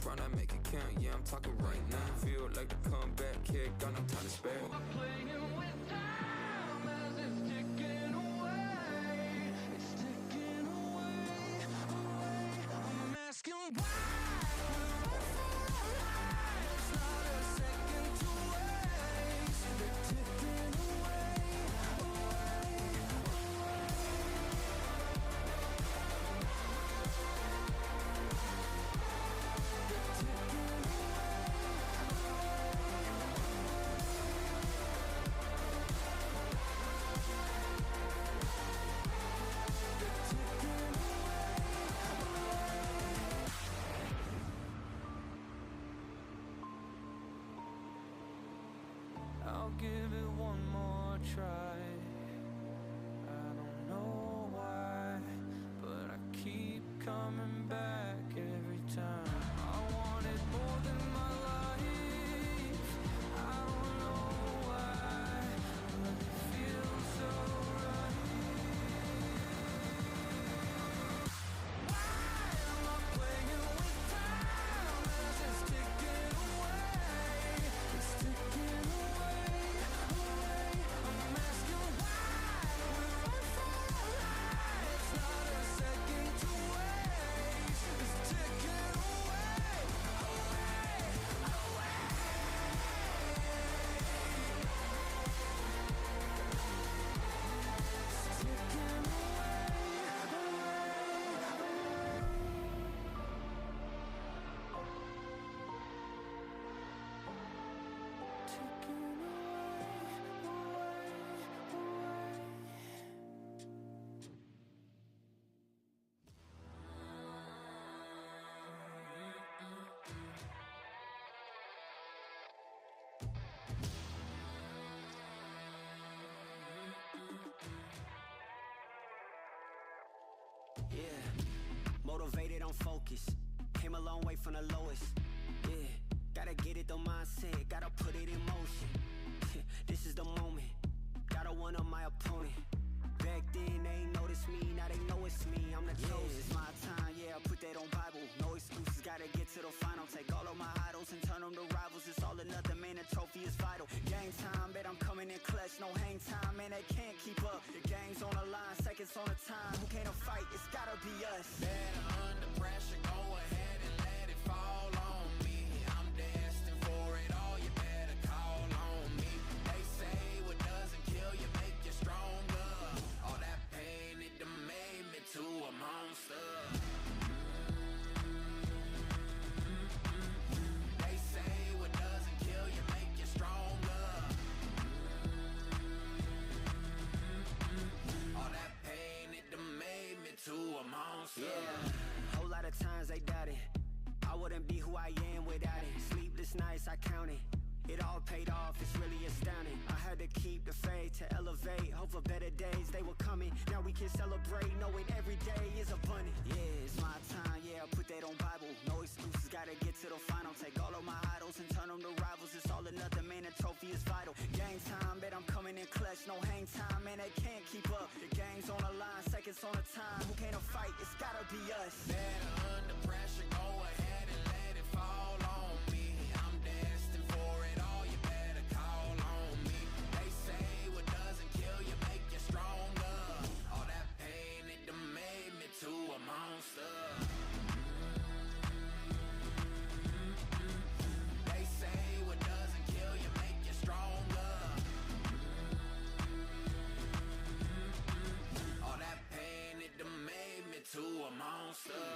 grind, I make it count, yeah, I'm talking right now. Feel like the comeback kid, got no time to spare. I'm playing with time as it's ticking away. It's ticking away, away. I'm asking why we're on for our lives, not a second to waste. They're ticking away, away, away. They're ticking I'll give it one more try. I don't know why, but I keep coming back every time. I want it more than my life. I don't know why, but it feels so right. Why am I playing with time as it's ticking away? It's ticking away, away. I'm asking why we're on for our lives, not a second to waste. It's ticking away, away, away. It's ticking Yeah, motivated, I'm focused. Came a long way from the lowest. Yeah, gotta get it, the mindset, gotta put it in motion. Yeah, this is the moment, gotta one up my opponent. Back then they ain't noticed me, now they know it's me, I'm the chosen. It's my time, yeah, I put that on Bible. No excuses, gotta get to the final. Take all of my idols and turn them to rivals. It's all or nothing, man, the trophy is vital. Game time, bet I'm coming in clutch. No hang time, man, they can't keep up. The game's on the line, seconds on the time. Who can't fight? It's gotta be us. better under pressure, go ahead and let it fall on me. I'm destined for it all, you better call on me. They say what doesn't kill you make you stronger. All that pain, it done made me to a monster. They say what doesn't kill you make you stronger. All that pain, it done made me to a monster. Yeah, whole lot of times they doubted I wouldn't be who I am without it. Sleepless nights, I counted. It all paid off, it's really astounding. I had to keep the faith to elevate. Hope for better days, they were coming. Now we can celebrate, knowing every day is abundant. Yeah, it's my time, yeah, I put that on Bible. No excuses, gotta get to the final. Take all of my idols and turn them to rivals. It's all or nothing, man, the trophy is vital. Game time, bet I'm coming in clutch. No hang time, man, they can't keep up. The game's on the line, seconds on the time. Who can't fight? It's gotta be us. Better under pressure, go ahead and let it fall on me. I'm destined for it all, you better call on me. They say what doesn't kill you make you stronger. All that pain, it done made me to a monster. They say what doesn't kill you make you stronger. All that pain, it done made me to a monster.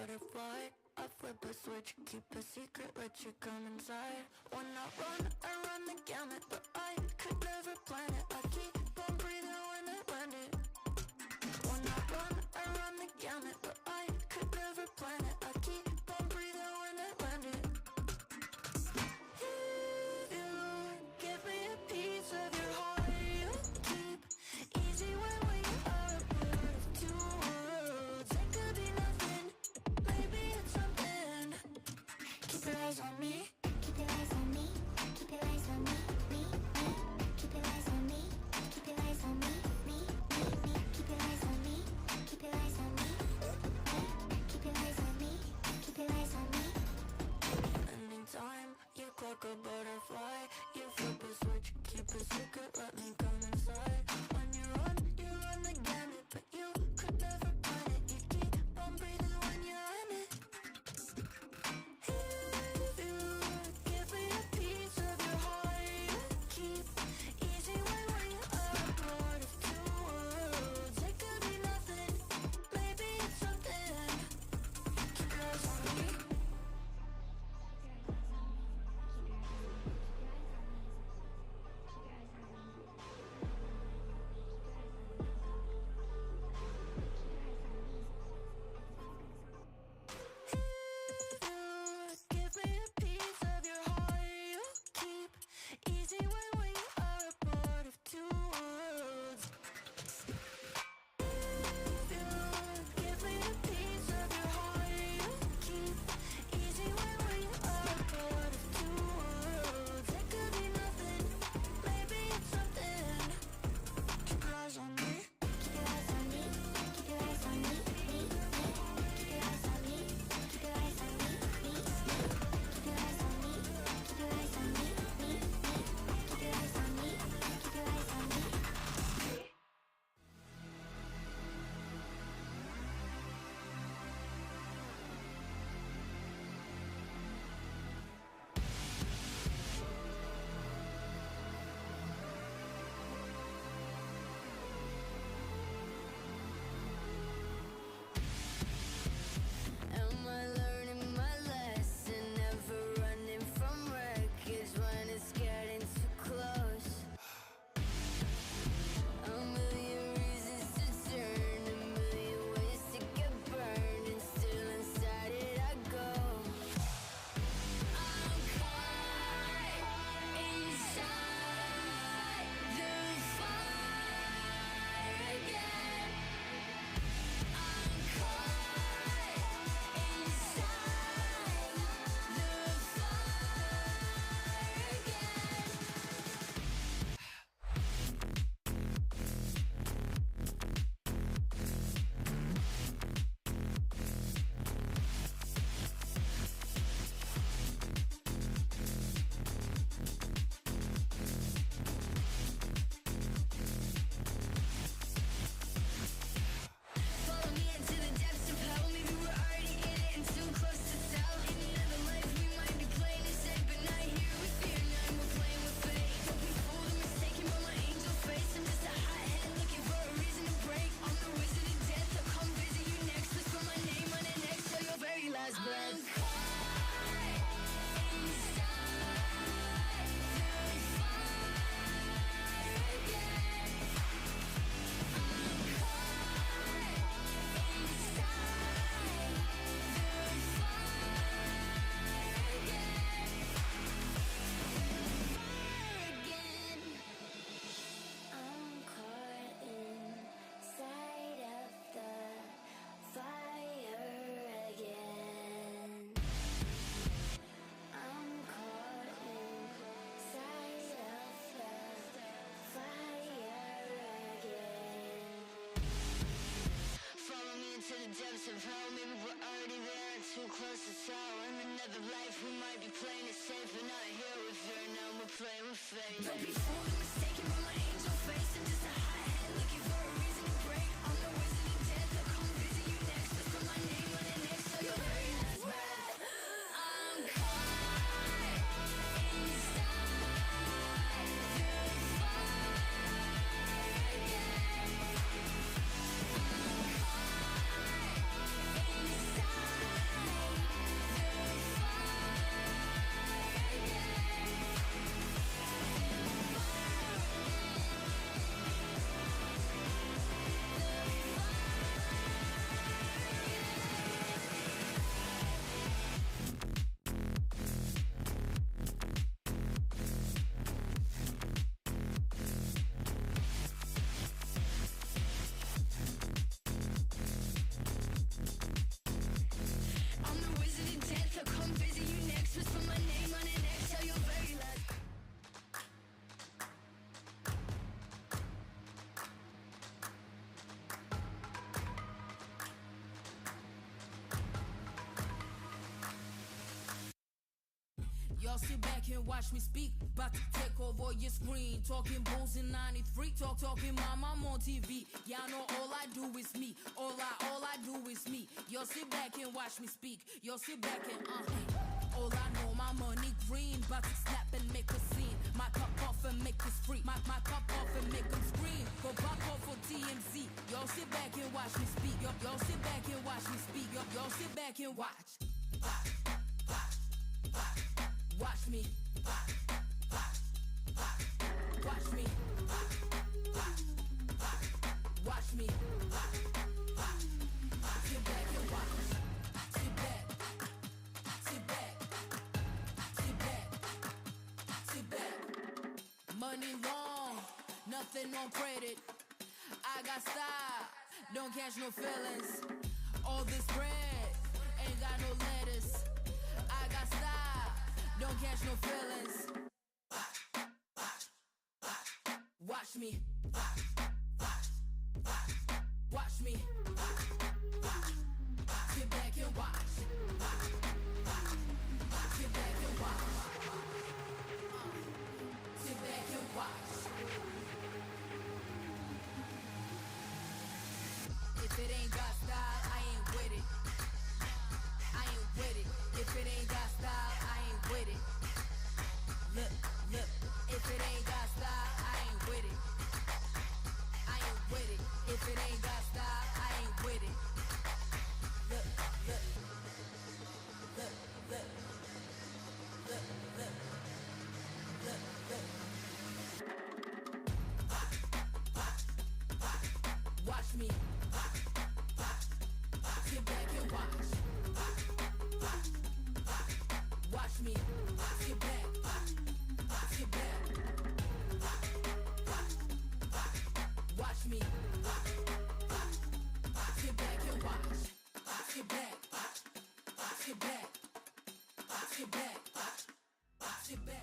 butterfly. I flip a switch, keep a secret, let you come inside. When I run the gamut, but I could never plan it. I keep on breathing when I land it. When I run the gamut, but I could never plan it. I keep on breathing when I land it. If you give me a piece of your heart, you keep easy when we are a part of two worlds. It could be nothing, maybe it's something. Keep your eyes on me. Keep your eyes on me. Keep your eyes on me. Me. Keep your eyes on me. Keep your eyes on me. Me. Keep your eyes on me. Keep your eyes on me. Keep your eyes on me. Keep your eyes on me. Anytime you clock a butterfly, you flip a switch, keep a secret, let me come inside. When you run the gamut, but you could never plan it. You keep on breathing when you're in it. If you give me a piece of your heart, you keep easy when we are a part of two worlds. It could be nothing, maybe it's something. Keep your eyes on me. Give me a piece of your heart, you keep easy when we are a part of two worlds. Give me a piece of your heart, you keep easy when we are a part of two worlds. It could be nothing, maybe it's something. Keep your eyes on me. Keep your eyes on me. Keep your eyes on me. Me. Keep your eyes on me. Keep your eyes on me. Me. Keep your eyes on me. Keep your eyes on me. Me. Keep your eyes on me. Keep your eyes on me. Am I learning my lesson? Never running from wreckage when it's getting too close. A million reasons to turn, a million ways to get burned, and still inside it I go. I'm caught inside the fire again. I'm caught inside the fire Follow me into the depths of hell. Maybe we're already in it and too close to tell. In another life we might be playing it safe, but not here with fear. Now we're playing with fate. Don't be fooled or mistaken by my angel face. I'm just a hothead looking for a reason to break. I'm the wizard of death. I'll come visit you next. Whisper my name on an X till your very last breath. I'm caught inside the fire again. I'm caught inside the fire again. Fire again. I'm caught inside of the fire again. I'm caught inside of the fire again. Follow me into the depths of hell. Maybe we're already there and too close to tell. In another life we might be playing it safe, but not here with fear. Now we're playing with fate. Don't be fooled or mistaken by my angel face. I'm just a hothead looking for a reason to break. I'm the wizard of death. I'll come visit you next. Whisper my name on an X till your very last breath. I'm caught inside the fire again. I'm caught inside Y'all sit back and watch me speak. About to take over your screen. Talking bulls in 93. Talking mom, I'm on TV. Y'all know all I do is me. All I do is me. Y'all sit back and watch me speak. Y'all sit back and all I know, my money green. About to snap and make a scene. My cup off and make this free. My cup off and make them scream. Go pop off for TMZ. Y'all sit back and watch me speak. Y'all sit back and watch me speak. Y'all sit back and watch. Watch me. Watch me. Watch me. Sit back and watch. Sit back. Sit back. Sit back. Sit back. Money long, nothing on credit. I got style, don't catch no feelings. All this bread ain't got no lettuce. I got style, don't catch no feelings. Watch me. Watch me. Sit back and watch. Sit back and watch. Sit back and watch. If it ain't got style, I ain't with it. I ain't with it. If it ain't got style, I ain't with it. Look, look. If it ain't got style, I ain't with it. I ain't with it. If it ain't got style, I ain't with it. Look, look. Look, look. Look, look. Look, look. Watch me. Sit back and watch. Watch me. Sit back. Sit back. Watch me. Sit back and watch. Sit back. Sit back. Sit back. Sit back.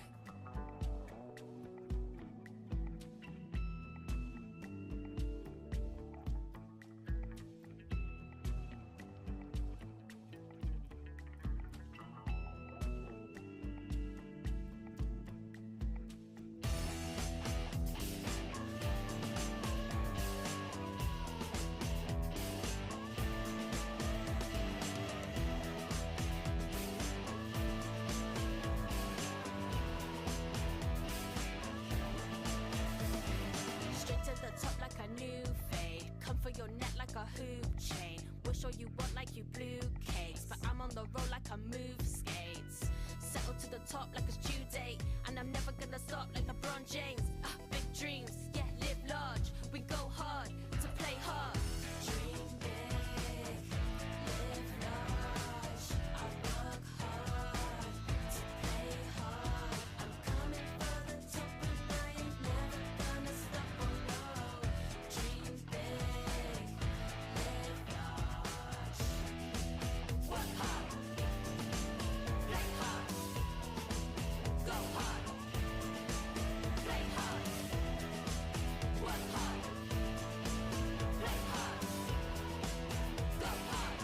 Hoop chain. Wish all you want like you blue cakes, but I'm on the road like I move skates. Settle to the top like it's due date, and I'm never gonna stop like LeBron James. Big dreams, yeah, live large. We go hard to play hard. Dream big, live large. I work hard to play hard. I'm coming for the top, and I ain't never gonna stop. Oh no, dream big. Work hard, play hard, go hard, play hard, work hard, play hard, go hard,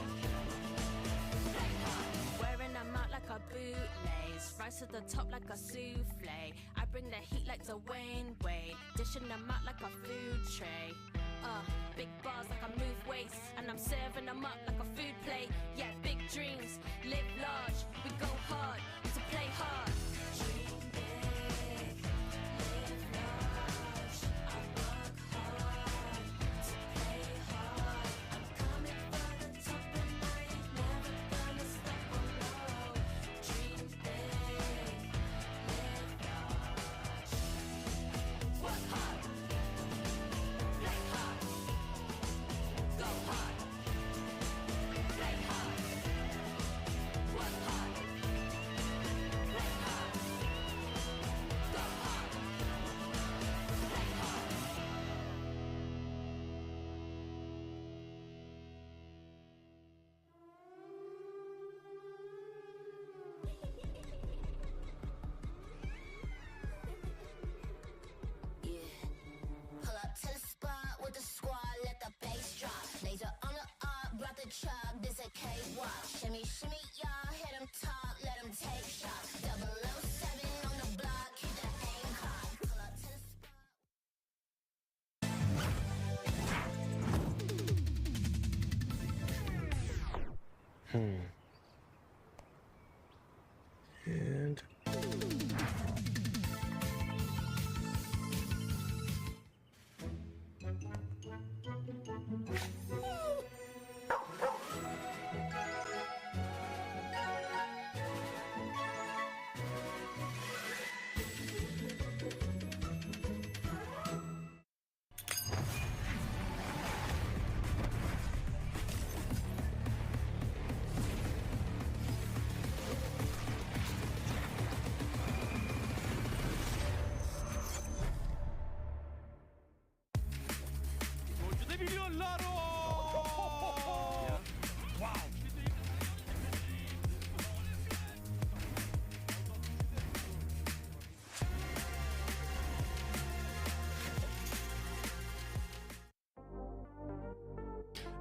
play hard. Wearing them out like a bootlace, rise to the top like a souffle. I bring the heat like Dwayne Wade, dishing them out like a food tray. Big bars like I move weights, and I'm serving them up like a food plate. Yeah, big dreams, live large. We go hard to play hard. Dream big, live large. I work hard to play hard. I'm coming for the top, and I ain't never gonna stop. Oh no, dream big, live large. Work hard. Play hard, go hard, play hard, work hard, play hard,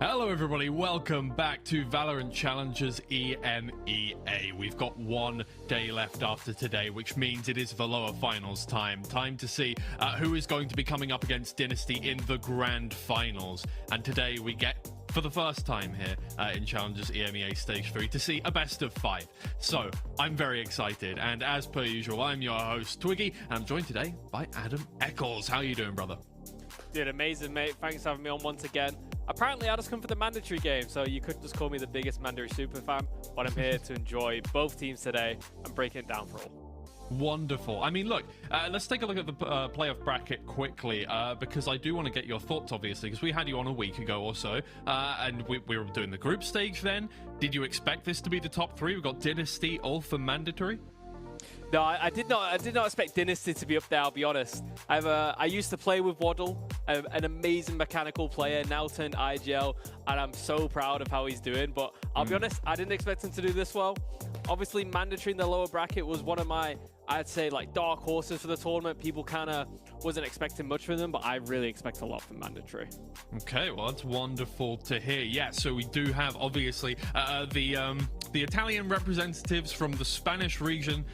Hello everybody, welcome back to VALORANT Challengers EMEA. We've got one day left after today, which means it is VALORANT Finals time. Time to see who is going to be coming up against Dynasty in the Grand Finals. And today we get, for the first time here in Challengers EMEA Stage 3, to see a best of 5. So, I'm very excited, and as per usual, I'm your host, Twiggy, and I'm joined today by Adam Eccles. How are you doing, brother? Dude, amazing, mate. Thanks for having me on once again. Apparently, I just come for the mandatory game, so you could just call me the biggest mandatory super fan, but I'm here to enjoy both teams today and breaking it down for all. Wonderful. I mean, look, let's take a look at the playoff bracket quickly, because I do want to get your thoughts, obviously, because we had you on a week ago or so, and we were doing the group stage then. Did you expect this to be the top 3? We've got Dynasty, ULF, and Mandatory. No, I did not expect Dynasty to be up there, I'll be honest. I used to play with Waddle, an amazing mechanical player, now turned IGL, and I'm so proud of how he's doing, but I'll be honest, I didn't expect him to do this well. Obviously, Mandatory in the lower bracket was one of my, I'd say, like, dark horses for the tournament. People kind of wasn't expecting much from them, but I really expect a lot from Mandatory. Okay, well, that's wonderful to hear. Yeah, so we do have, obviously, the Italian representatives from the Spanish region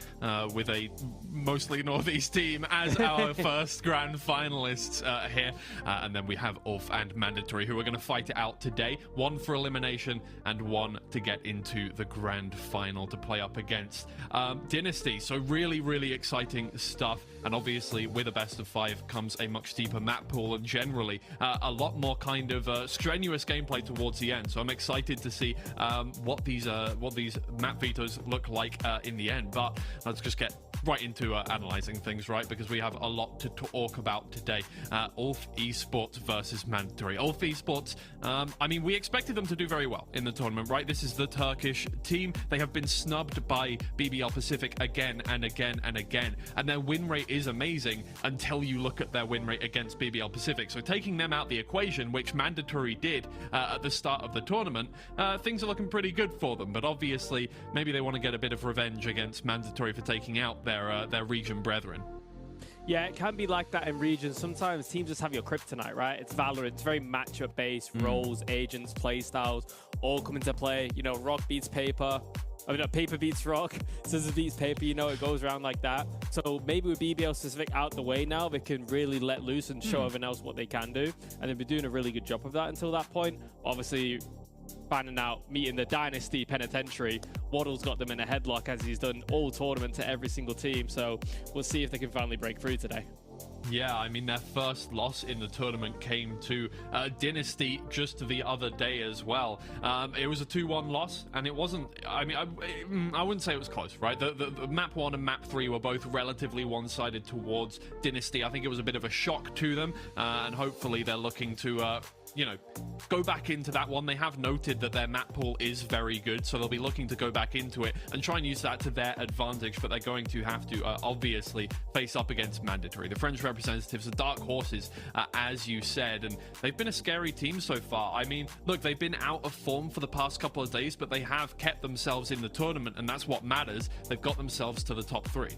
with a mostly Northeast team as our first grand finalists here. And then we have ULF and Mandatory, who are going to fight it out today. One for elimination and one to get into the grand final to play up against Dynasty. So really exciting stuff. And obviously, with a best of 5 comes a much deeper map pool and generally a lot more kind of strenuous gameplay towards the end. So I'm excited to see what these map vetoes look like in the end. But let's just get right into analyzing things, right? Because we have a lot to talk about today. ULF Esports versus Mandatory. ULF Esports, I mean, we expected them to do very well in the tournament, right? This is the Turkish team. They have been snubbed by BBL Pacific again and again and again. And their win rate is amazing until you look at their win rate against BBL Pacific. So taking them out the equation, which Mandatory did at the start of the tournament, things are looking pretty good for them. But obviously, maybe they want to get a bit of revenge against Mandatory for taking out their region brethren. Yeah, it can be like that in regions. Sometimes teams just have your kryptonite, right? It's VALORANT. It's very matchup based. Roles, agents, play styles all come into play. You know, rock beats paper. I mean, paper beats rock, scissors beats paper, you know, it goes around like that. So maybe with BBL Pacific out the way now, they can really let loose and show everyone else what they can do. And they've been doing a really good job of that until that point. Obviously, finding out, meeting the Dynasty Penitentiary, Waddle's got them in a headlock as he's done all tournament to every single team. So we'll see if they can finally break through today. Yeah, I mean, their first loss in the tournament came to Dynasty just the other day as well. It was a 2-1 loss, and it wasn't, I mean, I wouldn't say it was close, right? The map 1 and map 3 were both relatively one-sided towards Dynasty. I think it was a bit of a shock to them, and hopefully they're looking to you know, go back into that one. They have noted that their map pool is very good, so they'll be looking to go back into it and try and use that to their advantage, but they're going to have to obviously face up against Mandatory. The French representatives are dark horses, as you said, and they've been a scary team so far. I mean, look, they've been out of form for the past couple of days, but they have kept themselves in the tournament, and that's what matters. They've got themselves to the top 3.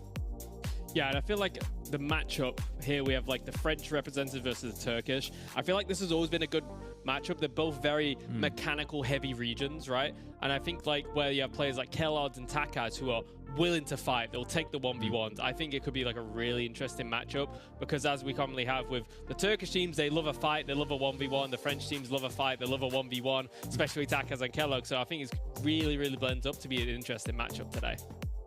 Yeah, and I feel like the matchup here, we have like the French representative versus the Turkish. I feel like this has always been a good matchup. They're both very mechanical heavy regions, right? And I think like where you have players like Kellogg's and Takaz who are willing to fight, they'll take the 1v1s. I think it could be like a really interesting matchup because as we commonly have with the Turkish teams, they love a fight, they love a 1v1. The French teams love a fight, they love a 1v1, especially Takaz and Kellogg. So I think it's really blends up to be an interesting matchup today.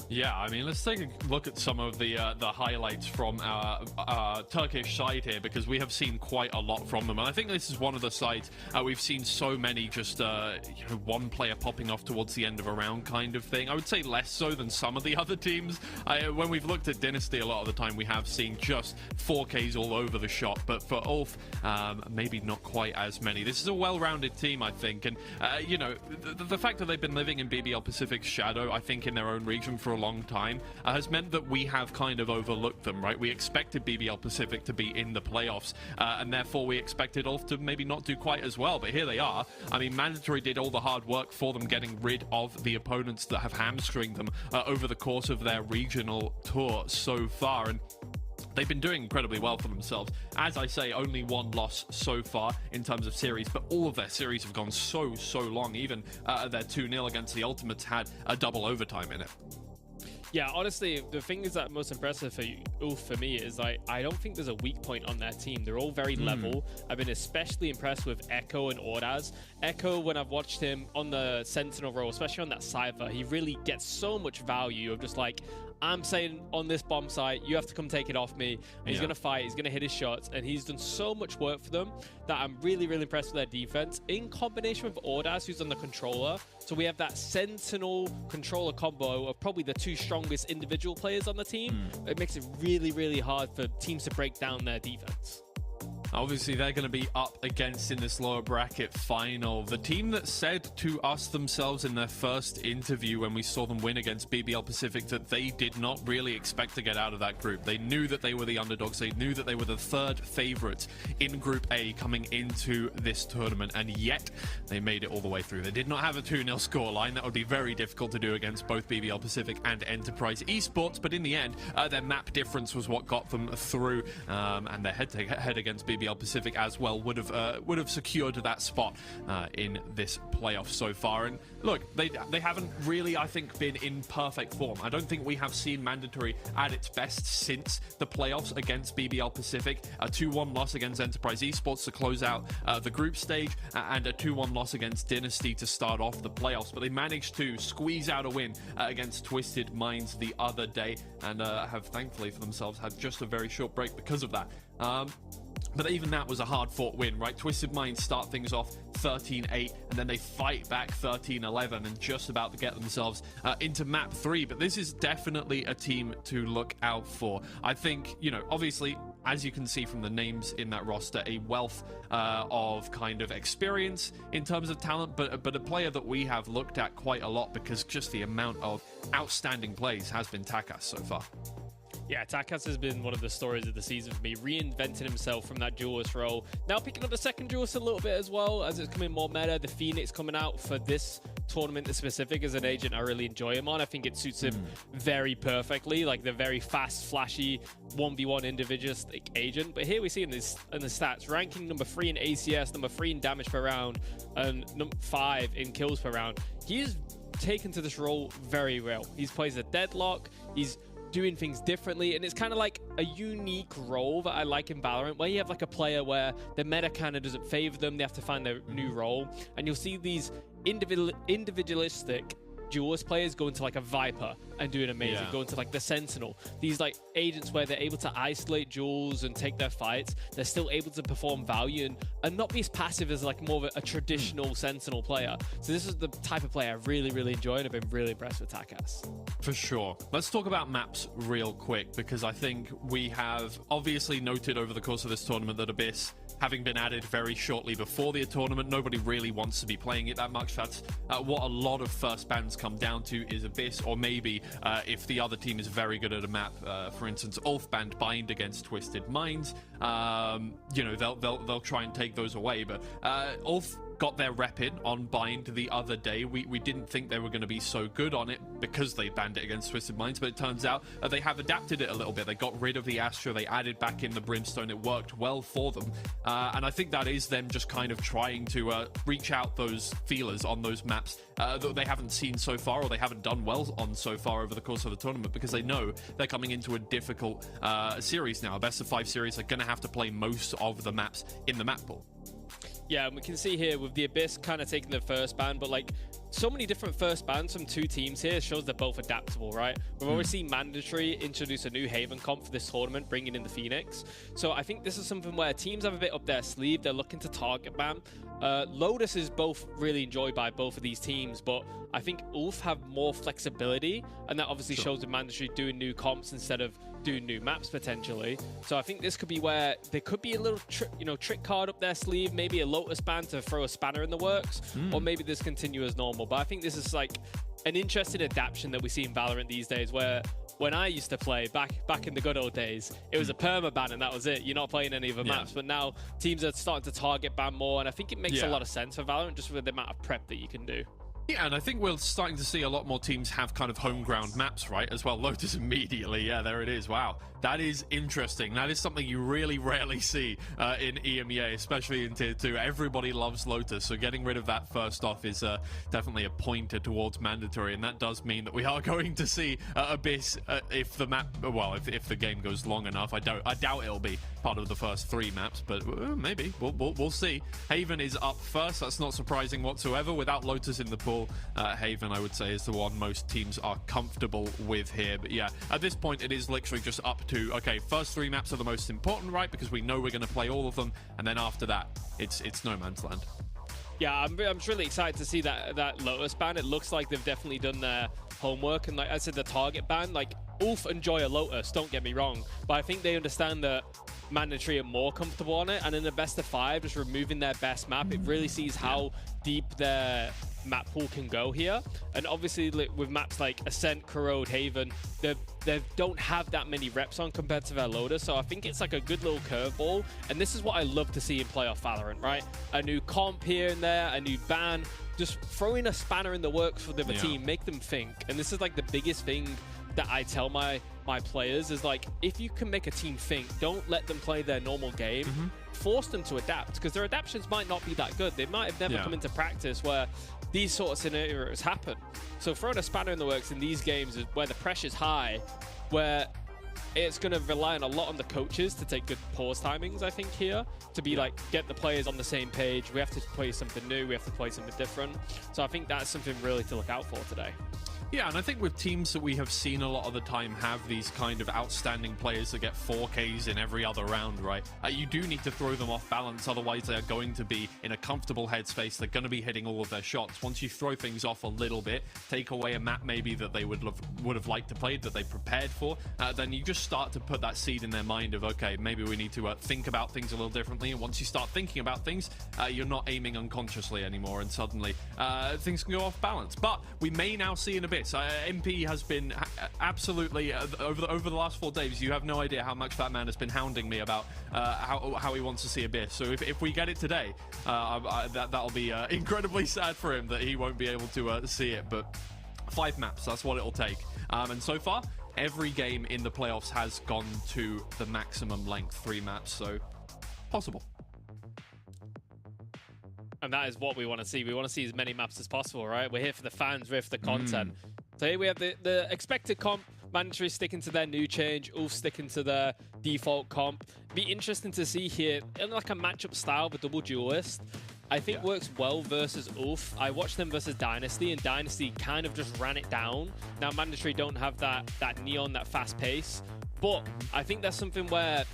Yeah, I mean, let's take a look at some of the highlights from our Turkish side here, because we have seen quite a lot from them. And I think this is one of the sides we've seen so many just you know, one player popping off towards the end of a round kind of thing. I would say less so than some of the other teams. When we've looked at Dynasty, a lot of the time we have seen just 4Ks all over the shop. But for ULF, maybe not quite as many. This is a well-rounded team, I think. And, you know, the fact that they've been living in BBL Pacific's shadow, I think, in their own region for a long time has meant that we have kind of overlooked them, right? We expected BBL Pacific to be in the playoffs, and therefore we expected ULF to maybe not do quite as well, but here they are. I mean, Mandatory did all the hard work for them, getting rid of the opponents that have hamstringed them over the course of their regional tour so far, and they've been doing incredibly well for themselves. As I say, only one loss so far in terms of series, but all of their series have gone so long. Even their 2-0 against the Ultimates had a double overtime in it. Yeah, honestly, the thing is that most impressive for ULF for me is like, I don't think there's a weak point on their team. They're all very level. I've been especially impressed with Echo and Ordaz. Echo, when I've watched him on the Sentinel role, especially on that Cypher, he really gets so much value of just like, I'm saying on this bomb site, you have to come take it off me. And he's going to fight, he's going to hit his shots. And he's done so much work for them that I'm really impressed with their defense in combination with Ordaz, who's on the controller. So we have that Sentinel controller combo of probably the two strongest individual players on the team. It makes it really hard for teams to break down their defense. Obviously, they're going to be up against in this lower bracket final the team that said to us themselves in their first interview when we saw them win against BBL Pacific that they did not really expect to get out of that group. They knew that they were the underdogs. They knew that they were the third favorites in Group A coming into this tournament, and yet they made it all the way through. They did not have a 2-0 scoreline. That would be very difficult to do against both BBL Pacific and Enterprise Esports, but in the end, their map difference was what got them through, and their head-to-head against BBL Pacific as well would have secured that spot in this playoff so far. And look, they haven't really, I think, been in perfect form. I don't think we have seen Mandatory at its best since the playoffs against BBL Pacific. A 2-1 loss against Enterprise Esports to close out the group stage, and a 2-1 loss against Dynasty to start off the playoffs. But they managed to squeeze out a win against Twisted Minds the other day, and have thankfully for themselves had just a very short break because of that. But even that was a hard-fought win, right? Twisted Minds start things off 13-8, and then they fight back 13-11 and just about to get themselves into map 3. But this is definitely a team to look out for. I think, you know, obviously, as you can see from the names in that roster, a wealth of kind of experience in terms of talent, but a player that we have looked at quite a lot because just the amount of outstanding plays has been Takas so far. Yeah, Takas has been one of the stories of the season for me, reinventing himself from that duelist role. Now picking up the second duelist a little bit as well, as it's coming more meta. The Phoenix coming out for this tournament specific as an agent I really enjoy him on. I think it suits him very perfectly, like the very fast, flashy 1v1 individualistic agent. But here we see in the stats, ranking number 3 in ACS, number 3 in damage per round, and number 5 in kills per round. He's taken to this role very well. He's plays a deadlock, he's doing things differently, and it's kind of like a unique role that I like in Valorant, where you have like a player where the meta kind of doesn't favor them, they have to find their new role, and you'll see these individualistic duelist players go into like a Viper and doing amazing, go into like the Sentinel, these like agents where they're able to isolate duels and take their fights. They're still able to perform value and not be as passive as like more of a traditional Sentinel player. So this is the type of player I really enjoy, and I've been really impressed with Takas. For sure. Let's talk about maps real quick, because I think we have obviously noted over the course of this tournament that Abyss, having been added very shortly before the tournament, nobody really wants to be playing it that much. That's what a lot of first bans come down to, is Abyss, or maybe if the other team is very good at a map, for instance, ULF banned Bind against Twisted Minds, you know, they'll try and take those away. But ULF got their rep in on Bind the other day. We didn't think they were going to be so good on it because they banned it against Twisted Minds, but it turns out they have adapted it a little bit. They got rid of the Astra, they added back in the Brimstone. It worked well for them, and I think that is them just kind of trying to reach out those feelers on those maps that they haven't seen so far, or they haven't done well on so far over the course of the tournament, because they know they're coming into a difficult series now, a best of 5 series. They're going to have to play most of the maps in the map pool. Yeah, and we can see here with the Abyss kind of taking the first ban, but like so many different first bans from two teams here shows they're both adaptable, right? We've already seen Mandatory introduce a new Haven comp for this tournament, bringing in the Phoenix. So I think this is something where teams have a bit up their sleeve. They're looking to target ban. Lotus is both really enjoyed by both of these teams, but I think ULF have more flexibility, and that obviously shows the Mandatory doing new comps instead of do new maps potentially. So I think this could be where there could be a little trick card up their sleeve, maybe a Lotus ban to throw a spanner in the works, or maybe this continue as normal. But I think this is like an interesting adaptation that we see in Valorant these days, where when I used to play back in the good old days, it was a perma ban and that was it. You're not playing any of the maps. But now teams are starting to target ban more, and I think it makes a lot of sense for Valorant just with the amount of prep that you can do. Yeah, and I think we're starting to see a lot more teams have kind of home ground maps, right, as well. Lotus immediately, yeah, there it is. Wow, that is interesting. That is something you really rarely see in EMEA, especially in Tier 2. Everybody loves Lotus, so getting rid of that first off is definitely a pointer towards mandatory, and that does mean that we are going to see Abyss if the map, well, if the game goes long enough. I doubt it'll be part of the first 3 maps, but maybe. We'll see. Haven is up first. That's not surprising whatsoever. Without Lotus in the pool, Haven, I would say, is the one most teams are comfortable with here. But yeah, at this point, it is literally just up to, okay, first 3 maps are the most important, right? Because we know we're going to play all of them. And then after that, it's no man's land. Yeah, I'm really excited to see that Lotus ban. It looks like they've definitely done their homework. And like I said, the target ban, like, ULF enjoy a Lotus, don't get me wrong. But I think they understand that mandatory are more comfortable on it. And in the best of 5, just removing their best map, it really sees how deep their map pool can go here. And obviously with maps like Ascent, Corrode, Haven, they don't have that many reps on compared to their Lotus. So I think it's like a good little curveball. And this is what I love to see in playoff Valorant, right? A new comp here and there, a new ban, just throwing a spanner in the works for the other team, make them think. And this is like the biggest thing that I tell my players is, like, if you can make a team think, don't let them play their normal game. Force them to adapt, because their adaptations might not be that good. They might have never come into practice where these sort of scenarios happen. So throwing a spanner in the works in these games is where the pressure's high, where it's going to rely on a lot on the coaches to take good pause timings, I think, here, to be like, get the players on the same page. We have to play something new. We have to play something different. So I think that's something really to look out for today. Yeah, and I think with teams that we have seen a lot of the time have these kind of outstanding players that get 4Ks in every other round, right? You do need to throw them off balance, otherwise they're going to be in a comfortable headspace. They're going to be hitting all of their shots. Once you throw things off a little bit, take away a map maybe that they would have liked to play, that they prepared for, then you just start to put that seed in their mind of, okay, maybe we need to think about things a little differently. And once you start thinking about things, you're not aiming unconsciously anymore, and suddenly things can go off balance. But we may now see in a bit. MP has been absolutely over the last 4 days. You have no idea how much that man has been hounding me about how he wants to see Abyss. So if we get it today, that'll be incredibly sad for him that he won't be able to see it. But 5 maps, that's what it'll take. And so far, every game in the playoffs has gone to the maximum length, 3 maps. So possible. And that is what we want to see. We want to see as many maps as possible, right? We're here for the fans, we're here for the content. So here we have the expected comp, mandatory sticking to their new change, ULF sticking to their default comp. Be interesting to see here, in like a matchup style, the double duelist, I think works well versus ULF. I watched them versus Dynasty, and Dynasty kind of just ran it down. Now mandatory don't have that neon, that fast pace, but I think that's something where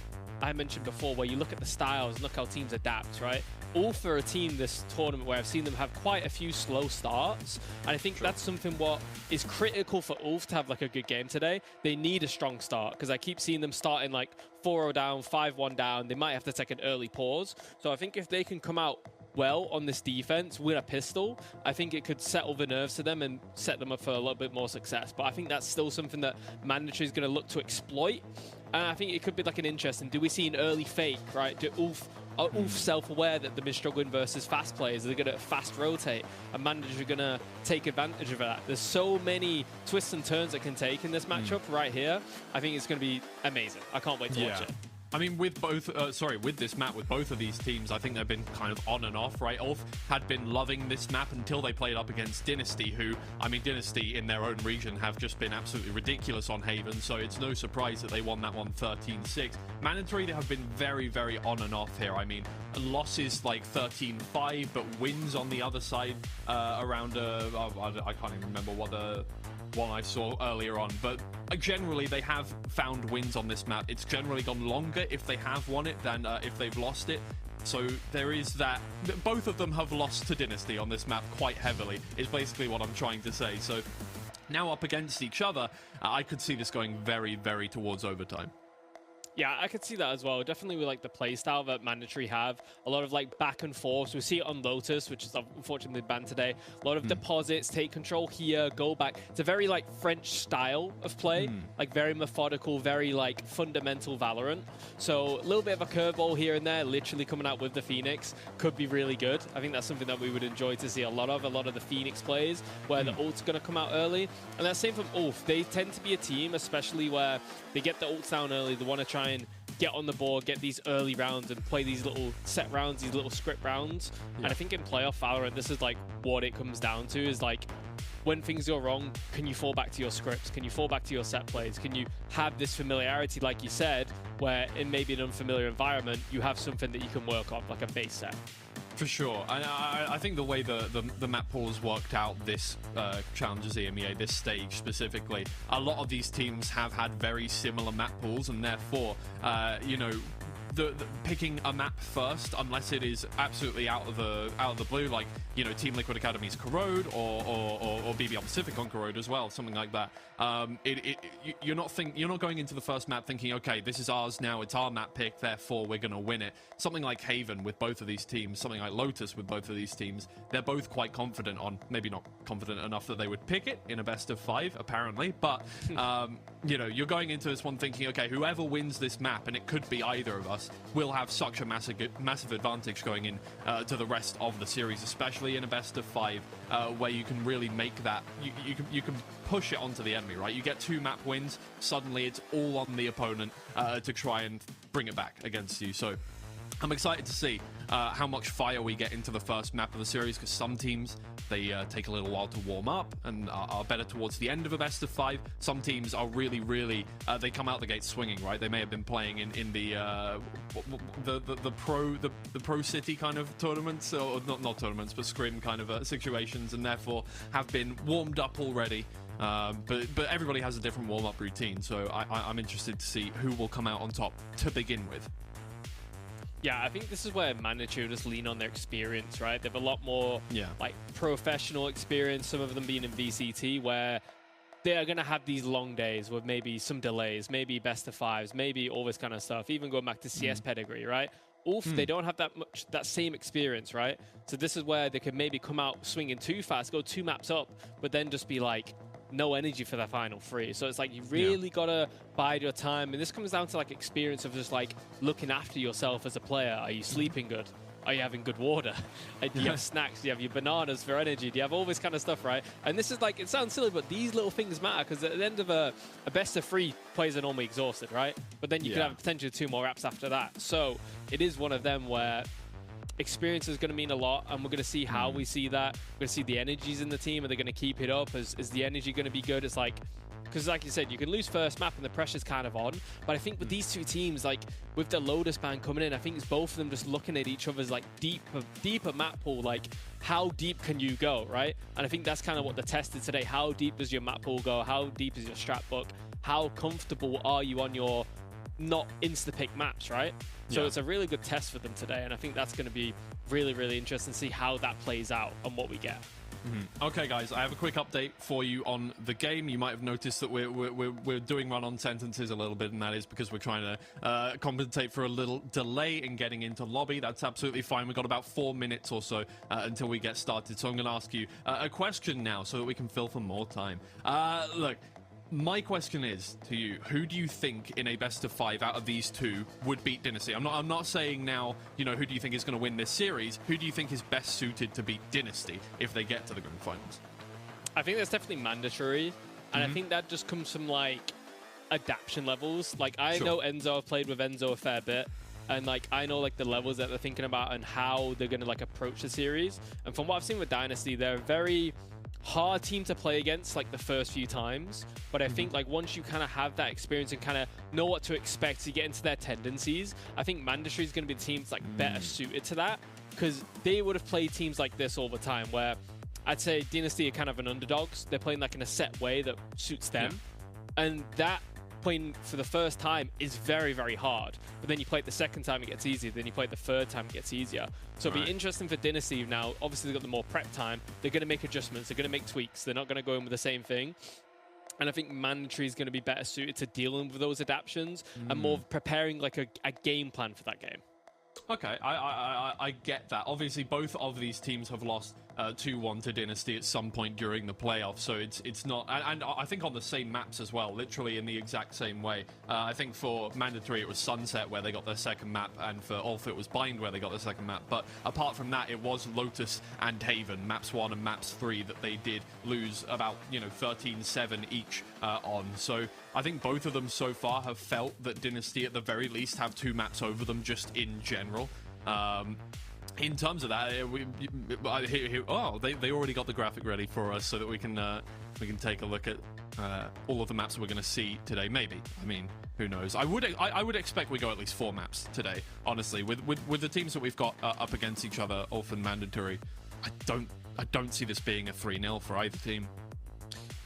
I mentioned before, where you look at the styles and look how teams adapt, right? ULF are a team this tournament where I've seen them have quite a few slow starts, and I think that's something what is critical for ULF to have like a good game today. They need a strong start, because I keep seeing them starting like 4-0 down, 5-1 down. They might have to take an early pause. So I think if they can come out well on this defense, win a pistol, I think it could settle the nerves to them and set them up for a little bit more success. But I think that's still something that mandatory is going to look to exploit. And I think it could be like an interesting, do we see an early fake, right? Are ULF self-aware that they've been struggling versus fast players? Are they going to fast rotate? And mandatory are going to take advantage of that? There's so many twists and turns that can take in this matchup right here. I think it's going to be amazing. I can't wait to watch it. I mean, with both, with this map, with both of these teams, I think they've been kind of on and off, right? ULF had been loving this map until they played up against Dynasty, who, I mean, Dynasty in their own region have just been absolutely ridiculous on Haven, so it's no surprise that they won that one 13-6. Mandatory, they have been very, very on and off here. I mean, losses like 13-5, but wins on the other side around, I can't even remember what the one I saw earlier on, but generally they have found wins on this map. It's generally gone longer if they have won it than if they've lost it. So there is that. Both of them have lost to Dynasty on this map quite heavily, is basically what I'm trying to say. So Now up against each other, I could see this going very, very towards overtime. Yeah, I could see that as well. Definitely with like the playstyle that Mandatory have. A lot of like back and forth. We see it on Lotus, which is unfortunately banned today. A lot of deposits, take control here, go back. It's a very like French style of play. Like very methodical, very like fundamental Valorant. So a little bit of a curveball here and there, literally coming out with the Phoenix could be really good. I think that's something that we would enjoy to see a lot of the Phoenix plays where the ult's going to come out early. And that's same from ULF. They tend to be a team, especially where they get the ults down early. They want to try and get on the board, get these early rounds and play these little set rounds, these little script rounds. And I think in playoff Valorant, this is like what it comes down to is like when things go wrong, can you fall back to your scripts? Can you fall back to your set plays? Can you have this familiarity, like you said, where in maybe an unfamiliar environment, you have something that you can work on, like a base set? For sure. I think the way the map pools worked out this Challengers EMEA, this stage specifically, a lot of these teams have had very similar map pools, and therefore, you know, the picking a map first, unless it is absolutely out of the blue, like, you know, Team Liquid Academy's Corrode or BBL Pacific on Corrode as well, something like that. You're not going into the first map thinking, okay, this is ours now, it's our map pick, therefore we're gonna win it. Something like Haven with both of these teams, something like Lotus with both of these teams, they're both quite confident on, maybe not confident enough that they would pick it in a best of 5, apparently, but you know, you're going into this one thinking, okay, whoever wins this map, and it could be either of us, will have such a massive advantage going in to the rest of the series, especially in a best of 5, where you can really make that, you can push it onto the enemy, right? You get 2 map wins, suddenly it's all on the opponent to try and bring it back against you. So I'm excited to see how much fire we get into the first map of the series, because some teams, they take a little while to warm up and are better towards the end of a best of 5. Some teams are really, they come out the gate swinging, right? They may have been playing in the pro city kind of tournaments, or not tournaments, but scrim kind of situations, and therefore have been warmed up already. But everybody has a different warm-up routine, so I'm interested to see who will come out on top to begin with. Yeah, I think this is where Mandatory just lean on their experience, right? They have a lot more like professional experience, some of them being in VCT, where they are going to have these long days with maybe some delays, maybe best of 5s, maybe all this kind of stuff, even going back to CS pedigree, right? ULF, they don't have that same experience, right? So this is where they could maybe come out swinging too fast, go 2 maps up, but then just be like, no energy for the final 3. So it's like you really gotta bide your time, and this comes down to like experience of just like looking after yourself as a player. Are you sleeping good? Are you having good water? Do you have snacks? Do you have your bananas for energy? Do you have all this kind of stuff, right? And this is like, it sounds silly, but these little things matter, because at the end of a best of 3, players are normally exhausted, right? But then you could have potentially 2 more reps after that. So it is one of them where experience is going to mean a lot, and we're going to see how we see that. We're going to see the energies in the team. Are they going to keep it up? Is the energy going to be good? It's like, because like you said, you can lose first map and the pressure's kind of on. But I think with these 2 teams, like with the Lotus ban coming in, I think it's both of them just looking at each other's like deeper map pool. Like, how deep can you go, right? And I think that's kind of what the test is today. How deep does your map pool go? How deep is your strat book? How comfortable are you on your not insta-pick maps, right? So it's a really good test for them today, and I think that's going to be really interesting to see how that plays out and what we get. Okay, guys, I have a quick update for you on the game. You might have noticed that we're doing run-on sentences a little bit, and that is because we're trying to compensate for a little delay in getting into lobby. That's absolutely fine. We've got about 4 minutes or so until we get started, so I'm going to ask you a question now so that we can fill for more time. Look, my question is to you: who do you think in a best of 5 out of these 2 would beat Dynasty? I'm not saying now, you know, who do you think is going to win this series? Who do you think is best suited to beat Dynasty if they get to the grand finals? I think that's definitely Mandatory, and I think that just comes from like adaptation levels. Like I know Enzo, I've played with Enzo a fair bit, and like I know like the levels that they're thinking about and how they're going to like approach the series. And from what I've seen with Dynasty, they're a very hard team to play against like the first few times, but I think like once you kind of have that experience and kind of know what to expect to get into their tendencies, I think Mandatory is going to be the team that's like better suited to that, because they would have played teams like this all the time, where I'd say Dynasty are kind of an underdogs. They're playing like in a set way that suits them, and that playing for the first time is very, very hard. But then you play it the second time, it gets easier. Then you play it the third time, it gets easier. So it'll be interesting for Dynasty now. Obviously, they've got the more prep time. They're going to make adjustments. They're going to make tweaks. They're not going to go in with the same thing. And I think Mandatory is going to be better suited to dealing with those adaptions and more preparing like a game plan for that game. Okay, I get that. Obviously, both of these teams have lost 2-1 to Dynasty at some point during the playoffs, so it's not... And I think on the same maps as well, literally in the exact same way. I think for Mandatory it was Sunset where they got their second map, and for ULF it was Bind where they got their second map. But apart from that, it was Lotus and Haven, maps 1 and maps 3, that they did lose about, 13-7 each on. So I think both of them so far have felt that Dynasty at the very least have 2 maps over them just in general. In terms of that, they already got the graphic ready for us so that we can take a look at all of the maps we're going to see today. Maybe, I mean, who knows? I would expect we go at least 4 maps today. Honestly, with the teams that we've got up against each other, ULF and Mandatory, I don't see this being a 3-0 for either team.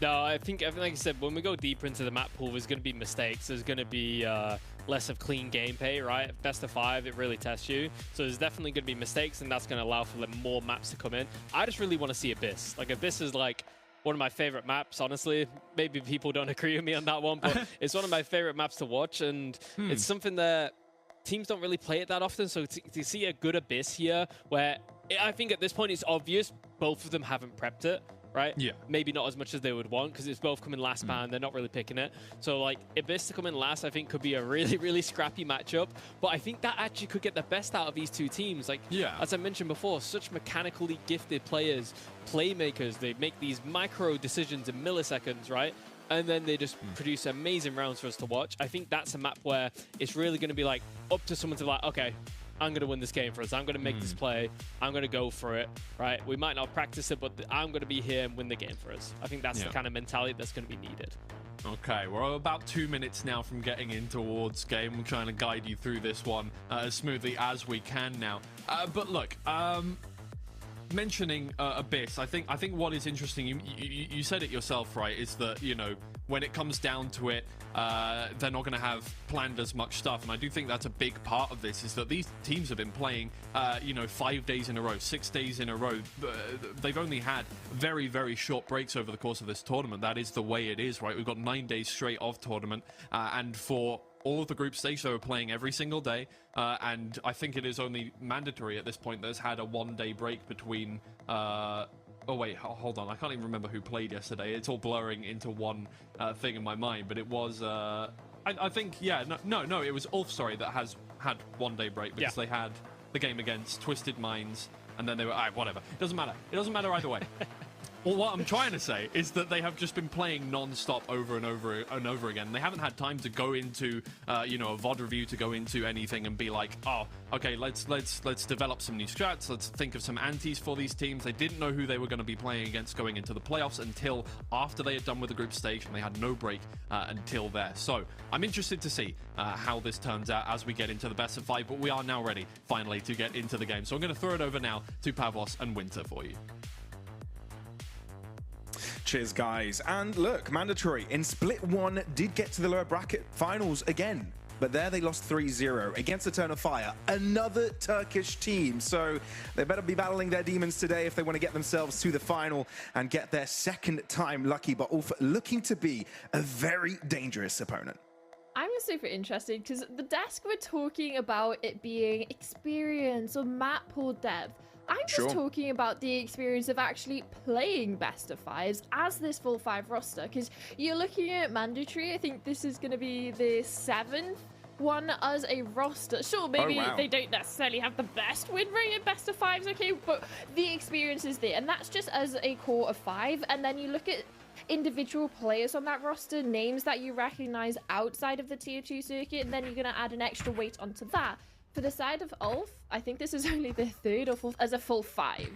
No, I think, like I said, when we go deeper into the map pool, there's going to be mistakes. There's going to be less of clean gameplay, right? Best of 5, it really tests you. So there's definitely going to be mistakes, and that's going to allow for more maps to come in. I just really want to see Abyss. Like, Abyss is like one of my favorite maps, honestly. Maybe people don't agree with me on that one, but it's one of my favorite maps to watch, and it's something that teams don't really play it that often. So to see a good Abyss here, where I think at this point it's obvious both of them haven't prepped it. Right? Yeah. Maybe not as much as they would want because it's both coming last ban. They're not really picking it. So, like, Abyss to come in last, I think, could be a really, really scrappy matchup. But I think that actually could get the best out of these two teams. Like, as I mentioned before, such mechanically gifted players, playmakers. They make these micro decisions in milliseconds, right? And then they just produce amazing rounds for us to watch. I think that's a map where it's really going to be, like, up to someone to, like, okay, I'm going to win this game for us. I'm going to make this play. I'm going to go for it, right? We might not practice it, but I'm going to be here and win the game for us. I think that's the kind of mentality that's going to be needed. Okay, we're about 2 minutes now from getting in towards game. We're trying to guide you through this one as smoothly as we can now. But look, mentioning Abyss, I think what is interesting, you said it yourself, right, is that, when it comes down to it, they're not going to have planned as much stuff. And I do think that's a big part of this, is that these teams have been playing, 5 days in a row, 6 days in a row. They've only had very, very short breaks over the course of this tournament. That is the way it is, right? We've got 9 days straight of tournament. And for all of the group stage, they were playing every single day. And I think it is only Mandatory at this point that's had a 1-day break between... Oh wait, hold on. I can't even remember who played yesterday. It's all blurring into one thing in my mind. But it was, I think, no, it was ULF, sorry, that has had 1-day break because they had the game against Twisted Minds, and then they were, whatever. It doesn't matter. It doesn't matter either way. Well, what I'm trying to say is that they have just been playing non-stop over and over and over again. They haven't had time to go into, a VOD review, to go into anything and be like, oh, okay, let's develop some new strats. Let's think of some antis for these teams. They didn't know who they were going to be playing against going into the playoffs until after they had done with the group stage, and they had no break until there. So I'm interested to see how this turns out as we get into the best of 5. But we are now ready, finally, to get into the game. So I'm going to throw it over now to Pavlos and Winter for you. Cheers, guys. And look, Mandatory in Split 1 did get to the lower bracket finals again, but there they lost 3-0 against the Turn of Fire, another Turkish team. So they better be battling their demons today if they want to get themselves to the final and get their second time lucky, but ULF looking to be a very dangerous opponent. I'm super interested because the desk were talking about it being experience or map pool depth. I'm just talking about the experience of actually playing best of 5s as this full 5 roster, because you're looking at Mandatory. I think this is going to be the 7th one as a roster. Sure, maybe they don't necessarily have the best win rate in best of 5s, okay, but the experience is there, and that's just as a core of 5. And then you look at individual players on that roster, names that you recognize outside of the tier 2 circuit, and then you're going to add an extra weight onto that. For the side of ULF, I think this is only the 3rd or 4th as a full 5.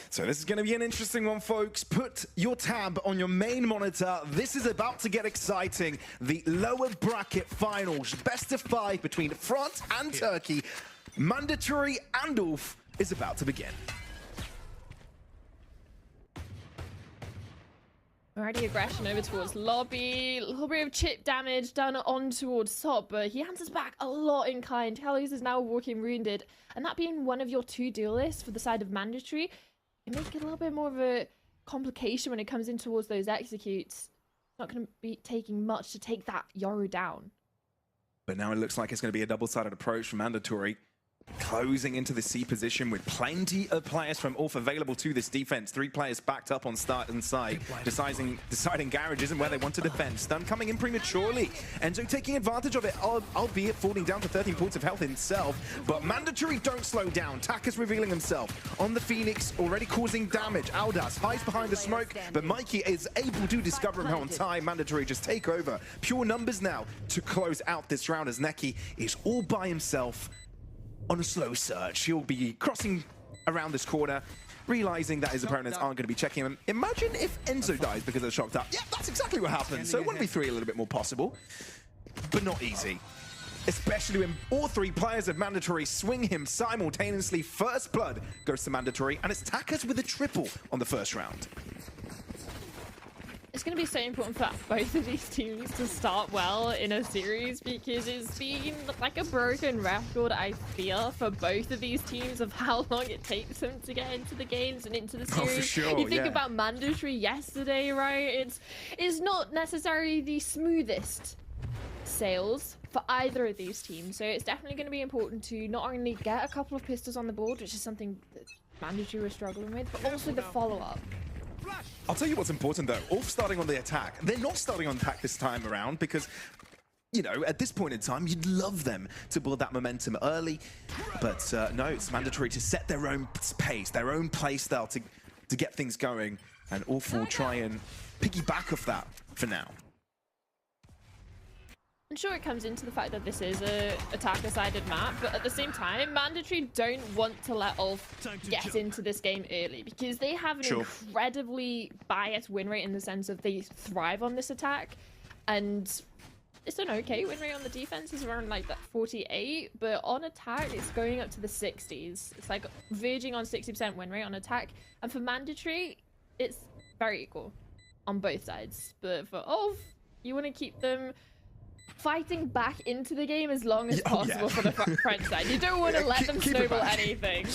So this is going to be an interesting one, folks. Put your tab on your main monitor. This is about to get exciting. The lower bracket finals, best of 5 between France and Turkey. Mandatory and ULF is about to begin. Already aggression over towards lobby. A little bit of chip damage done on towards top, but he answers back a lot in kind. Kalos is now walking wounded, and that being one of your 2 duelists for the side of Mandatory, it makes it a little bit more of a complication when it comes in towards those executes. Not going to be taking much to take that Yoru down. But now it looks like it's going to be a double-sided approach from Mandatory. Closing into the C position with plenty of players from ULF available to this defense. 3 players backed up on start and side, deciding Garage isn't where they want to defend. Stun coming in prematurely. Enzo taking advantage of it, albeit falling down to 13 points of health himself. But Mandatory don't slow down. Takka's revealing himself on the Phoenix, already causing damage. Aldas hides behind the smoke, but Mikey is able to discover him on time. Mandatory just take over. Pure numbers now to close out this round as Neki is all by himself. On a slow search, he'll be crossing around this corner, realizing that his opponents aren't going to be checking him. Imagine if Enzo dies because they're shocked up. Yeah, that's exactly what happened. So 1v3 a little bit more possible, but not easy. Especially when all 3 players of Mandatory swing him simultaneously. First blood goes to Mandatory, and it's Takka's with a triple on the first round. It's going to be so important for both of these teams to start well in a series, because it's been like a broken record, I feel, for both of these teams of how long it takes them to get into the games and into the series. Oh, for sure, you think about Mandatory yesterday, right? It's not necessarily the smoothest sails for either of these teams, so it's definitely going to be important to not only get a couple of pistols on the board, which is something that Mandatory were struggling with, but also the follow-up. I'll tell you what's important though. ULF starting on the attack. They're not starting on attack this time around because, you know, at this point in time, you'd love them to build that momentum early. But no, it's Mandatory to set their own pace, their own play style to get things going. And ULF will try and piggyback off that for now. I'm sure it comes into the fact that this is a attacker-sided map, but at the same time, Mandatory don't want to let ULF get into this game early, because they have an incredibly biased win rate in the sense of they thrive on this attack, and it's an okay win rate on the defense. It's around like that 48, but on attack, it's going up to the 60s. It's like verging on 60% win rate on attack, and for Mandatory, it's very equal on both sides. But for ULF, you want to keep them fighting back into the game as long as possible for the French side. You don't want to let them snowball anything.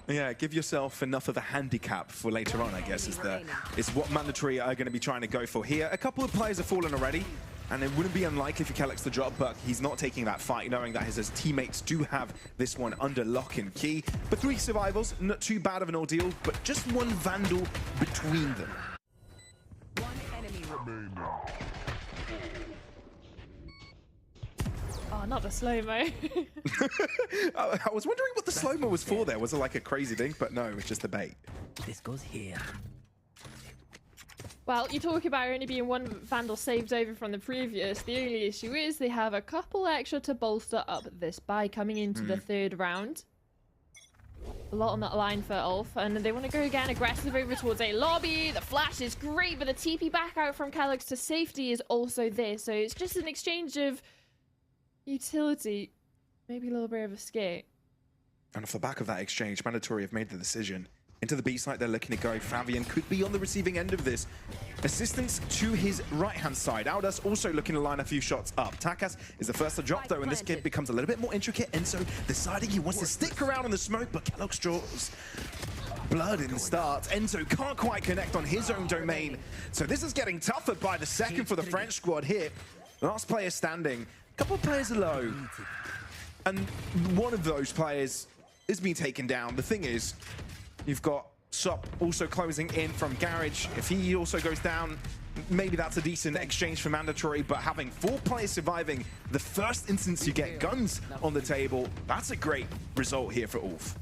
Yeah, give yourself enough of a handicap for later on, I guess, is what Mandatory are going to be trying to go for here. A couple of players have fallen already, and it wouldn't be unlikely for Kellex to drop, but he's not taking that fight, knowing that his teammates do have this one under lock and key. But 3 survivals, not too bad of an ordeal, but just 1 Vandal between them. One enemy remaining. Oh, not the slow-mo. I was wondering what the slow-mo was for there. Was it like a crazy thing? But no, it's just a bait. This goes here. Well, you talk about only being 1 Vandal saved over from the previous. The only issue is they have a couple extra to bolster up this buy coming into the 3rd round. A lot on that line for ULF, and they want to go again aggressive over towards a lobby. The flash is great, but the TP back out from Kellex to safety is also there. So it's just an exchange of utility, maybe a little bit of escape. And off the back of that exchange, Mandatory have made the decision. Into the B site, they're looking to go. Fabian could be on the receiving end of this. Assistance to his right-hand side. Aldas also looking to line a few shots up. Takkas is the first to drop, though, and this game becomes a little bit more intricate. Enzo deciding he wants to stick around on the smoke, but Kellogg's draws blood in the start. Enzo can't quite connect on his own domain. So this is getting tougher by the second for the French squad here. Last player standing. Couple of players alone, and one of those players is being taken down. The thing is, you've got Sop also closing in from Garage. If he also goes down, maybe that's a decent exchange for Mandatory, but having 4 players surviving the first instance you get guns on the table, that's a great result here for ULF.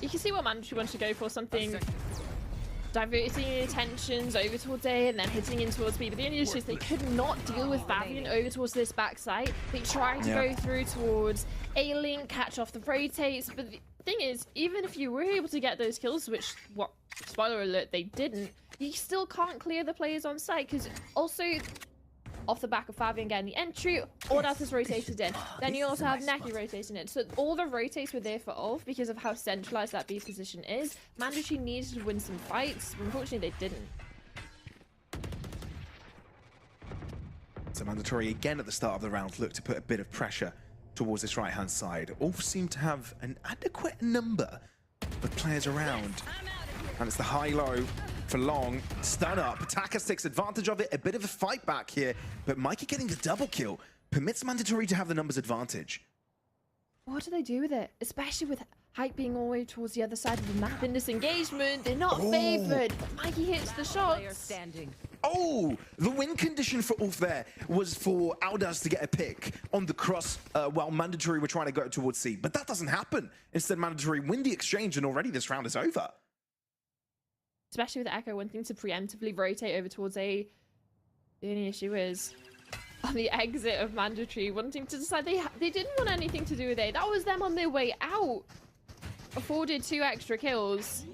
You can see what Mandatory wants to go for, something diverting attentions over towards A and then hitting in towards B, but the only issue is they could not deal with Fabian over towards this backside. They tried to go through towards A-Link, catch off the rotates, but the thing is, even if you were able to get those kills, which, spoiler alert, they didn't, you still can't clear the players on site, because also, off the back of Fabian getting the entry, Audas is rotated in. Then you also have Neki rotating in. So all the rotates were there for ULF because of how centralized that B position is. Mandatory needed to win some fights, but unfortunately they didn't. So Mandatory again at the start of the round look to put a bit of pressure towards this right-hand side. All seem to have an adequate number of players around. And it's the high-low for long. Stun up. Takas takes advantage of it. A bit of a fight back here. But Mikey getting the double kill permits Mandatory to have the numbers advantage. What do they do with it? Especially with Hype being all the way towards the other side of the map in this engagement. They're not favored. But Mikey hits the shots. Oh, the win condition for ULF there was for Aldaz to get a pick on the cross while Mandatory were trying to go towards C. But that doesn't happen. Instead, Mandatory win the exchange and already this round is over. Especially with Echo wanting to preemptively rotate over towards A. The only issue is on the exit of Mandatory wanting to decide they didn't want anything to do with A. That was them on their way out. Afforded 2 extra kills.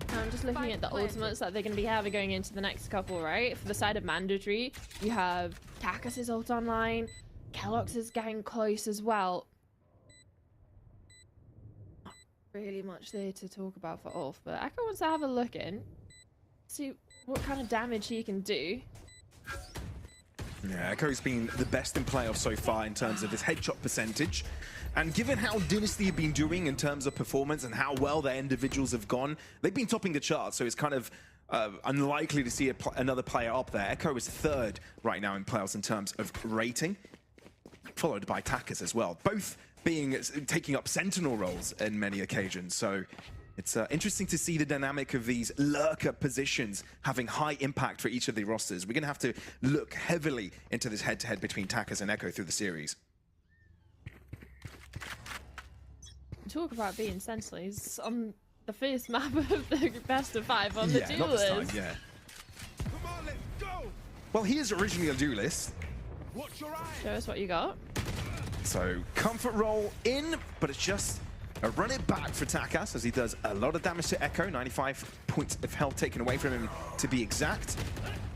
I'm just looking at the ultimates that they're going to be having going into the next couple, right? For the side of Mandatory, you have Takas's ult online. Kellogg's is getting close as well. Not really much there to talk about for ULF, but Echo wants to have a look in. See what kind of damage he can do. Yeah, Echo's been the best in playoffs so far in terms of his headshot percentage. And given how Dynasty have been doing in terms of performance and how well their individuals have gone, they've been topping the charts, so it's kind of unlikely to see another player up there. Echo is 3rd right now in playoffs in terms of rating, followed by Takas as well, both taking up sentinel roles in many occasions. So it's interesting to see the dynamic of these lurker positions having high impact for each of the rosters. We're going to have to look heavily into this head-to-head between Takas and Echo through the series. Talk about being sentinel. He's on the first map of the best of 5 on the duelist. Not this time, yeah. Come on, let's go. Well, he is originally a duelist. Watch your eyes. Show us what you got. So, comfort roll in, but it's just a run it back for Takas as he does a lot of damage to Echo. 95 points of health taken away from him to be exact.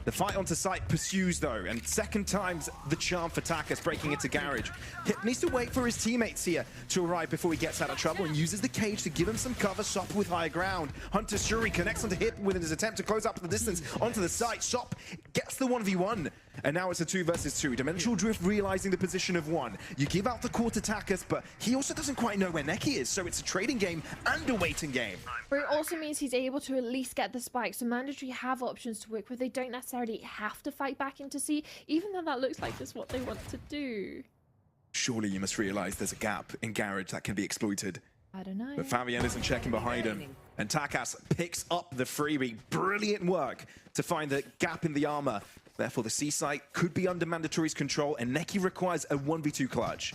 The fight onto site pursues though, and second time's the charm for Takas breaking into Garage. Hip needs to wait for his teammates here to arrive before he gets out of trouble and uses the cage to give him some cover. Sop with high ground. Hunter Shuri connects onto Hip with his attempt to close up the distance onto the site. Sop gets the 1v1, and now it's a 2 versus 2. Dimensional Drift realizing the position of 1. You give out the core to Takas, but he also doesn't quite know where Neki is, so it's a trading game and a waiting game. But it also means he's able to at least get the spike, so Mandatory have options to work with. They don't necessarily have to fight back into C, even though that looks like that's what they want to do. Surely you must realize there's a gap in Garage that can be exploited. I don't know. But Fabian isn't checking behind him, and Takas picks up the freebie. Brilliant work to find the gap in the armor. Therefore, the C site could be under Mandatory's control, and Neki requires a 1v2 clutch.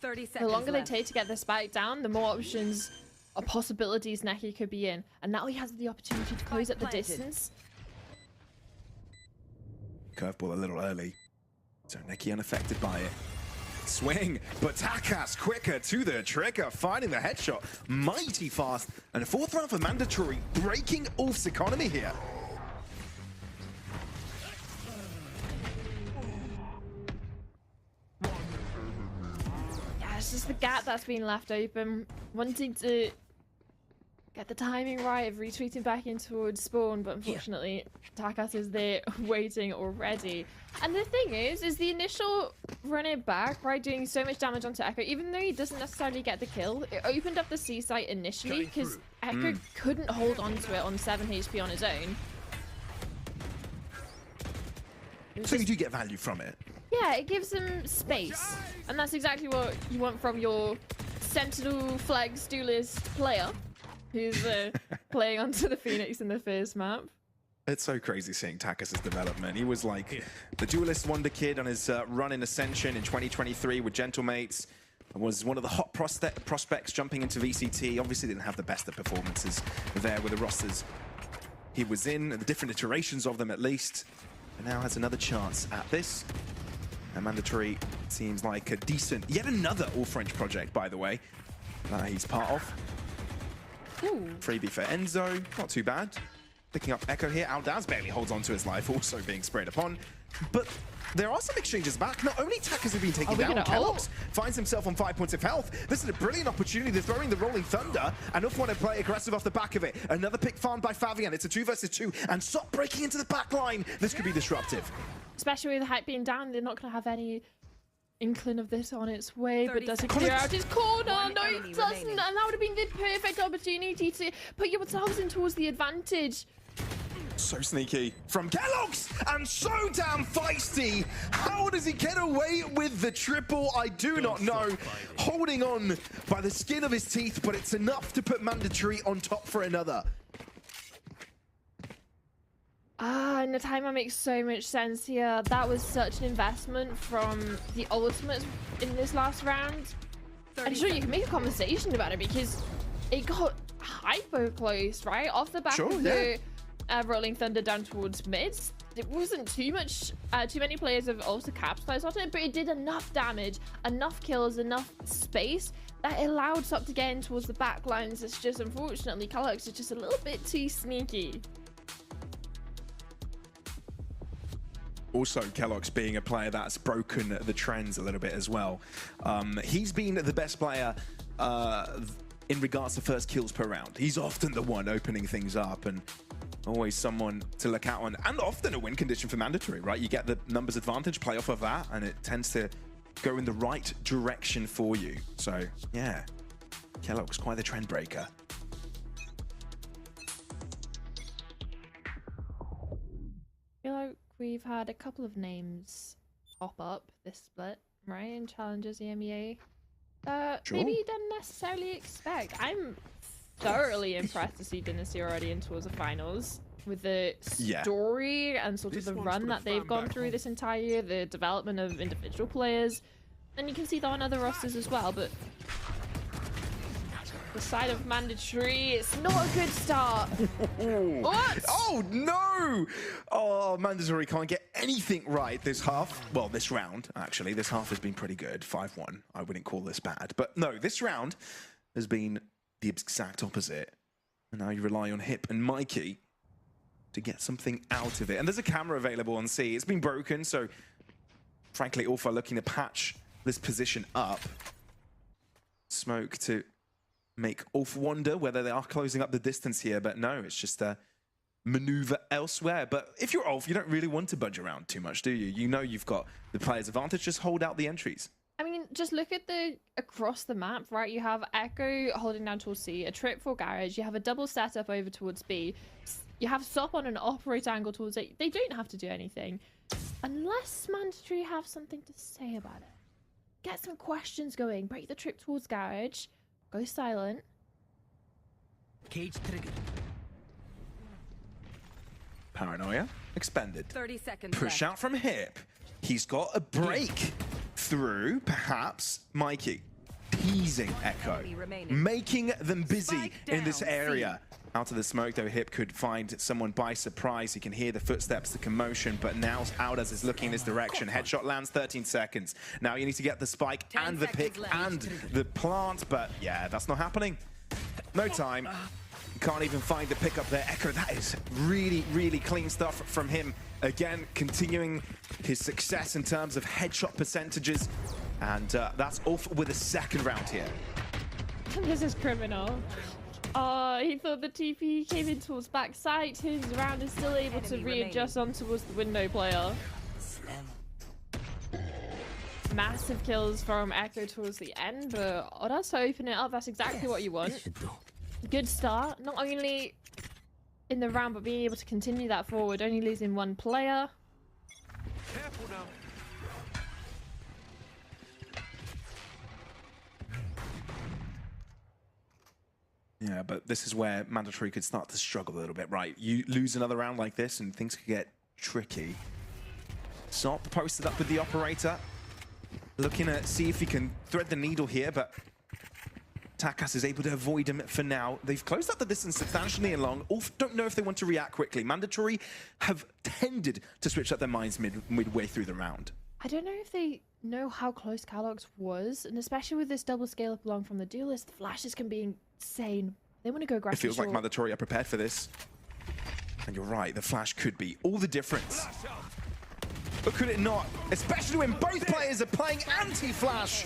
30 seconds The longer left. they take to get the spike down, the more options or possibilities Neki could be in. And now he has the opportunity to close up the distance. Curveball a little early, so Neki unaffected by it. Swing, but Takas quicker to the trigger, finding the headshot mighty fast. And a 4th round for Mandatory, breaking ULF's economy here. Yeah, it's just the gap that's been left open. Wanting to get the timing right of retweeting back in towards spawn, but unfortunately Takas is there waiting already. And the thing is the initial run it back, right, doing so much damage onto Echo, even though he doesn't necessarily get the kill, it opened up the C site initially because Echo couldn't hold on to it on 7 HP on his own. So you do get value from it. Yeah, it gives him space, and that's exactly what you want from your Sentinel Flex duelist player who's playing onto the Phoenix in the first map. It's so crazy seeing Takas's development. He was like the duelist wonder kid on his run in Ascension in 2023 with Gentlemates. Was one of the hot prospects jumping into VCT. Obviously didn't have the best of performances there with the rosters he was in, the different iterations of them at least. And now has another chance at this. And Mandatory seems like a decent, yet another all-French project, by the way, he's part of. Ooh. Freebie for Enzo, not too bad. Picking up Echo here. Aldaz barely holds on to his life, also being sprayed upon. But there are some exchanges back. Not only Takas have been taken down, Kelox finds himself on 5 points of health. This is a brilliant opportunity. They're throwing the Rolling Thunder, and ULF want to play aggressive off the back of it. Another pick farmed by Fabian. It's a 2 versus 2, and stop breaking into the back line. This could be disruptive. Especially with the hype being down, they're not going to have any inkling of this on its way, but does it clear out his corner? No, it doesn't, and that would have been the perfect opportunity to put yourselves in towards the advantage. So sneaky from Kelox, and so damn feisty. How does he get away with the triple? I do not know. Holding on by the skin of his teeth, but it's enough to put Mandatory on top for another. And the timer makes so much sense here. That was such an investment from the ultimates in this last round. And sure, you can make a conversation about it because it got hyper close, right? Off the back of the Rolling Thunder down towards mid. It wasn't too many players have also capitalized on it, but it did enough damage, enough kills, enough space that it allowed Sop to get in towards the back lines. It's just, unfortunately, Kelox is just a little bit too sneaky. Also, Kelox being a player that's broken the trends a little bit as well. He's been the best player in regards to first kills per round. He's often the one opening things up and always someone to look out on, and often a win condition for Mandatory, right? You get the numbers advantage, play off of that, and it tends to go in the right direction for you. So, yeah, Kelox quite the trend breaker. I feel like we've had a couple of names pop up this split, right? In Challengers EMEA. Maybe you didn't necessarily expect. I'm thoroughly impressed to see Dynasty already in towards the finals with the story and sort of the run that they've gone through this entire year, the development of individual players. And you can see that on other rosters as well, but the side of Mandatory, it's not a good start. What? Oh no! Oh, Mandatory can't get anything right this half. Well, this round, actually. This half has been pretty good. 5-1. I wouldn't call this bad. But no, this round has been the exact opposite. And now you rely on Hip and Mikey to get something out of it. And there's a camera available on C. It's been broken, so frankly, ULF are looking to patch this position up. Smoke to make ULF wonder whether they are closing up the distance here, but no, it's just a maneuver elsewhere. But if you're ULF, you don't really want to budge around too much, do you? You know you've got the player's advantage, just hold out the entries. I mean, just look at the across the map, right? You have Echo holding down towards C, a trip for Garage, you have a double setup over towards B, you have Sop on an operate angle towards A. They don't have to do anything unless Mandatory have something to say about it. Get some questions going, break the trip towards Garage, go silent. Cage triggered. Paranoia expended. 30 seconds Push left. out from Hip. He's got a break through, perhaps, Mikey. Teasing Echo. Making them busy in this area. Out of the smoke, though, Hip could find someone by surprise. He can hear the footsteps, the commotion, but now Aldaz is looking in this direction. Headshot lands, 13 seconds. Now you need to get the spike and the pick and the plant, but yeah, that's not happening. No time. Can't even find the pick up there. Echo, that is really, really clean stuff from him. Again, continuing his success in terms of headshot percentages. And that's ULF with a second round here. This is criminal. Oh, he thought the TP came in towards backside, turns around and still able to readjust on towards the window player. Massive kills from Echo towards the end, but that's to open it up. That's exactly what you want. Good start, not only in the round, but being able to continue that forward, only losing one player. Careful now. Yeah, but this is where Mandatory could start to struggle a little bit, right? You lose another round like this and things could get tricky. Sop posted up with the operator. Looking to see if he can thread the needle here, but Takas is able to avoid him for now. They've closed up the distance substantially and long. ULF don't know if they want to react quickly. Mandatory have tended to switch up their minds midway through the round. I don't know if they know how close Kelox was, and especially with this double scale up along from the duelist, the flashes can be insane. They want to go aggressive. It feels like Mandatory are prepared for this. And you're right, the flash could be all the difference. But could it not? Especially when both players are playing anti-flash.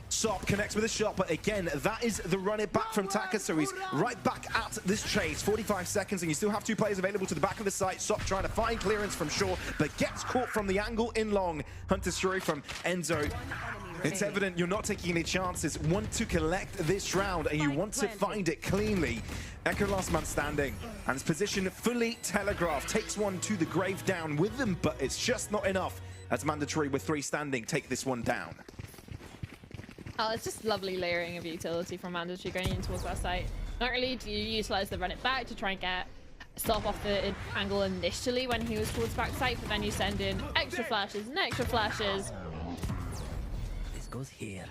Sop connects with a shot, but again, that is the run it back from Taka, so he's right back at this chase. 45 seconds, and you still have two players available to the back of the site. Sop trying to find clearance from shore, but gets caught from the angle in long. Hunter's Fury from Enzo. It's evident you're not taking any chances. Want to collect this round, and you want to find it cleanly. Echo last man standing, and his position fully telegraphed. Takes one to the grave down with them, but it's just not enough. As Mandatory with 3 standing take this one down. Oh, it's just lovely layering of utility from Mandatory going in towards that site. Not only do you utilize the run it back to try and get Stop off the angle initially when he was towards backside, but then you send in extra flashes and extra flashes. This goes here.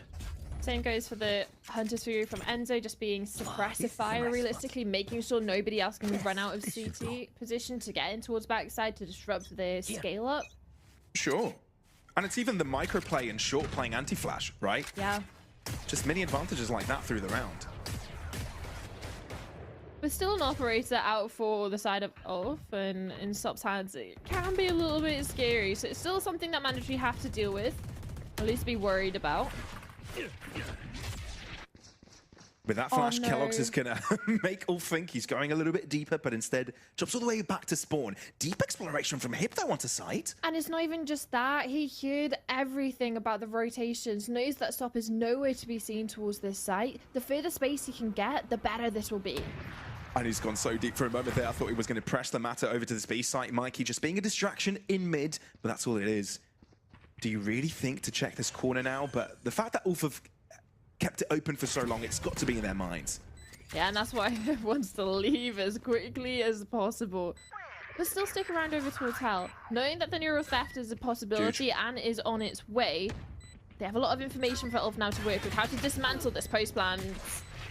Same goes for the Hunter's Fury from Enzo, just being suppressive fire, realistically making sure nobody else can run out of CT position to get in towards backside to disrupt the scale up. Sure. And it's even the micro play and short playing anti-flash, right? Yeah. Just many advantages like that through the round. With still an operator out for the side of ULF and in Stop's hands, it can be a little bit scary. So it's still something that Mandatory have to deal with, at least be worried about. With that flash, no. Kellogg's is going to make ULF think he's going a little bit deeper, but instead drops all the way back to spawn. Deep exploration from Hip though onto site. And it's not even just that. He heard everything about the rotations, knows that Stop is nowhere to be seen towards this site. The further space he can get, the better this will be. And he's gone so deep for a moment there. I thought he was going to press the matter over to this B site. Mikey just being a distraction in mid, but that's all it is. Do you really think to check this corner now? But the fact that ULF have kept it open for so long, it's got to be in their minds. Yeah, and that's why he wants to leave as quickly as possible. But still stick around over towards Hell. Knowing that the neural theft is a possibility and is on its way, they have a lot of information for ULF now to work with. How to dismantle this post plan.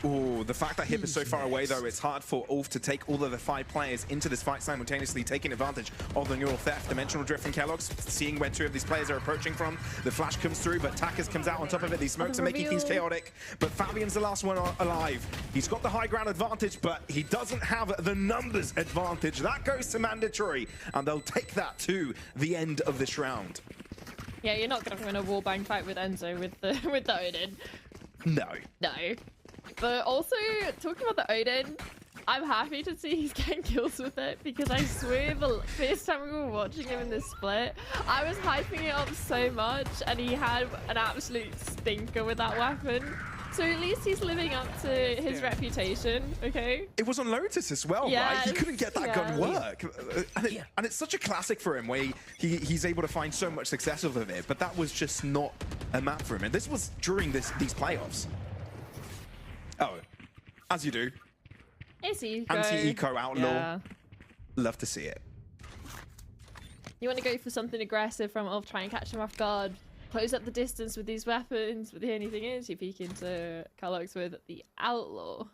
Oh, the fact that Hip is so far away, though, it's hard for ULF to take all of the 5 players into this fight simultaneously, taking advantage of the neural theft. Dimensional drift from Kellogg's, seeing where 2 of these players are approaching from. The flash comes through, but Takas comes out on top of it. These smokes are making things chaotic, but Fabian's the last one alive. He's got the high ground advantage, but he doesn't have the numbers advantage. That goes to Mandatory, and they'll take that to the end of this round. Yeah, you're not going to win a wallbang fight with Enzo with the Odin. No. No. But also, talking about the Odin, I'm happy to see he's getting kills with it, because I swear the first time we were watching him in this split, I was hyping it up so much, and he had an absolute stinker with that weapon. So at least he's living up to his reputation, okay? It was on Lotus as well, right? He couldn't get that gun work. And it's such a classic for him, where he's able to find so much success with it, but that was just not a map for him. And this was during these playoffs. Oh, as you do. It's Anti-eco outlaw. Yeah. Love to see it. You want to go for something aggressive from ULF, try and catch him off guard. Close up the distance with these weapons, but the only thing is you peek into Kellogg's with the outlaw.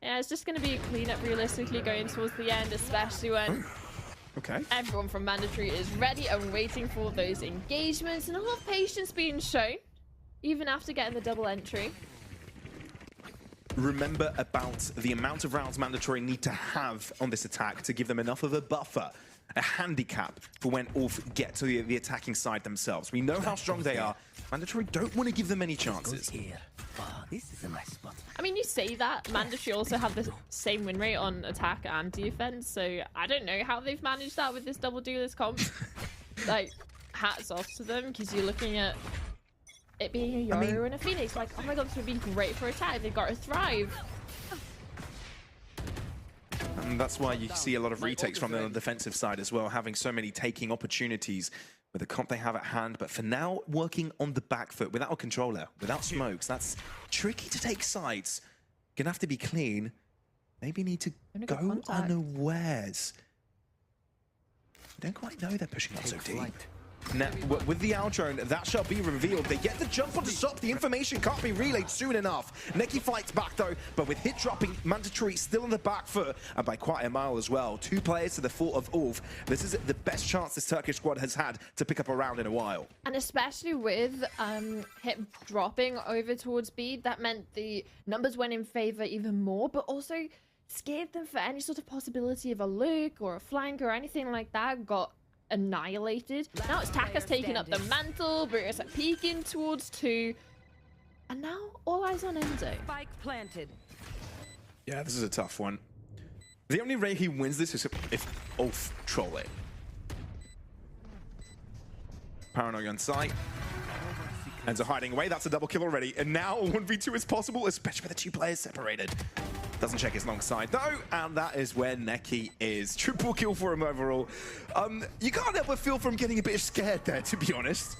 Yeah, it's just going to be a cleanup realistically going towards the end, especially when everyone from Mandatory is ready and waiting for those engagements, and a lot of patience being shown, even after getting the double entry. Remember about the amount of rounds Mandatory need to have on this attack to give them enough of a buffer, a handicap for when ULF get to the attacking side themselves. We know how strong they are. Mandatory don't want to give them any chances. This is a nice spot. I mean, you say that. Mandatory also have the same win rate on attack and defense, so I don't know how they've managed that with this double duelist comp. Like, hats off to them, because you're looking at it being a Yoru and a Phoenix. Like, oh my god, this would be great for attack. They've got to thrive. And that's why you see a lot of retakes from them on the defensive side as well, having so many taking opportunities with the comp they have at hand. But for now, working on the back foot without a controller, without smokes, that's tricky to take sides. Gonna have to be clean. Maybe need to go unawares. I don't quite know they're pushing up so deep. Now, with the outro, that shall be revealed. They get the jump onto Sop. The information can't be relayed soon enough. Neki fights back though, but with hit dropping, Mandatory still on the back foot, and by quite a mile as well. 2 players to the fort of ULF. This is the best chance this Turkish squad has had to pick up a round in a while. And especially with hit dropping over towards B, that meant the numbers went in favor even more, but also scared them for any sort of possibility of a lurk or a flank or anything like that. Got annihilated. Now it's Taka's taking up the mantle, Brutus are peeking towards 2. And now all eyes on Enzo. Spike planted. Yeah, this is a tough one. The only way he wins this is if ULF troll it. Paranoia on site. Enzo hiding away. That's a double kill already. And now a 1v2 is possible, especially with the 2 players separated. Doesn't check his long side though, and that is where Neki is. Triple kill for him overall. You can't help but feel for him getting a bit scared there, to be honest.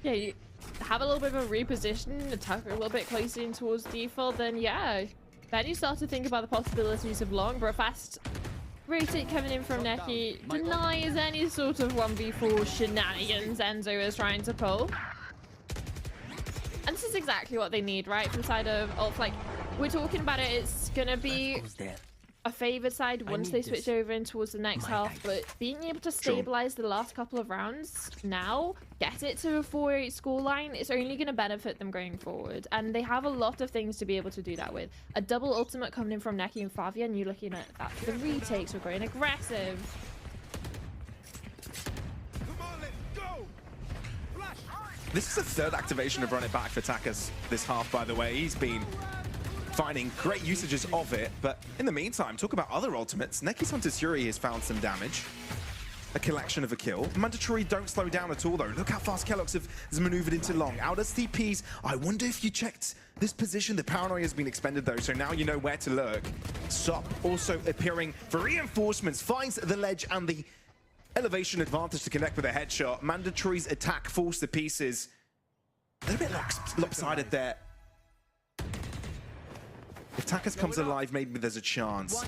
Yeah, you have a little bit of a reposition, attack a little bit closer in towards default, then yeah. Then you start to think about the possibilities of long, but a fast rotate coming in from Neki denies any sort of 1v4 shenanigans Enzo is trying to pull. And this is exactly what they need, right? From the side of ULF, like, we're talking about it, it's gonna be a favored side once they switch over in towards the next half, but being able to stabilize the last couple of rounds now, get it to a 4-8 scoreline, it's only going to benefit them going forward. And they have a lot of things to be able to do that with. A double ultimate coming in from Neki and Favia, and you're looking at that. The retakes were going aggressive. This is the 3rd activation of Run It Back for Takas this half, by the way. He's been finding great usages of it, but in the meantime, talk about other ultimates. Neki's Hunter's Fury has found some damage. A collection of a kill. Mandatory don't slow down at all, though. Look how fast Kellogg's has maneuvered into long. Out as TPs. I wonder if you checked this position. The Paranoia has been expended, though, so now you know where to lurk. Sop also appearing for reinforcements. Finds the ledge and the elevation advantage to connect with a headshot. Mandatory's attack falls to pieces. A little bit lopsided there. If Takas comes alive, maybe there's a chance.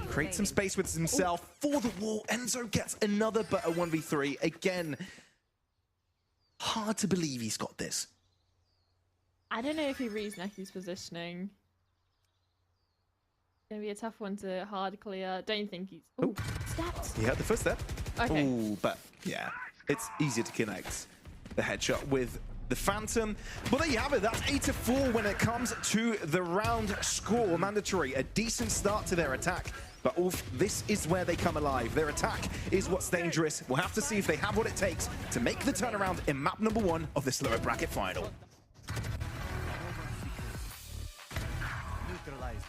Create some space with himself for the wall. Enzo gets another but a 1v3. Again, hard to believe he's got this. I don't know if he reads Neki's positioning. Gonna be a tough one to hard clear. Don't think he's... Ooh, steps. Yeah, the first step. Okay. Ooh, but yeah, it's easier to connect the headshot with the Phantom. Well, there you have it. That's 8-4 when it comes to the round score. Mandatory, a decent start to their attack. But ULF, this is where they come alive. Their attack is what's dangerous. We'll have to see if they have what it takes to make the turnaround in map number 1 of this lower bracket final. Neutralized.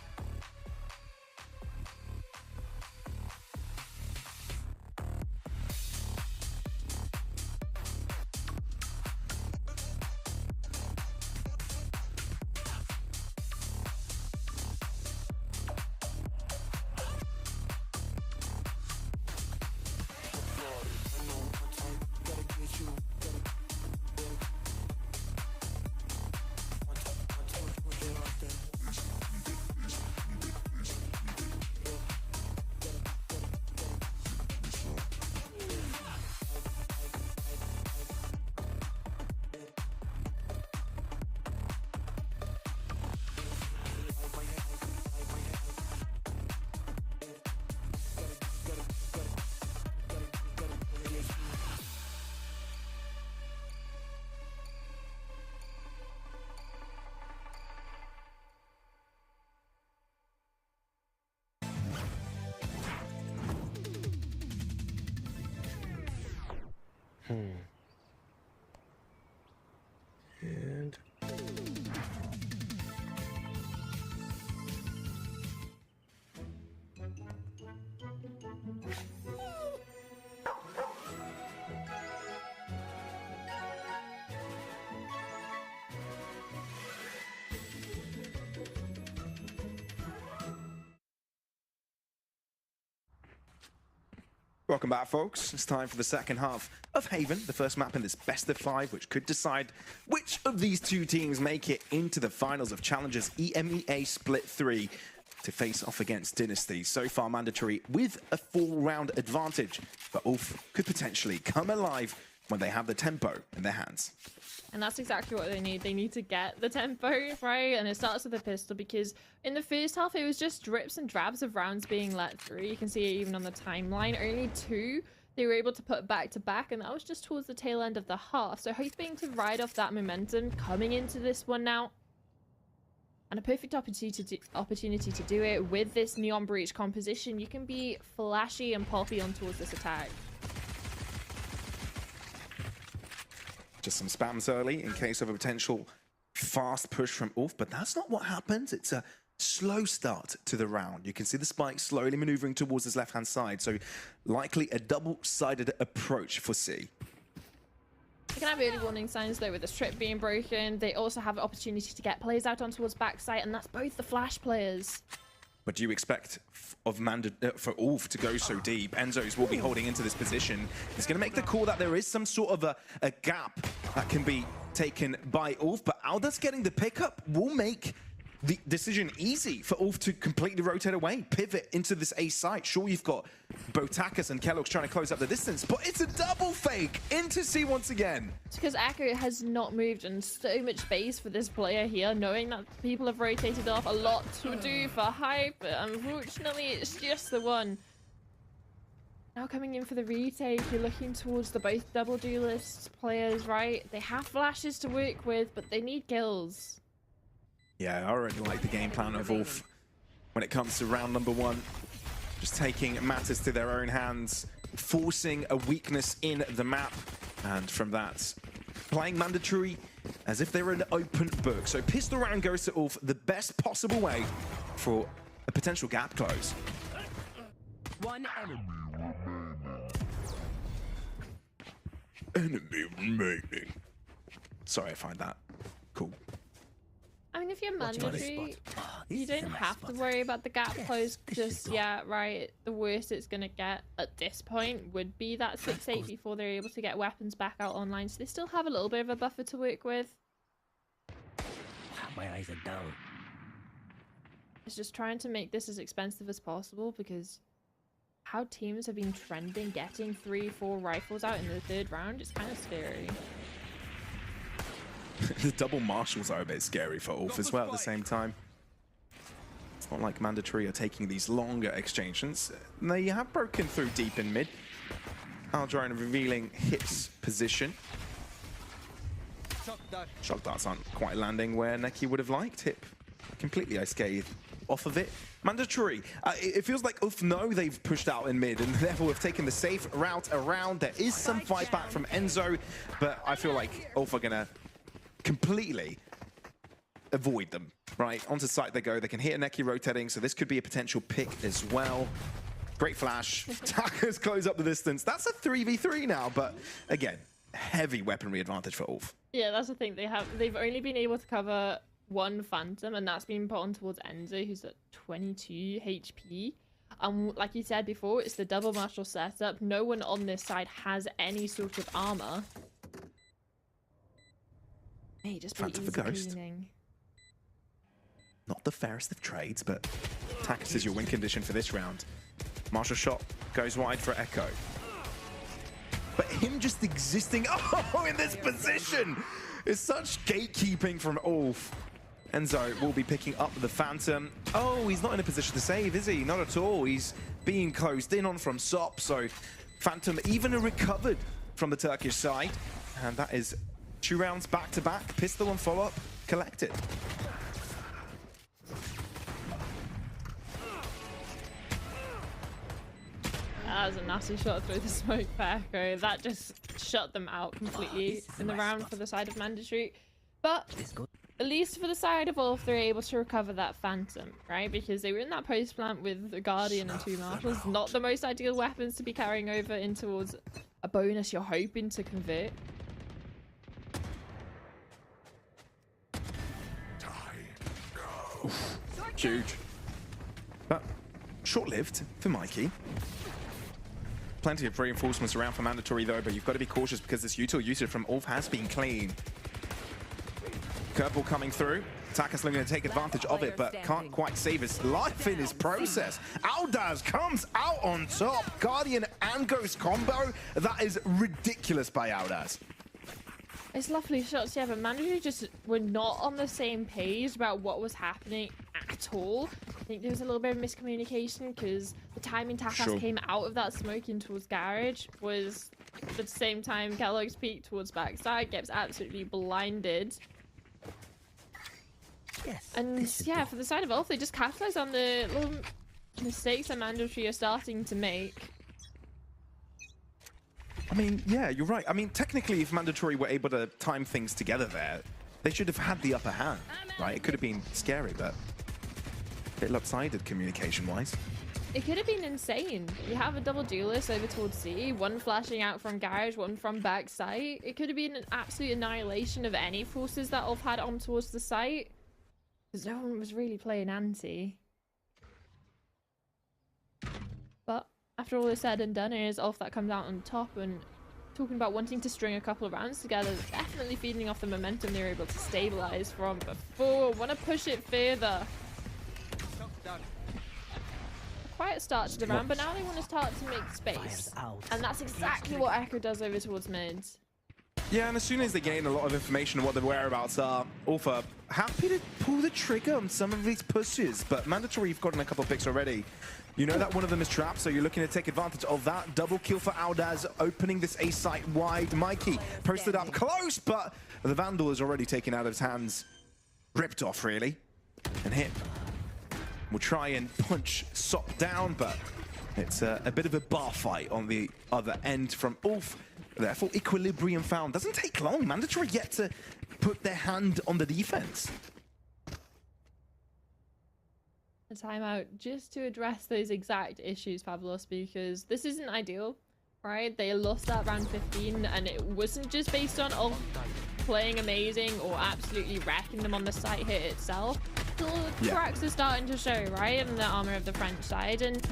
And welcome back, folks. It's time for the second half of Haven, the first map in this best of 5, which could decide which of these 2 teams make it into the finals of Challengers EMEA Split 3 to face off against Dynasty. So far, Mandatory with a 4-round advantage, but ULF could potentially come alive when they have the tempo in their hands. And that's exactly what they need. They need to get the tempo, right? And it starts with a pistol, because in the first half, it was just drips and drabs of rounds being let through. You can see it even on the timeline. Only 2 they were able to put back to back, and that was just towards the tail end of the half. So hoping to ride off that momentum coming into this one now. And a perfect opportunity to do it with this Neon Breach composition. You can be flashy and poppy on towards this attack. Just some spams early in case of a potential fast push from ULF, but that's not what happens. It's a slow start to the round. You can see the spike slowly maneuvering towards his left-hand side, so likely a double-sided approach for C. They can have early warning signs though with the strip being broken. They also have the opportunity to get players out on towards backside, and that's both the flash players. But do you expect for ULF to go so deep? Enzo's will be holding into this position. He's going to make the call that there is some sort of a gap that can be taken by ULF, but Alda's getting the pickup will make the decision easy for ULF to completely rotate away, pivot into this A site. Sure, you've got Botakas and Kellogg's trying to close up the distance, but it's a double fake into C once again. It's because Echo has not moved and so much space for this player here, knowing that people have rotated off, a lot to do for Hype, but unfortunately it's just the one. Now coming in for the retake, you're looking towards the both double duelist players, right? They have flashes to work with, but they need kills. Yeah, I already like the game plan of ULF when it comes to round number 1. Just taking matters to their own hands, forcing a weakness in the map, and from that, playing mandatory as if they were an open book. So pistol round goes to ULF, the best possible way for a potential gap close. One enemy. Enemy remaining. Sorry, I find that cool. I mean, if you're mandatory, you don't have to worry about the gap close just yet, right? The worst it's going to get at this point would be that 6-8 before they're able to get weapons back out online. So they still have a little bit of a buffer to work with. My eyes are down. It's just trying to make this as expensive as possible, because how teams have been trending getting 3-4 rifles out in the 3rd round, it's kind of scary. The double marshals are a bit scary for ULF as well at the same time. It's not like mandatory are taking these longer exchanges. They have broken through deep in mid. Aldrone revealing his position. Shock darts aren't quite landing where Neki would have liked. Hip completely unscathed off of it. Mandatory. It feels like ULF know they've pushed out in mid and therefore have taken the safe route around. There is some fight back from Enzo, but I feel like ULF are going to completely avoid them, right? Onto site they go. They can hit a Neki rotating, so this could be a potential pick as well. Great flash. Tackers close up the distance. That's a 3v3 now, but again, heavy weaponry advantage for ULF. Yeah, that's the thing. They've only been able to cover one Phantom, and that's been put on towards Enzo, who's at 22 HP. Like you said before, it's the double marshal setup. No one on this side has any sort of armor. Hey, just Phantom for Ghost. Not the fairest of trades, but Takas is your win condition for this round. Marshal shot goes wide for Echo. But him just existing in this position is such gatekeeping from ULF. Enzo will be picking up the Phantom. Oh, he's not in a position to save, is he? Not at all. He's being closed in on from SOP, so Phantom even recovered from the Turkish side. And that is 2 rounds back-to-back. Pistol and follow-up collected. That was a nasty shot through the smoke for Echo. That just shut them out completely in the round for the side of mandatory. But at least for the side of ULF, they're able to recover that Phantom, right? Because they were in that post plant with the Guardian and 2 Marshals. Not the most ideal weapons to be carrying over in towards a bonus you're hoping to convert. Oof, huge. But short-lived for Mikey. Plenty of reinforcements around for mandatory though, but you've got to be cautious because this util usage from ULF has been clean. Curveball coming through. Takas looking to take advantage of it, but can't quite save his life in his process. Aldaz comes out on top. Guardian and Ghost combo. That is ridiculous by Aldaz. It's lovely shots, yeah, but mandatory just were not on the same page about what was happening at all. I think there was a little bit of miscommunication because the timing Takas came out of that smoke in towards garage was at the same time Kellogg's peek towards backside, gets absolutely blinded. Yes. And yeah, for the side of ULF, they just capitalize on the little mistakes that mandatory are starting to make. I mean, yeah, you're right. I mean, technically, if Mandatory were able to time things together there, they should have had the upper hand, right? It could have been scary, but a bit lopsided communication-wise. It could have been insane. You have a double duelist over towards C, one flashing out from garage, one from back site. It could have been an absolute annihilation of any forces that ULF had on towards the site. Because no one was really playing anti. But after all is said and done, it is ULF that comes out on top, and talking about wanting to string a couple of rounds together, definitely feeding off the momentum they were able to stabilize from before. Want to push it further. Quiet start to the round, but now they want to start to make space. And that's exactly what Echo does over towards mid. Yeah, and as soon as they gain a lot of information on what their whereabouts are, ULF are happy to pull the trigger on some of these pushes. But Mandatory, you've gotten a couple of picks already. You know that one of them is trapped, so you're looking to take advantage of that. Double kill for Aldaz, opening this A site wide. Mikey posted up close, but the Vandal is already taken out of his hands. Ripped off, really. And Hip will try and punch Sop down, but it's a bit of a bar fight on the other end from ULF. Therefore, equilibrium found. Doesn't take long. Mandatory yet to put their hand on the defense. A timeout just to address those exact issues, Pavlos, because this isn't ideal, right? They lost that round 15, and it wasn't just based on ULF playing amazing or absolutely wrecking them on the site hit itself. The cracks are starting to show, right, in the armor of the French side, and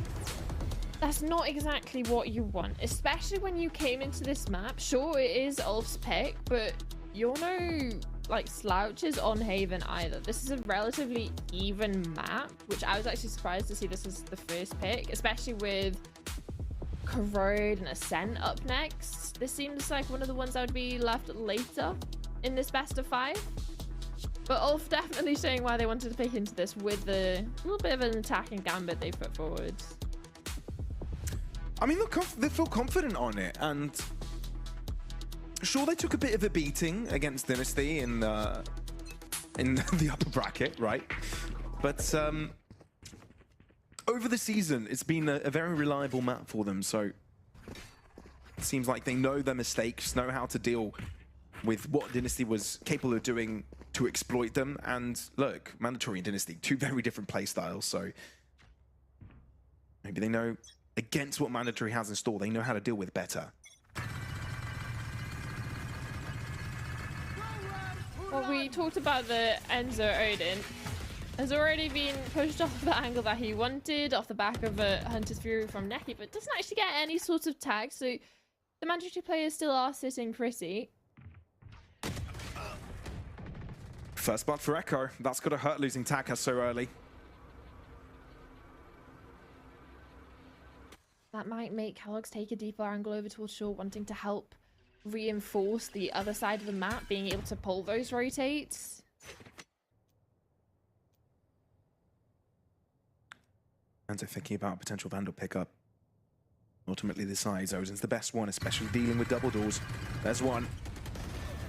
that's not exactly what you want, especially when you came into this map. Sure, it is ULF's pick, but you're no like slouches on Haven either. This is a relatively even map, which I was actually surprised to see this as the first pick, especially with Corrode and Ascent up next. This seems like one of the ones that would be left later in this best of 5. But ULF definitely showing why they wanted to pick into this with the little bit of an attacking gambit they put forward. I mean, look, they feel confident on it, and sure, they took a bit of a beating against Dynasty in the upper bracket, right? But over the season, it's been a very reliable map for them, so it seems like they know their mistakes, know how to deal with what Dynasty was capable of doing to exploit them. And look, Mandatory and Dynasty, two very different playstyles, so maybe they know against what Mandatory has in store, they know how to deal with better. Well, we talked about the Enzo Odin. Has already been pushed off the angle that he wanted, off the back of a Hunter's Fury from Neki, but doesn't actually get any sort of tag, so the Mandatory players still are sitting pretty. First blood for Echo. That's got to hurt losing Taka so early. That might make Kellogg's take a deeper angle over towards short, wanting to help reinforce the other side of the map, being able to pull those rotates. And so thinking about a potential Vandal pickup. Ultimately, this side, Ozen's the best one, especially dealing with double doors. There's one.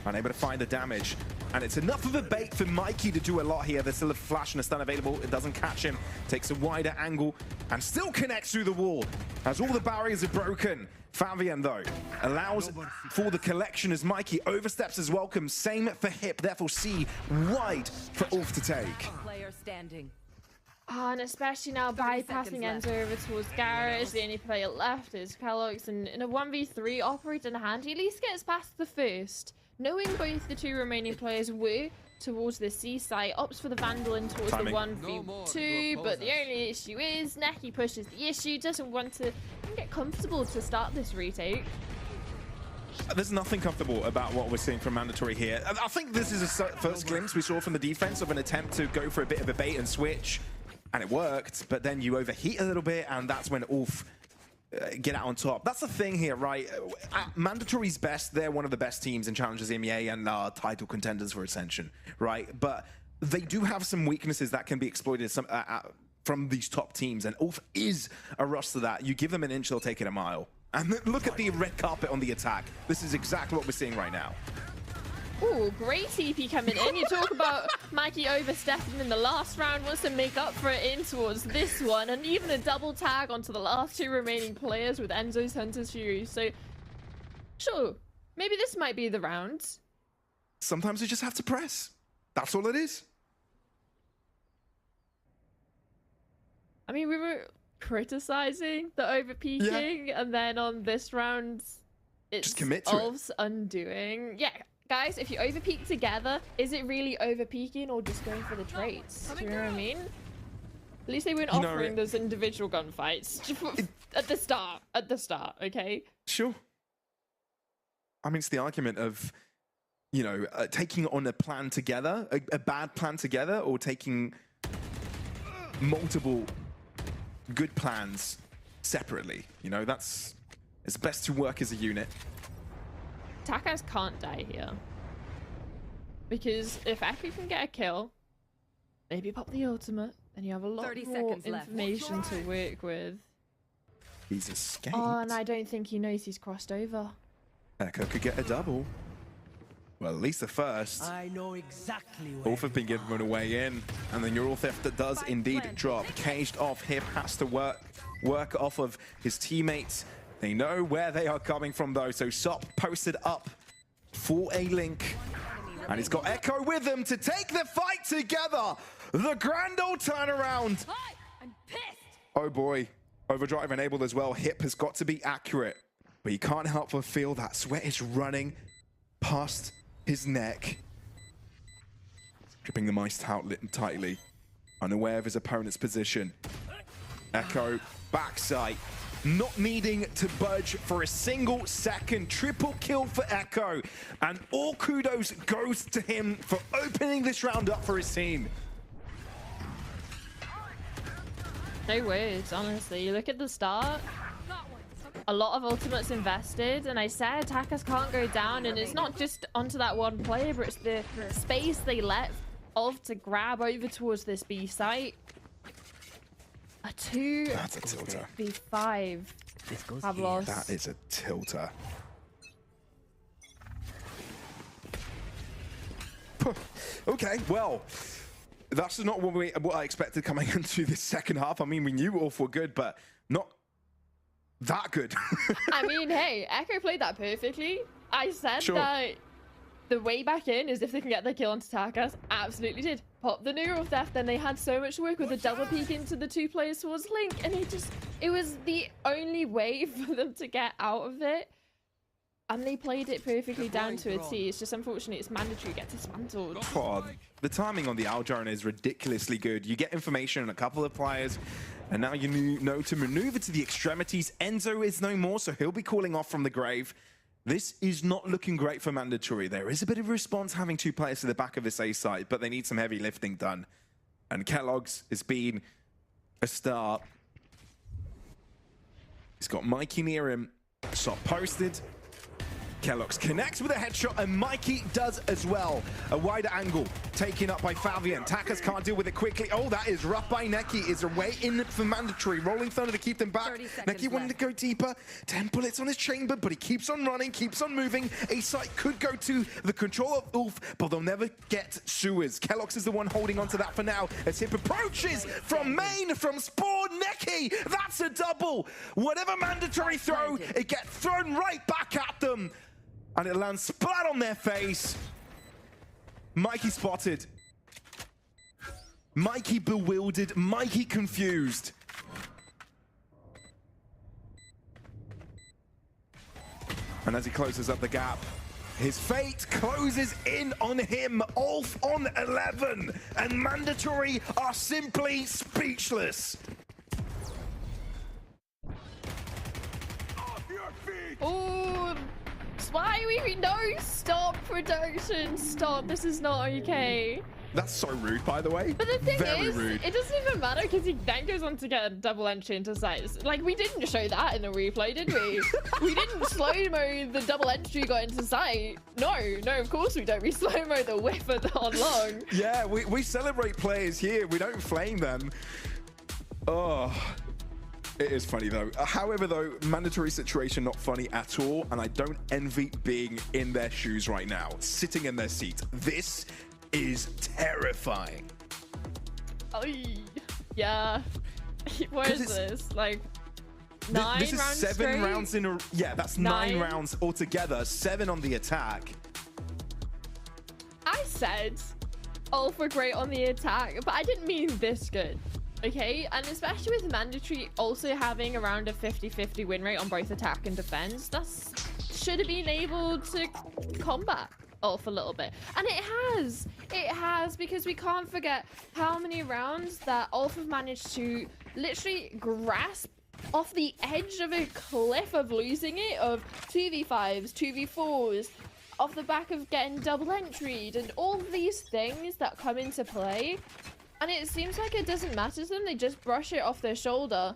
Unable to find the damage. And it's enough of a bait for Mikey to do a lot here. There's still a flash and a stun available. It doesn't catch him. Takes a wider angle and still connects through the wall as all the barriers are broken. Fabian, though, allows for the collection as Mikey oversteps his welcome. Same for Hip, therefore C wide for ULF to take. Player standing. Oh, and especially now bypassing Enzo over towards Garage. The only player left is Kellogg's, and in a 1v3 operator in hand, he at least gets past the first. Knowing both the two remaining players were towards the C site, opts for the Vandal in towards Timing. the 1v2, but the only issue is Neki pushes the issue, doesn't want to get comfortable to start this retake. There's nothing comfortable about what we're seeing from Mandatory here. I think this is a first glimpse we saw from the defense of an attempt to go for a bit of a bait and switch, and it worked, but then you overheat a little bit, and that's when ULF get out on top. That's the thing here, right? Mandatory's best. They're one of the best teams in Challengers EMEA and title contenders for Ascension, right? But they do have some weaknesses that can be exploited from these top teams, and ULF is a roster that you give them an inch, they'll take it a mile. And look at the red carpet on the attack. This is exactly what we're seeing right now. Ooh, great TP coming in. You talk about Mikey overstepping in the last round, wants to make up for it in towards this one, and even a double tag onto the last two remaining players with Enzo's Hunter's Fury. So Sure, maybe this might be the round. Sometimes you just have to press. That's all it is. I mean, we were criticizing the overpeaking, and then on this round, it's Just commit to it. ULF's undoing. Yeah, guys, if you overpeak together, is it really overpeaking or just going for the traits? Do you know what I mean? At least they weren't You know, offering those individual gunfights at the start. At the start, okay? Sure. I mean, it's the argument of, you know, taking on a plan together, a bad plan together, or taking multiple good plans separately. You know, it's best to work as a unit. Takas can't die here. Because if Echo can get a kill, maybe pop the ultimate, then you have a lot 30 more seconds left. information to work with. He's escaped. Oh, and I don't think he knows he's crossed over. Echo could get a double. Well, at least the first. I know exactly where. Both have been given away in, and then ULF that does indeed drop. Caged off, Hip has to work off of his teammates. They know where they are coming from though, so Sop posted up for a link. And he's got Echo with him to take the fight together. The grand old turnaround. I'm pissed. Oh boy, overdrive enabled as well. Hip has got to be accurate, but you can't help but feel that sweat is running past his neck. Gripping the mice tightly, unaware of his opponent's position. Echo, backside, not needing to budge for a single second. Triple kill for Echo, and all kudos goes to him for opening this round up for his team. No words, honestly. You look at the start, a lot of ultimates invested, and I said attackers can't go down, and it's not just onto that one player, but it's the space they let ULF to grab over towards this B site. A 2 That's a tilter. v5 This goes have here. lost. That is a tilter. Okay, well, that's not what I expected coming into this second half. I mean, we knew ULF were good, but not that good. I mean, hey, Echo played that perfectly. I said Sure. that the way back in is if they can get their kill onto Takas. Absolutely did. Pop the neural theft, then they had so much work with a double peek into the two players towards Link, and it was the only way for them to get out of it. And they played it perfectly down to a T. It's just unfortunate it's mandatory to get dismantled. Oh, the timing on the Aljarn is ridiculously good. You get information on a couple of players, and now you know to maneuver to the extremities. Enzo is no more, so he'll be calling off from the grave. This is not looking great for Mandatory. There is a bit of a response having two players to the back of this A site, but they need some heavy lifting done. And Kellogg's has been a start. He's got Mikey near him. Shot posted. Kellogg's connects with a headshot, and Mikey does as well. A wider angle taken up by Fabian. Takas can't deal with it quickly. Oh, that is rough by Neki. Is away in for Mandatory. Rolling Thunder to keep them back. 30 seconds Neki wanted to go deeper. 10 bullets on his chamber, but he keeps on running, keeps on moving. A site could go to the control of ULF, but they'll never get Sewers. Kellogg's is the one holding on to that for now. As Hip approaches from main, from Spawn. Neki, that's a double. Whatever Mandatory throw, it gets thrown right back at them. And it lands splat on their face. Mikey spotted. Mikey bewildered. Mikey confused. And as he closes up the gap, his fate closes in on him. ULF on 11. And Mandatory are simply speechless. Oh, why we no stop production, stop. This is not okay. That's so rude, by the way. But the thing Very is, rude. it doesn't even matter because he then goes on to get a double entry into sites. Like, we didn't show that in the replay, did we? We didn't slow-mo the double entry got into sight. No, of course we don't. We slow-mo the whiff on long. Yeah, we celebrate players here. We don't flame them. Oh, it is funny though. However though, Mandatory situation not funny at all, and I don't envy being in their shoes right now, sitting in their seat. This is terrifying. Oh, yeah. Where is it's- this? Like, This is rounds 7 straight? rounds in a... Yeah, that's 9 rounds altogether. 7 on the attack. I said ULF were great on the attack, but I didn't mean this good. Okay, and especially with Mandatory also having around a 50-50 win rate on both attack and defense, that's should have been able to combat ULF a little bit. And it has, because we can't forget how many rounds that ULF have managed to literally grasp off the edge of a cliff of losing it, of 2v5s, 2v4s, off the back of getting double entry'd and all these things that come into play. And it seems like it doesn't matter to them, they just brush it off their shoulder.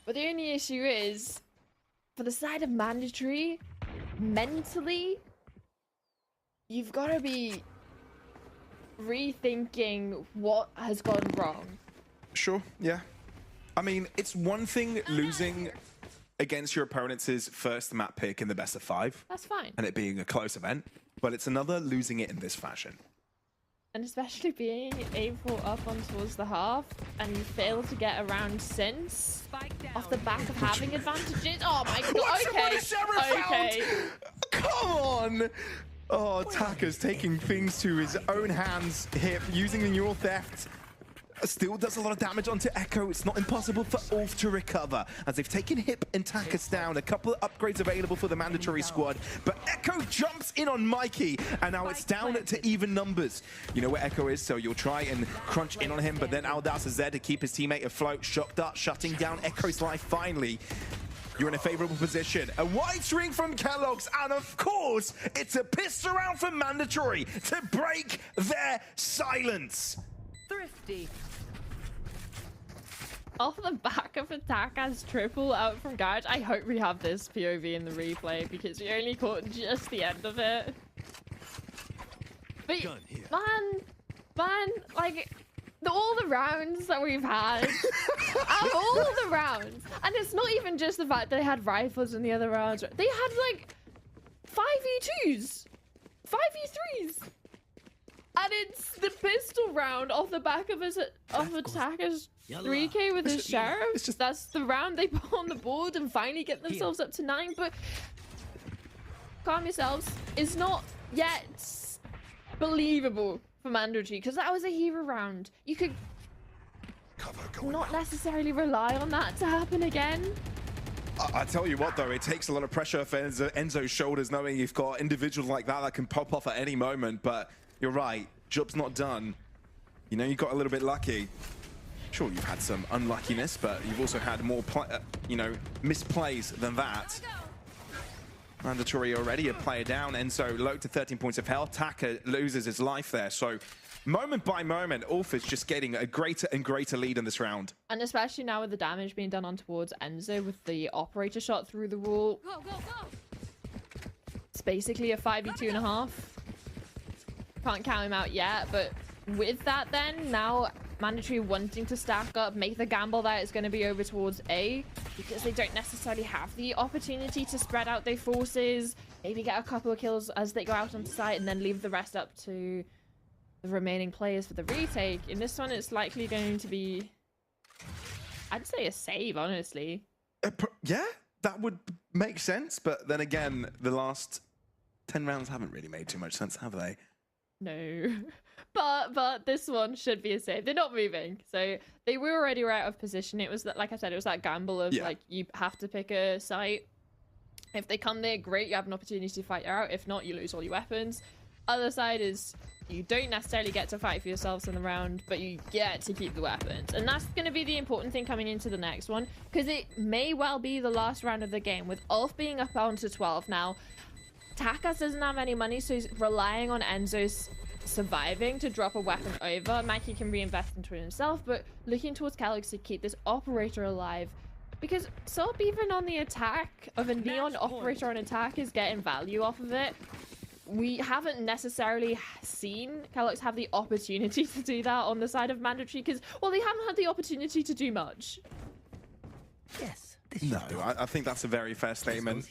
But the only issue is, for the side of Mandatory, mentally, you've got to be rethinking what has gone wrong. Sure, yeah. I mean, it's one thing losing against your opponent's first map pick in the best of 5. That's fine. And it being a close event, but it's another losing it in this fashion. And especially being A4 up on towards the half, and you fail to get around since, off the back of having advantages. Oh my god, okay. Come on! Oh, Attacker's taking things to his own hands here, using the neural theft. Still does a lot of damage onto Echo. It's not impossible for ULF to recover, as they've taken Hip and Takas down. A couple of upgrades available for the Mandatory squad, but Echo jumps in on Mikey, and now it's down to even numbers. You know where Echo is, so you'll try and crunch in on him, but then Aldas is there to keep his teammate afloat. Shock Dart shutting down Echo's life finally. You're in a favorable position. A wide swing from Kellogg's, and of course, it's a pistol round for Mandatory to break their silence. Thrifty. Off the back of attack as triple out from garage. I hope we have this POV in the replay, because we only caught just the end of it. But man, like all the rounds that we've had, out of all the rounds, and it's not even just the fact that they had rifles in the other rounds. They had like 5v2s, 5v3s. And it's the pistol round off the back of his Attacker's 3k with his Sheriff. That's the round they put on the board and finally get themselves up to 9. But calm yourselves. It's not yet believable for Mandatory, because that was a hero round. You could not necessarily rely on that to happen again. I tell you what, though, it takes a lot of pressure off Enzo's shoulders, knowing you've got individuals like that can pop off at any moment. But you're right, job's not done. You know, you got a little bit lucky. Sure, you've had some unluckiness, but you've also had more, misplays than that. Mandatory already a player down, Enzo low to 13 points of health. Taka loses his life there. So moment by moment, ULF is just getting a greater and greater lead in this round. And especially now with the damage being done on towards Enzo with the operator shot through the wall. Go, go, go. It's basically a 5v2.5. Can't count him out yet, but with that then, now Mandatory wanting to stack up, make the gamble that it's going to be over towards A, because they don't necessarily have the opportunity to spread out their forces, maybe get a couple of kills as they go out onto site, and then leave the rest up to the remaining players for the retake. In this one, it's likely going to be, I'd say, a save, honestly. Yeah, that would make sense, but then again, the last 10 rounds haven't really made too much sense, have they? No, but this one should be a save. They're not moving, so they were already out of position. It was that, like I said, it was that gamble of like you have to pick a site. If they come there, great, you have an opportunity to fight out. If not, you lose all your weapons. Other side is you don't necessarily get to fight for yourselves in the round, but you get to keep the weapons, and that's going to be the important thing coming into the next one, because it may well be the last round of the game with ULF being up onto 12 now. Takas doesn't have any money, so he's relying on Enzo's surviving to drop a weapon over. Mikey can reinvest into it himself, but looking towards Calyx to keep this operator alive, because Soap, even on the attack of a Neon operator on attack, is getting value off of it. We haven't necessarily seen Calyx have the opportunity to do that on the side of Mandatory, because, well, they haven't had the opportunity to do much. Yes. No, I think that's a very fair statement.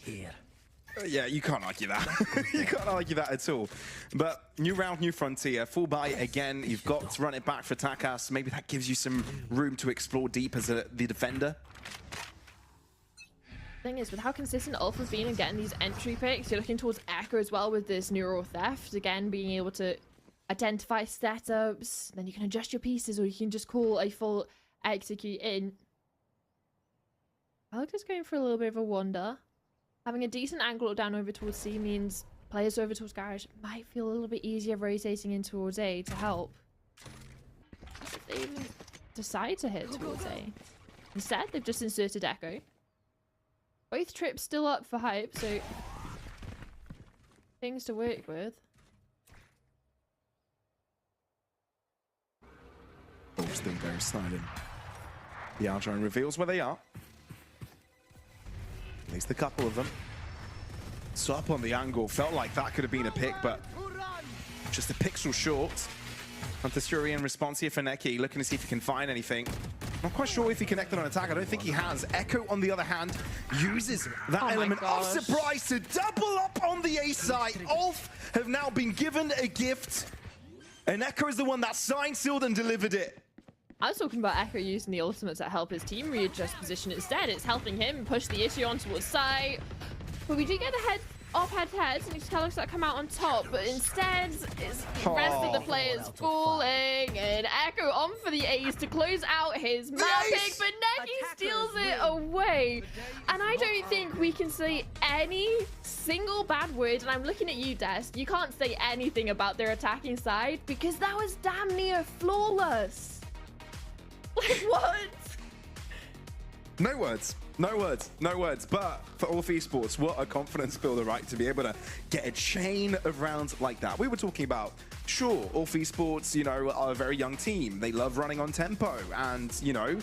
Yeah, you can't argue that. You can't argue that at all. But new round, new frontier. Full buy again. You've got to run it back for Takas. Maybe that gives you some room to explore deep as the defender. Thing is, with how consistent ULF has been in getting these entry picks, you're looking towards Echo as well with this neural theft. Again, being able to identify setups, then you can adjust your pieces, or you can just call a full execute in. Alex is going for a little bit of a wander. Having a decent angle down over towards C means players over towards Garage might feel a little bit easier rotating in towards A to help. If they even decide to hit towards A. Instead, they've just inserted Echo. Both trips still up for hype, so things to work with. All still very silent. The Argine reveals where they are. At least a couple of them. So up on the angle, felt like that could have been a pick, but just a pixel short. Hunter in response here for Neki, looking to see if he can find anything. Not quite sure if he connected on attack. I don't think he has. Echo, on the other hand, uses that element of surprise to double up on the A side. ULF have now been given a gift, and Echo is the one that signed, sealed, and delivered it. I was talking about Echo using the ultimate to help his team readjust position. Instead, it's helping him push the issue on towards side. But we do get the head-to-heads, and Excelux that come out on top. But instead, it's the rest of the players falling, and Echo on for the ace to close out his map pick, but Neki steals it away. And I don't think we can say any single bad word, and I'm looking at you, Des. You can't say anything about their attacking side, because that was damn near flawless. Like, what? No words. No words, no words, but for ULF Esports, what a confidence builder, right? To be able to get a chain of rounds like that. We were talking about, sure, ULF Esports, you know, are a very young team. They love running on tempo, and, you know,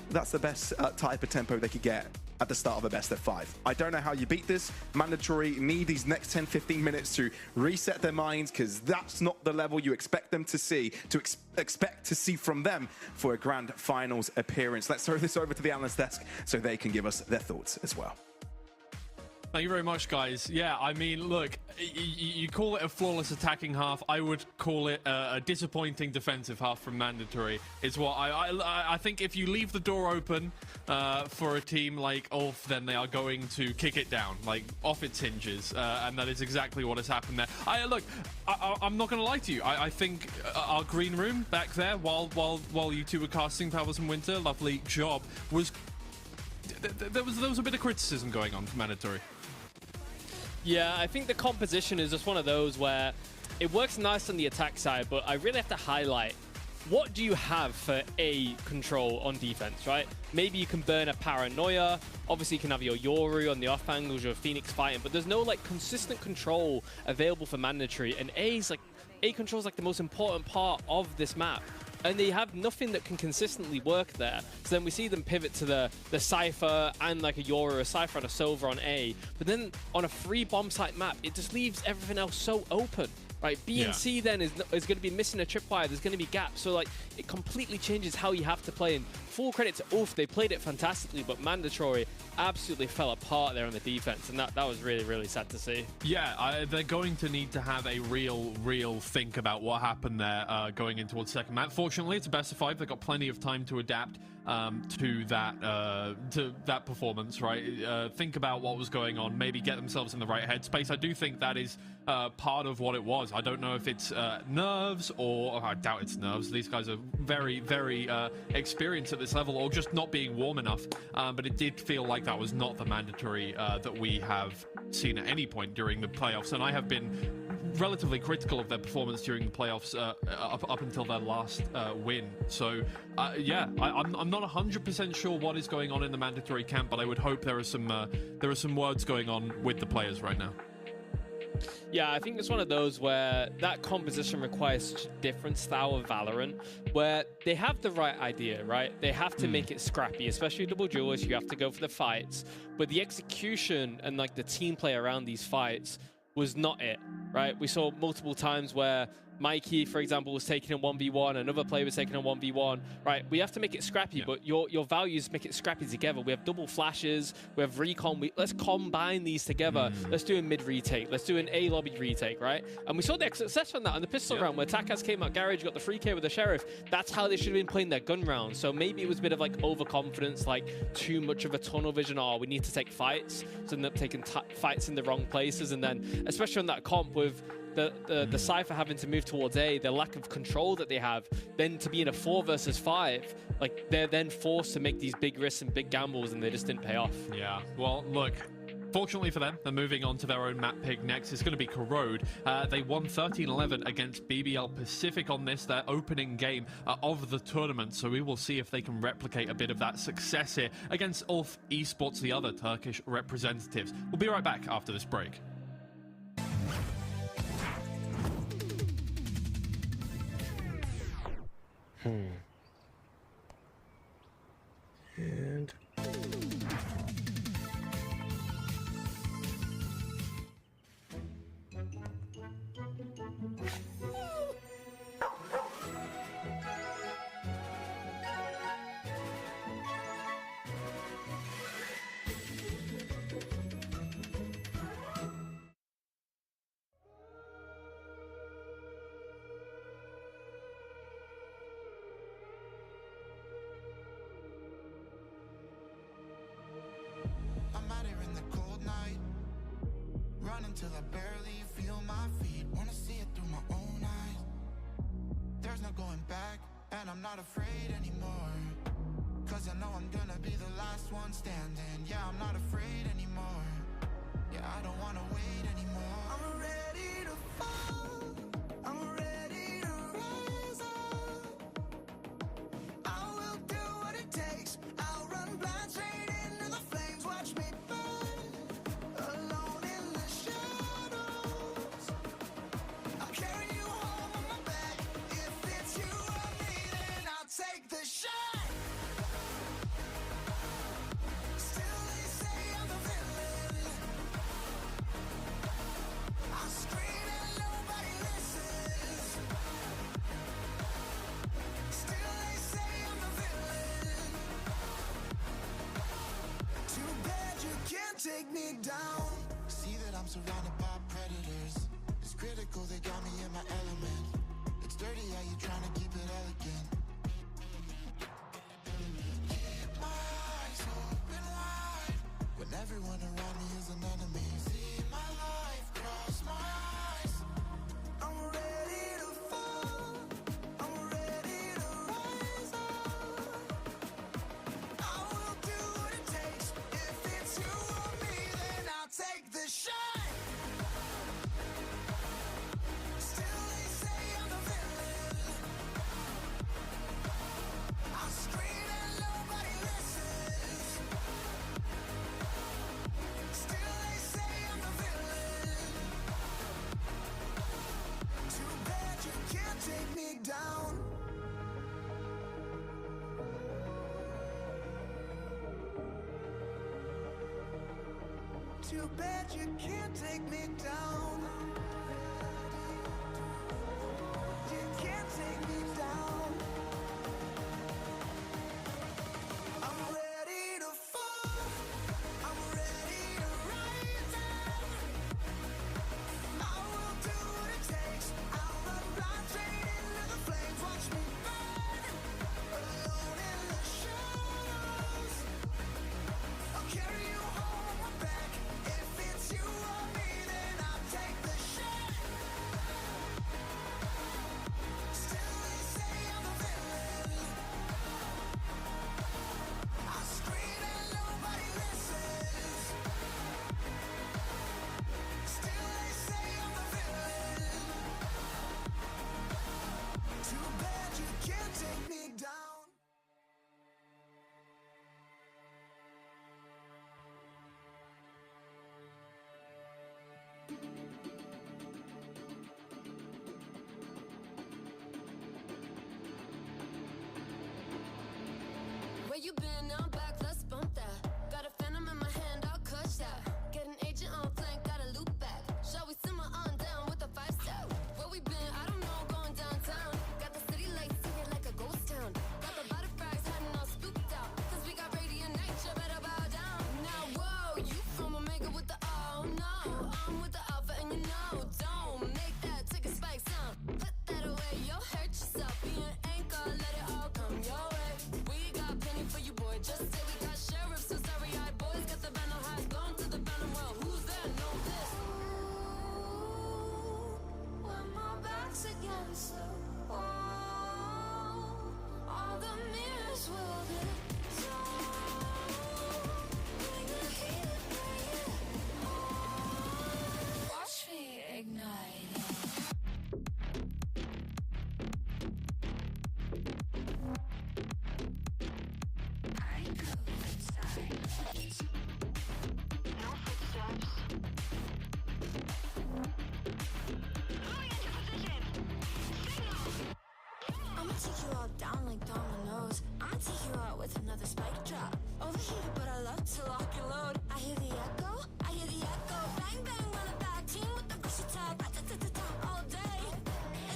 that's the best type of tempo they could get at the start of a best of 5. I don't know how you beat this. Mandatory need these next 10-15 minutes to reset their minds, because that's not the level you expect them to see, expect to see from them for a grand finals appearance. Let's throw this over to the analyst desk so they can give us their thoughts as well. Thank you very much, guys. Yeah, I mean, look, you call it a flawless attacking half. I would call it a disappointing defensive half from Mandatory. Is what I think. If you leave the door open for a team like ULF, then they are going to kick it down, like off its hinges, and that is exactly what has happened there. I'm not going to lie to you. I think our green room back there, while you two were casting Pavos and Winter, lovely job, was there was a bit of criticism going on for Mandatory. Yeah, I think the composition is just one of those where it works nice on the attack side, but I really have to highlight, what do you have for A control on defense, right? Maybe you can burn a Paranoia. Obviously, you can have your Yoru on the off angles, your Phoenix fighting, but there's no like consistent control available for Mandatory. And A control is like the most important part of this map. And they have nothing that can consistently work there. So then we see them pivot to the Cypher and like a Yoru, a Cypher and a Silver on A. But then on a free bomb site map, it just leaves everything else so open. Right, B and C then is going to be missing a tripwire. There's going to be gaps, so like it completely changes how you have to play. And full credit to ULF, they played it fantastically, but Mandatory absolutely fell apart there on the defense, and that was really, really sad to see. Yeah, they're going to need to have a real think about what happened there going in towards second map. Fortunately, it's a best of 5. They've got plenty of time to adapt to that performance, right? Think about what was going on, maybe get themselves in the right headspace. I do think that is part of what it was. I don't know if it's nerves, or I doubt it's nerves. These guys are very experienced at this level, or just not being warm enough. But it did feel like that was not the Mandatory that we have seen at any point during the playoffs, and I have been relatively critical of their performance during the playoffs up until their last win. So yeah, I'm not 100% sure what is going on in the Mandatory camp, but I would hope there are some words going on with the players right now. Yeah, I think it's one of those where that composition requires such a different style of Valorant, where they have the right idea, right? They have to make it scrappy, especially double duelists. You have to go for the fights, but the execution and like the team play around these fights was not it, right? We saw multiple times where Mikey, for example, was taking a 1v1, another player was taking a 1v1, right? We have to make it scrappy, but your values make it scrappy together. We have double flashes, we have recon. Let's combine these together. Let's do a mid retake. Let's do an A lobby retake, right? And we saw the success from that on the pistol round where Takas came out garage, got the free K with the sheriff. That's how they should have been playing their gun round. So maybe it was a bit of like overconfidence, like too much of a tunnel vision. Oh, we need to take fights. So end up taking fights in the wrong places, and then especially on that comp with the Cypher having to move towards A, the lack of control that they have, then to be in a 4 versus 5, like they're then forced to make these big risks and big gambles, and they just didn't pay off. Yeah, well, look, fortunately for them, they're moving on to their own map pick next. It's going to be Corrode. They won 13-11 against BBL Pacific on this, their opening game of the tournament. So we will see if they can replicate a bit of that success here against ULF Esports, the other Turkish representatives. We'll be right back after this break. And I'm out here in the cold night, running till I barely feel my feet. Wanna see it through my own eyes. There's no going back, and I'm not afraid anymore. Cause I know I'm gonna be the last one standing. Yeah, I'm not afraid anymore. Yeah, I don't wanna wait anymore. I'm ready to fall, I'm ready to rise up. I will do what it takes, I'll run blind straight into the flames. Watch me burn, alone in the shadows. I'll carry you home on my back. If it's you or me, then I'll take the shot. Still they say I'm the villain. I scream and nobody listens. Still they say I'm the villain. Too bad you can't take me down. See that I'm surrounded by predators. It's critical, they got me in my element. It's dirty how you trying to keep it elegant. Keep my eyes open wide when everyone around me is an enemy. See my life cross my eyes. I'm ready to fall, I'm ready to rise up. I will do what it takes. If it's you or me, then I'll take the shot. Still they say I'm the villain. I scream and nobody listens. Still they say I'm the villain. Too bad you can't take me down. Too bad you can't take me down. You can't take me down. I'm ready to fall, I'm ready to rise up. I will do what it takes, I'll run blind straight into the flames. Watch me burn, alone in the shadows. I'll carry you home on my back. If it's you or me, then I'll take the shot. Still they say I'm the villain. I scream and nobody listens. Still they say I'm the villain. Too bad you can't take me down. Where you been? I'm back, let's bump that. Got a phantom in my hand, I'll clutch that. Get an agent on flank, gotta loop back. Shall we simmer on down with a 5-step? Where we been? I don't know, I'ma take you all down like dominoes. I'ma take you out with another spike drop. Overheated, but I love to lock and load. I hear the echo, I hear the echo. Bang, bang, run it back. Team with the versatile, ta-ta-ta-ta all day.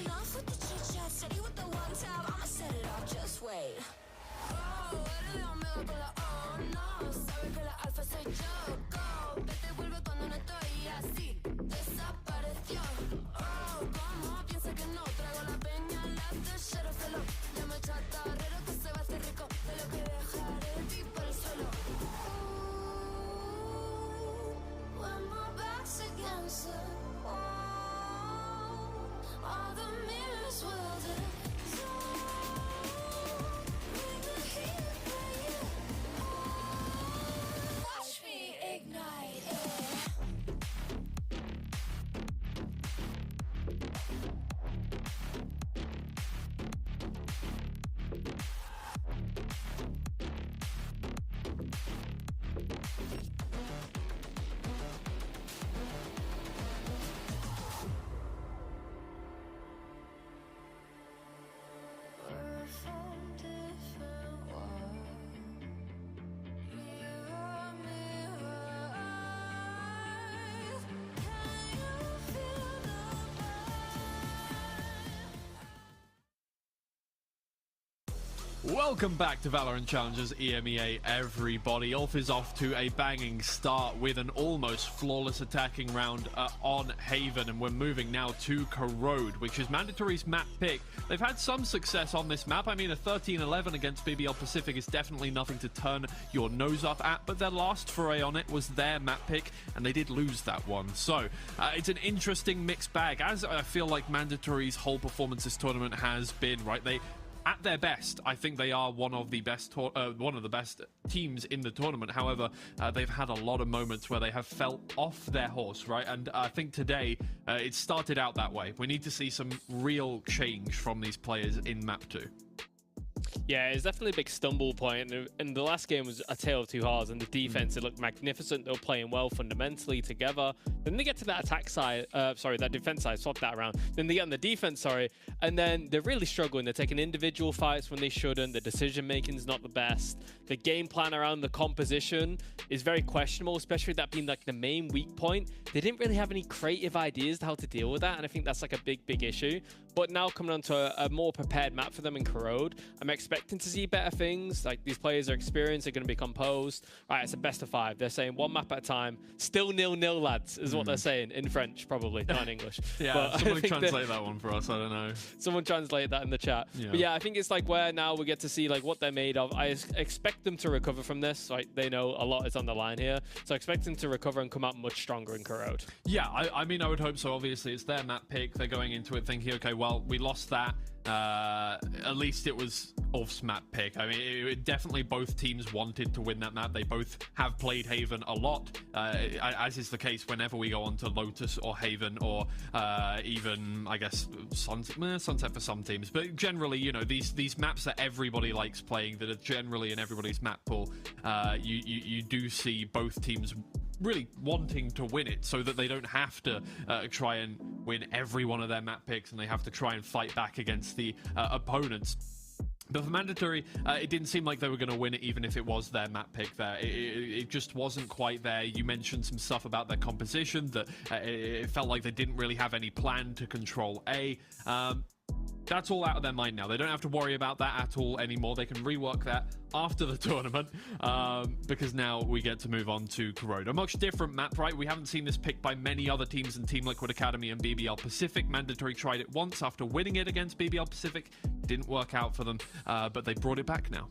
Enough with the chit-chat, steady with the one tab. I'ma set it off, just wait. Oh, eres la omega con la O, no. Sabe que la alfa soy yo. Go, vete, vuelve cuando no estoy así. Desapareció. Oh, como piensa que no. Traigo la peña, la de sheriff fellow. Llamo chatarrero que se va a hacer rico. De lo que dejaré el tipo al suelo. Ooh, when my back's against the wall, all the mirrors will dissolve. Bring the heat, bring it on. Watch me ignite it. We're from different worlds. Mirror, mirror eyes. Can you feel the pain? Welcome back to VALORANT Challengers EMEA, everybody. ULF is off to a banging start with an almost flawless attacking round on Haven, and we're moving now to Corrode, which is Mandatory's map pick. They've had some success on this map. I mean, a 13-11 against BBL Pacific is definitely nothing to turn your nose up at, but their last foray on it was their map pick, and they did lose that one. So, it's an interesting mixed bag, as I feel like Mandatory's whole performance this tournament has been, right? At their best, I think they are one of the best teams in the tournament. However, they've had a lot of moments where they have fell off their horse, right? And I think today it started out that way. We need to see some real change from these players in Map 2. Yeah, it's definitely a big stumble point. And the last game was a tale of two halves. And the defense, it looked magnificent. They were playing well fundamentally together. Then they get to that attack side, that defense side, swap that around. Then they get on the defense, and then they're really struggling. They're taking individual fights when they shouldn't. The decision making is not the best. The game plan around the composition is very questionable, especially that being like the main weak point. They didn't really have any creative ideas to how to deal with that, and I think that's like a big issue. But now coming on to a more prepared map for them in Corrode, I'm expecting to see better things. Like, these players are experienced, they're going to be composed. All right, it's a best of 5. They're saying one map at a time. Still 0-0, lads, is what they're saying in French, probably, not in English. Yeah, but somebody translate that one for us. I don't know. Someone translate that in the chat. Yeah. But yeah, I think it's like where now we get to see like what they're made of. I expect them to recover from this. Like, they know a lot is on the line here, so I expect them to recover and come out much stronger in Corrode. Yeah, I mean, I would hope so. Obviously, it's their map pick. They're going into it thinking, okay, well, we lost that. At least it was ULF's map pick. I mean, definitely both teams wanted to win that map. They both have played Haven a lot, as is the case whenever we go on to Lotus or Haven or even, I guess, Sunset for some teams. But generally, you know, these maps that everybody likes playing, that are generally in everybody's map pool, you do see both teams really wanting to win it, so that they don't have to try and win every one of their map picks, and they have to try and fight back against the opponents. But for Mandatory, it didn't seem like they were going to win it, even if it was their map pick there. It just wasn't quite there. You mentioned some stuff about their composition, that it felt like they didn't really have any plan to control A. That's all out of their mind now. They don't have to worry about that at all anymore. They can rework that after the tournament, because now we get to move on to Corrode. A much different map, right? We haven't seen this picked by many other teams in Team Liquid Academy and BBL Pacific. Mandatory tried it once after winning it against BBL Pacific. Didn't work out for them, but they brought it back now.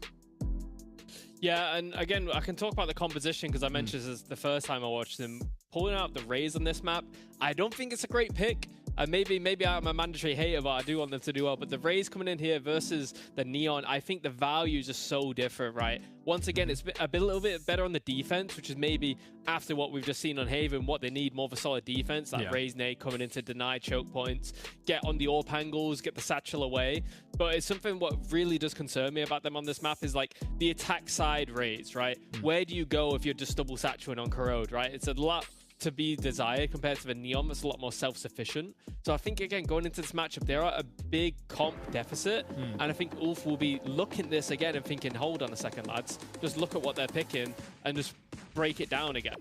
Yeah, and again, I can talk about the composition because I mentioned this the first time I watched them. Pulling out the Rays on this map, I don't think it's a great pick. Maybe I'm a Mandatory hater, but I do want them to do well. But the Rays coming in here versus the Neon, I think the values are so different, right? Once again, it's a little bit better on the defense, which is maybe after what we've just seen on Haven, what they need, more of a solid defense. Like Rays nade coming in to deny choke points, get on the AWP angles, get the satchel away. But it's something what really does concern me about them on this map is like the attack side Rays, right? Where do you go if you're just double satcheling on Corrode, right? It's a lot to be desired compared to the Neon that's a lot more self-sufficient. So I think, again, going into this matchup, there are a big comp deficit. And I think ULF will be looking at this again and thinking, hold on a second, lads. Just look at what they're picking and just break it down again.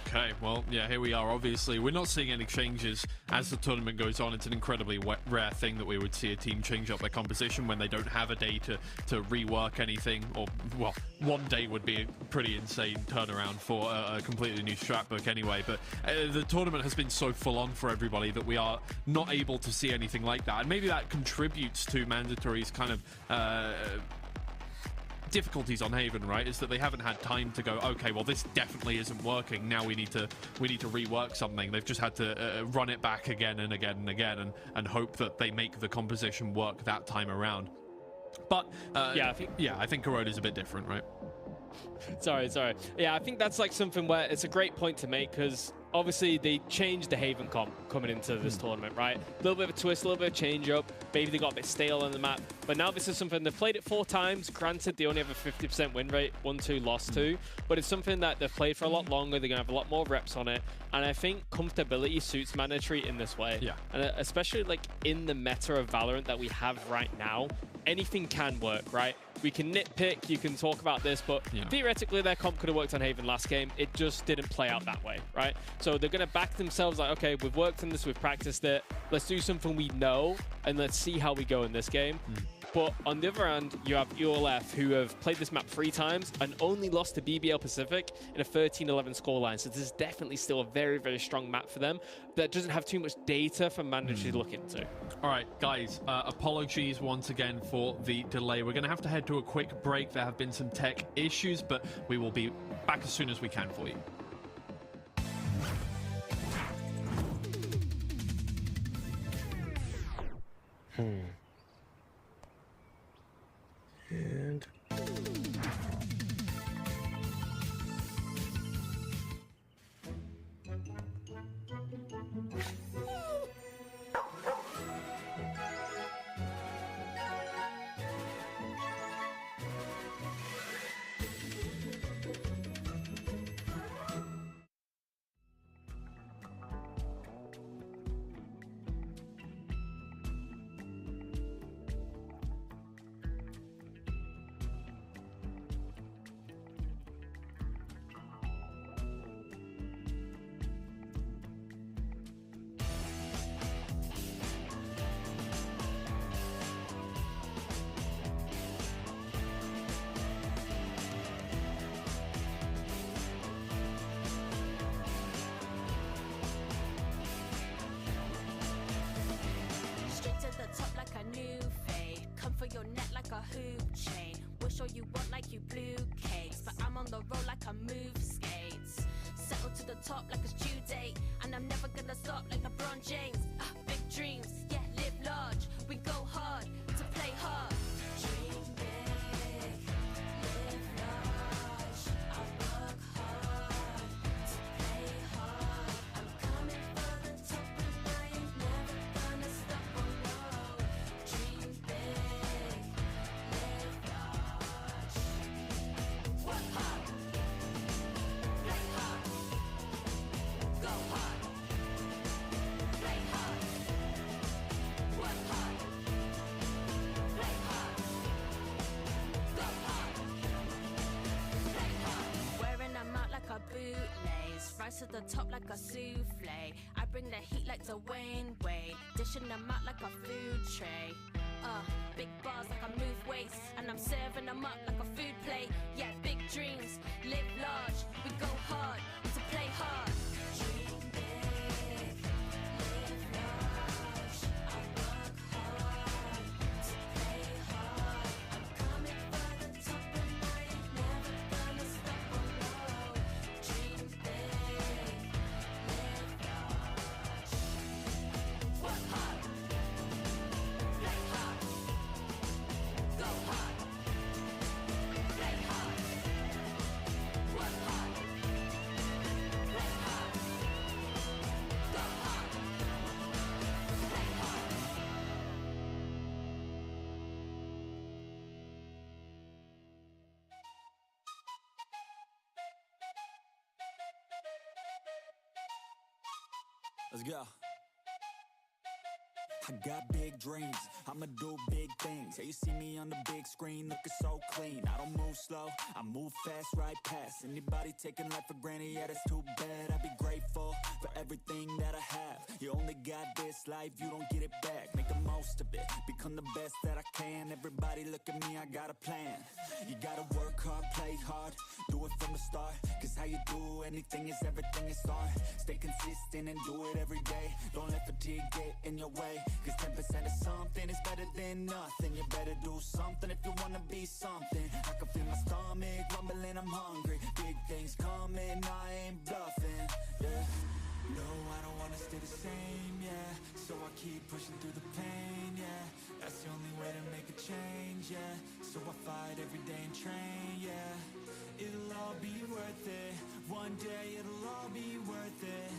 Okay, well, yeah, here we are. Obviously, we're not seeing any changes as the tournament goes on. It's an incredibly rare thing that we would see a team change up their composition when they don't have a day to rework anything. Or, well, one day would be a pretty insane turnaround for a completely new strat book anyway. But the tournament has been so full on for everybody that we are not able to see anything like that. And maybe that contributes to Mandatory's kind of difficulties on Haven, right? Is that they haven't had time to go, okay, well, this definitely isn't working. Now we need to rework something. They've just had to run it back again and again and again and hope that they make the composition work that time around. But I think Corona's a bit different, right? Sorry. Yeah, I think that's like something where it's a great point to make, because obviously they changed the Haven comp coming into this tournament, right? A little bit of a twist, a little bit of change up. Maybe they got a bit stale on the map, but now this is something they've played it 4 times. Granted, they only have a 50% win rate, 1-2, lost 2, but it's something that they've played for a lot longer. They're gonna have a lot more reps on it, and I think comfortability suits Mandatory in this way. Yeah, and especially like in the meta of Valorant that we have right now, anything can work, right? We can nitpick, you can talk about this, but theoretically their comp could have worked on Haven last game. It just didn't play out that way, right? So they're going to back themselves like, okay, we've worked on this, we've practiced it. Let's do something we know, and let's see how we go in this game. But on the other hand, you have ULF, who have played this map 3 times and only lost to BBL Pacific in a 13-11 scoreline. So this is definitely still a very, very strong map for them that doesn't have too much data for Mandatory to look into. All right, guys, apologies once again for the delay. We're going to have to head to a quick break. There have been some tech issues, but we will be back as soon as we can for you. And rise to the top like a souffle. I bring the heat like Dwayne Wade, dishing them out like a food tray. Big bars like I move weights, and I'm serving them up like a food plate. Yeah, big dreams, live large, we go hard to play hard. Dream big, live large, I work hard to play hard. I'm coming for the top and I ain't never gonna stop or no. Dream big, live large, work hard, play hard, go hard, play hard, work hard, play hard, go hard, play hard, go hard, play hard. Let's go. I got big dreams, I'ma do big things. Yeah, you see me on the big screen, looking so clean. I don't move slow, I move fast, right past anybody taking life for granted. Yeah, that's too bad. I'd be grateful for everything that I have. You only got this life, you don't get it back. Make the most of it, become the best that I can. Everybody look at me, I got a plan. You gotta work hard, play hard, do it from the start. Cause how you do anything is everything at start. Stay consistent and do it every day. Don't let fatigue get in your way. Cause 10% of something is better than nothing. You better do something if you wanna be something. I can feel my stomach rumbling, I'm hungry. Big things coming, I ain't bluffing, yeah. No, I don't wanna stay the same, yeah. So I keep pushing through the pain, yeah. That's the only way to make a change, yeah. So I fight every day and train, yeah. It'll all be worth it. One day it'll all be worth it.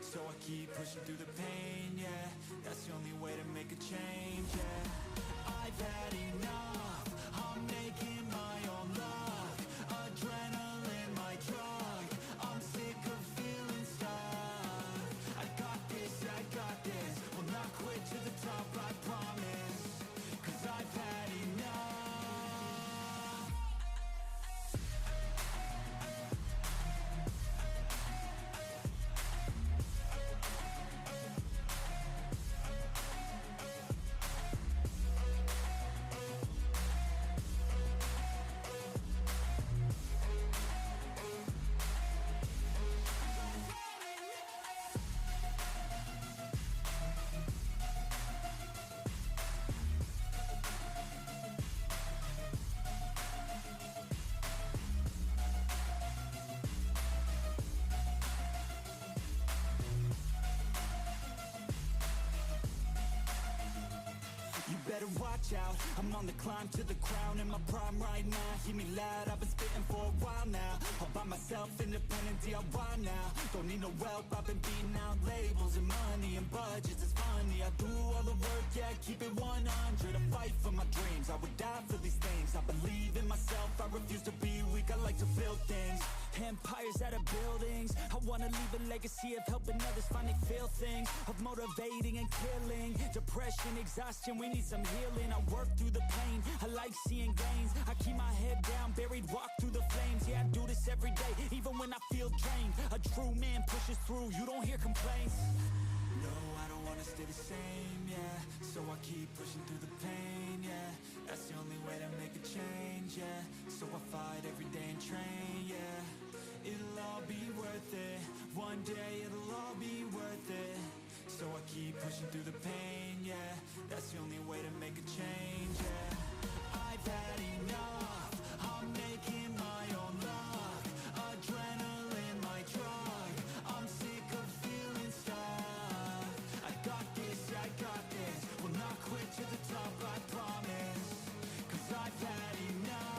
So I keep pushing through the pain, yeah. That's the only way to make a change, yeah. I've had enough, I'm making my own luck. Adrenaline, my drug, I'm sick of feeling stuck. I got this, will not quit to the top, I promise. Cause I've had enough. Better watch out, I'm on the climb to the crown. In my prime right now, hear me loud, I've been spitting for a while now. All by myself, independent DIY now. Don't need no help, I've been beating out labels and money and budgets, it's funny. I do all the work, yeah, keep it 100. I fight for my dreams, I would die for these things. I believe in myself, I refuse to be weak, I like to build things. Empires out of buildings, I wanna leave a legacy of helping others find they feel things. Of motivating and killing, depression, exhaustion, we need some healing. I work through the pain, I like seeing gains. I keep my head down, buried, walk through the flames. Yeah, I do this every day, even when I feel drained. A true man pushes through, you don't hear complaints. No, I don't wanna stay the same, yeah. So I keep pushing through the pain, yeah. That's the only way to make a change, yeah. So I fight every day and train, yeah. It'll all be worth it. One day it'll all be worth it. So I keep pushing through the pain, yeah. That's the only way to make a change, yeah. I've had enough, I'm making my own luck. Adrenaline, my drug, I'm sick of feeling stuck. I got this, will not quit to the top, I promise. Cause I've had enough.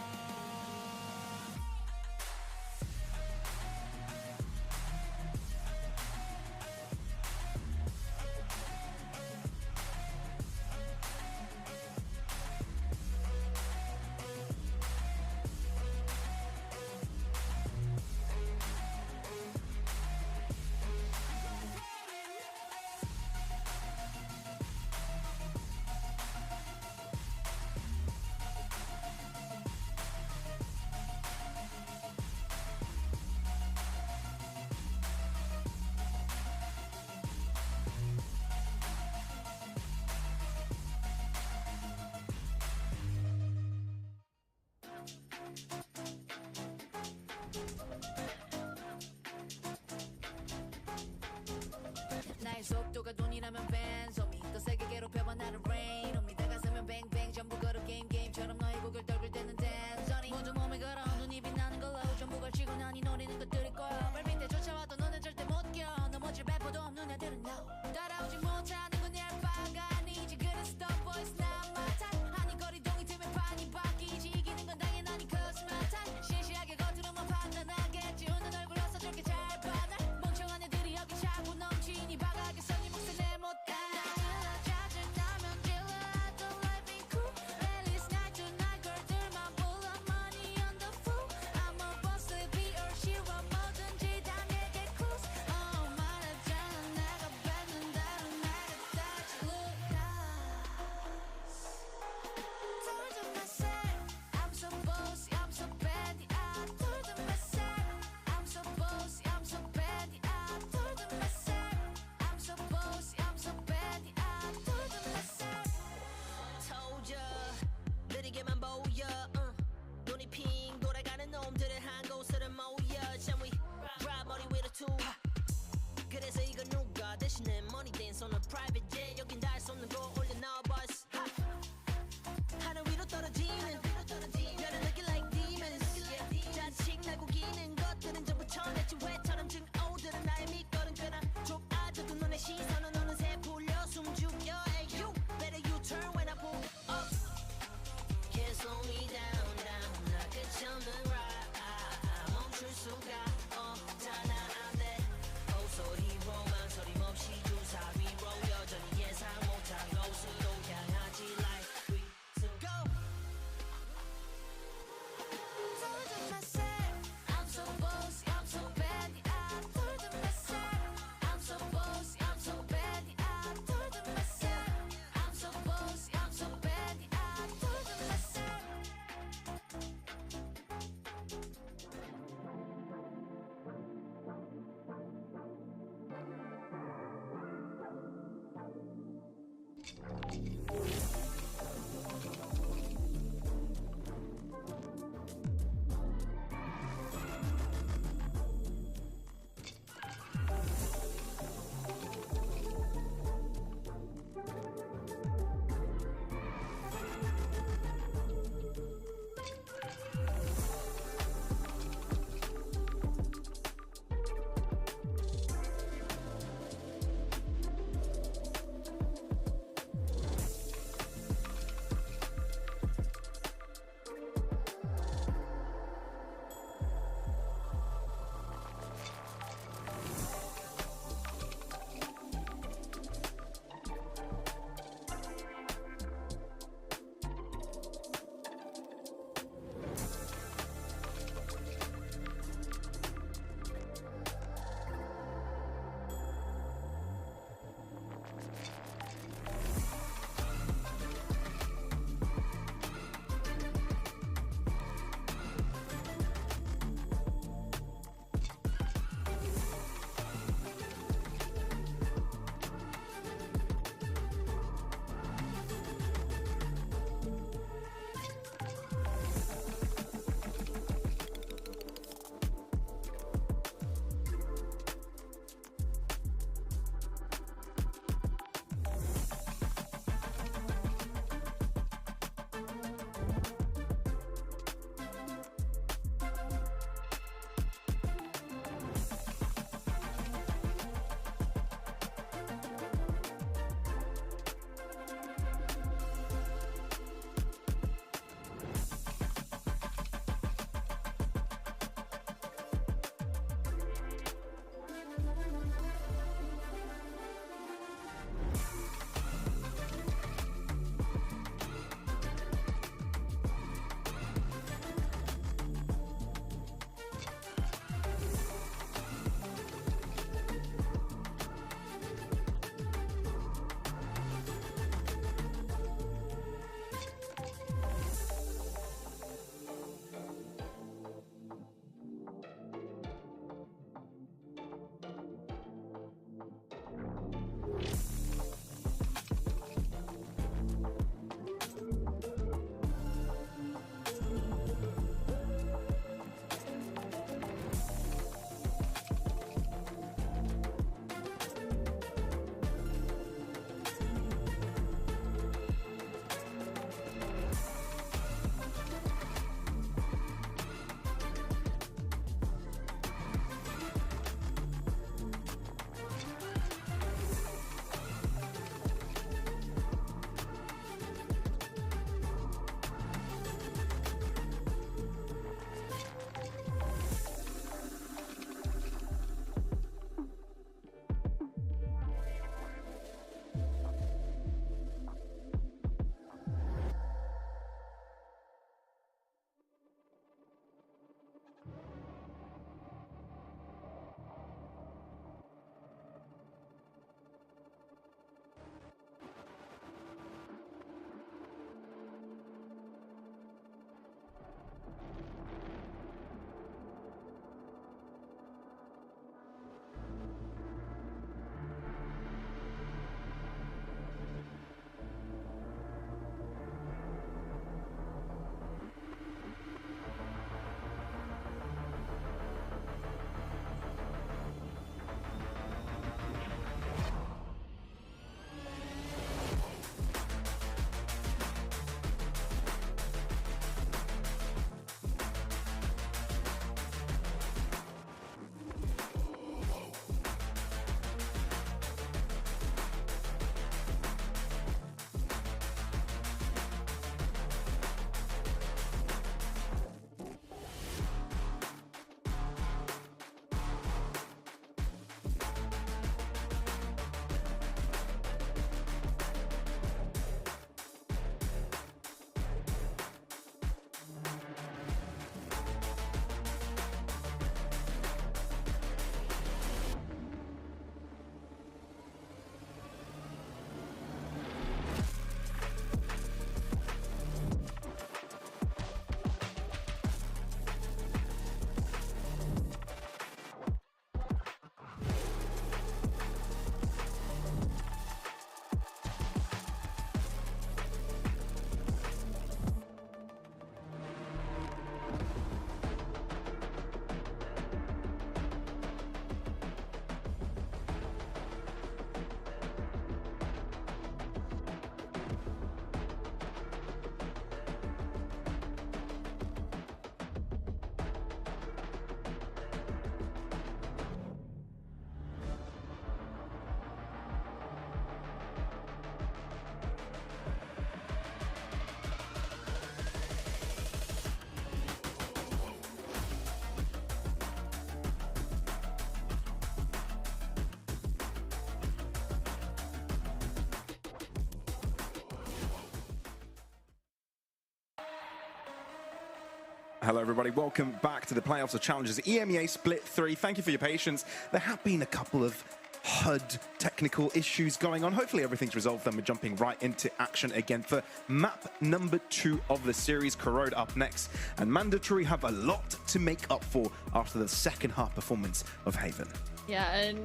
Hello, everybody. Welcome back to the playoffs of Challengers EMEA Split 3. Thank you for your patience. There have been a couple of HUD technical issues going on. Hopefully everything's resolved, then we're jumping right into action again for map number 2 of the series. Corrode up next, and Mandatory have a lot to make up for after the second half performance of Haven. Yeah, and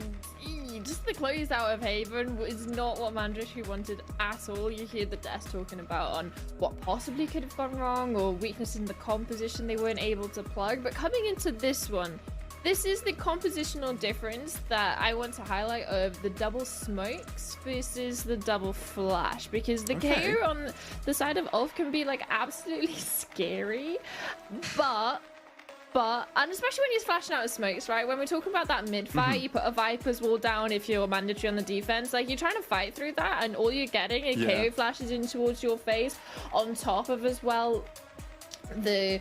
just the closeout of Haven is not what Mandatory wanted at all. You hear the desk talking about on what possibly could have gone wrong or weakness in the composition they weren't able to plug. But coming into this one, this is the compositional difference that I want to highlight of the double smokes versus the double flash, because the KO on the side of ULF can be like absolutely scary, but and especially when he's flashing out his smokes, right? When we're talking about that mid fight, you put a Viper's wall down if you're Mandatory on the defense. Like, you're trying to fight through that, and all you're getting are KO flashes in towards your face, on top of as well the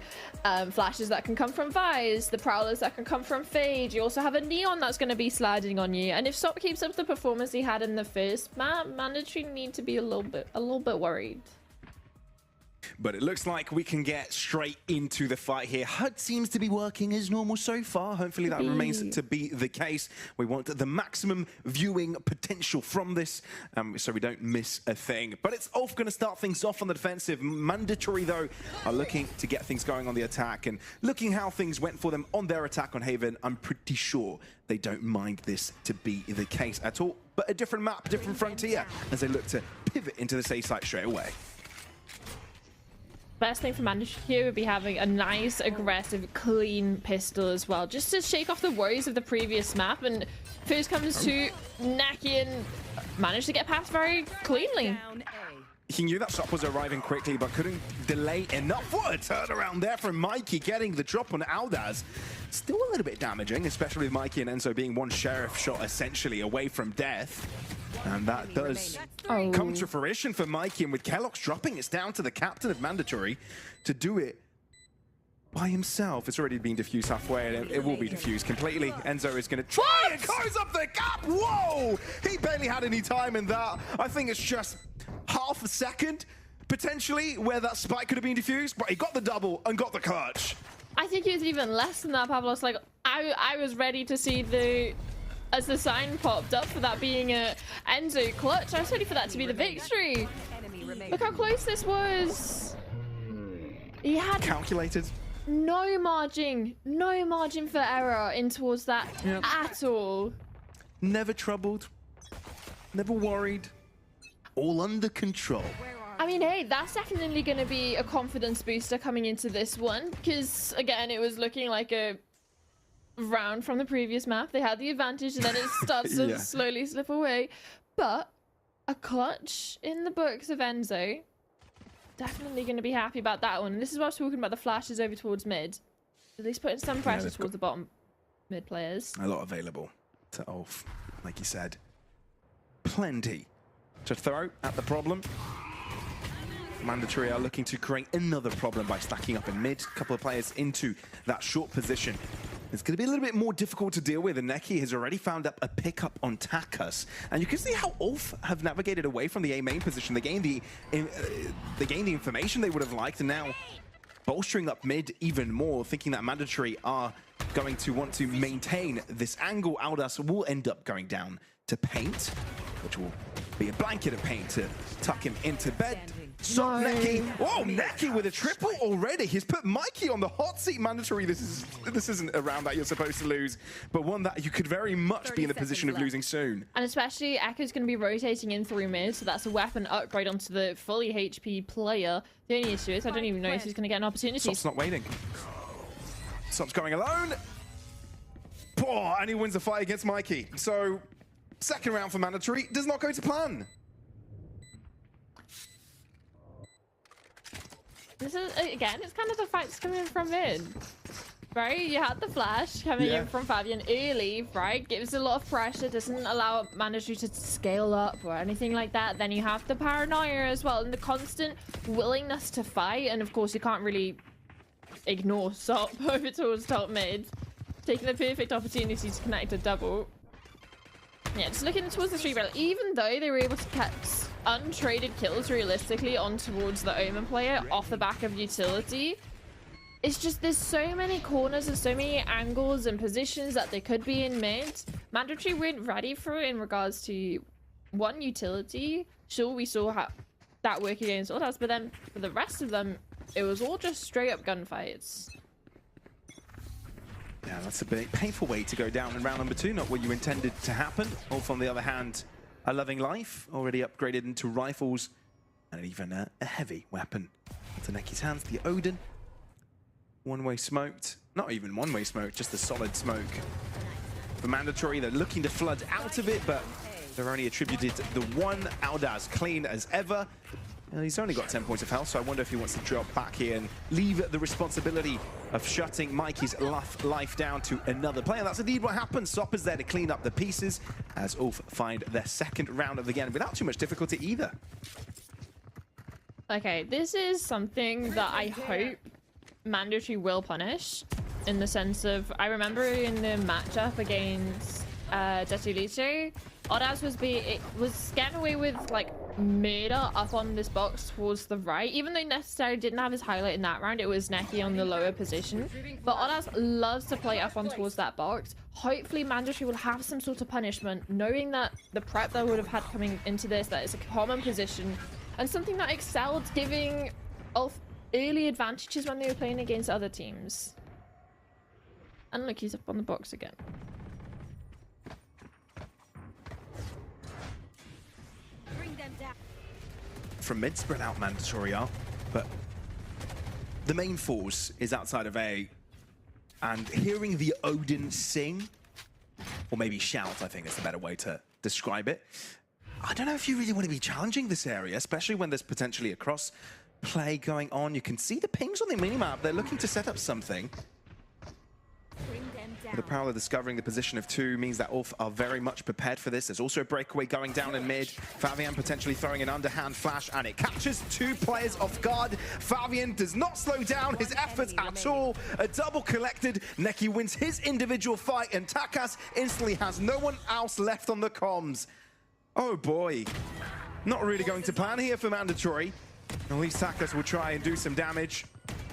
flashes that can come from Vice, the prowlers that can come from Fade. You also have a Neon that's going to be sliding on you, and if Sop keeps up the performance he had in the first map, Mandatory need to be a little bit worried. But it looks like we can get straight into the fight here. HUD seems to be working as normal so far. Hopefully that remains to be the case. We want the maximum viewing potential from this, so we don't miss a thing. But it's ULF going to start things off on the defensive. Mandatory, though, are looking to get things going on the attack. And looking how things went for them on their attack on Haven, I'm pretty sure they don't mind this to be the case at all. But a different map, different frontier, as they look to pivot into the safe site straight away. Best thing for Mandatory here would be having a nice, aggressive, clean pistol as well, just to shake off the worries of the previous map. And first comes to Neki, and managed to get past very cleanly. He knew that Sop was arriving quickly, but couldn't delay enough. What a turnaround there from Mikey, getting the drop on Aldaz. Still a little bit damaging, especially with Mikey and Enzo being one sheriff shot essentially away from death. And that does come to fruition for Mikey, and with Kellogg's dropping, it's down to the captain of Mandatory to do it by himself. It's already been diffused halfway, and it will be diffused completely. Enzo is going to try and close up the gap. Whoa! He barely had any time in that. I think it's just half a second, potentially, where that spike could have been diffused, but he got the double and got the clutch. I think it was even less than that, Pavlos. Like, I was ready to see the... As the sign popped up for that being a Enzo clutch, I was ready for that to be the victory. Look how close this was. He had calculated. No margin for error in towards that at all. Never troubled, never worried, all under control. I mean, hey, that's definitely going to be a confidence booster coming into this one, because again, it was looking like a round from the previous map. They had the advantage, and then it starts to slowly slip away. But a clutch in the books of Enzo, definitely going to be happy about that one. And this is what I was talking about, the flashes over towards mid. At least putting some pressure towards the bottom mid players. A lot available to ULF, like you said. Plenty to throw at the problem. Mandatory are looking to create another problem by stacking up in mid. A couple of players into that short position. It's going to be a little bit more difficult to deal with, and Neki has already found up a pickup on Takas. And you can see how ULF have navigated away from the A main position. They gained the information they would have liked, and now bolstering up mid even more, thinking that Mandatory are going to want to maintain this angle. Aldas will end up going down to paint, which will be a blanket of paint to tuck him into bed. So Neki, whoa, Neki with a triple already. He's put Mikey on the hot seat. Mandatory, this isn't a round that you're supposed to lose, but one that you could very much be in the position of losing soon. And especially Echo's going to be rotating in through mid, so that's a weapon upgrade onto the fully HP player. The only issue is I don't even know if he's going to get an opportunity. Sop's not waiting. Sop's going alone. Oh, and he wins the fight against Mikey. So second round for Mandatory does not go to plan. This is, again, it's kind of the fights coming from mid, right? You had the flash coming in from Fabian early, right? Gives a lot of pressure, doesn't allow Mandatory to scale up or anything like that. Then you have the paranoia as well, and the constant willingness to fight. And of course, you can't really ignore Sop over towards top mid, taking the perfect opportunity to connect a double. Yeah, just looking towards the street battle, even though they were able to catch untraded kills realistically on towards the Omen player off the back of utility, it's just there's so many corners and so many angles and positions that they could be in mid. Mandatory weren't ready for it in regards to one, utility. Sure, we saw how that work against Odas, but then for the rest of them, it was all just straight up gunfights. Yeah, that's a bit painful way to go down in round number 2. Not what you intended to happen. Ulf, on the other hand, are loving life, already upgraded into rifles and even a heavy weapon. Into Neki's hands, the Odin. One-way smoked. Not even one-way smoke, just a solid smoke. For Mandatory, they're looking to flood out of it, but they're only attributed the one. Aldaz clean as ever. And he's only got 10 points of health, so I wonder if he wants to drop back here and leave the responsibility of shutting Mikey's life down to another player. That's indeed what happens. Sop is there to clean up the pieces as Ulf find their second round of the game without too much difficulty either. Okay, this is something that I hope Mandatory will punish, in the sense of, I remember in the matchup against Detulito, Odas was getting away with like murder up on this box towards the right, even though he necessarily didn't have his highlight in that round. It was Neki on the lower position, but Odas loves to play up on towards that box. Hopefully Mandatory will have some sort of punishment, knowing that the prep they would have had coming into this, that it's a common position and something that excelled, giving Ulf early advantages when they were playing against other teams. And look, he's up on the box again. From mid, spread out Mandatory are, but the main force is outside of A, and hearing the Odin sing, or maybe shout, I think is the better way to describe it. I don't know if you really want to be challenging this area, especially when there's potentially a cross play going on. You can see the pings on the minimap. They're looking to set up something. The Prowler discovering the position of 2 means that Ulf are very much prepared for this. There's also a breakaway going down in mid. Fabian potentially throwing an underhand flash, and it catches 2 players off guard. Fabian does not slow down his efforts at all. A double collected. Neki wins his individual fight, and Takas instantly has no one else left on the comms. Oh boy. Not really going to plan here for Mandatory. At least Takas will try and do some damage.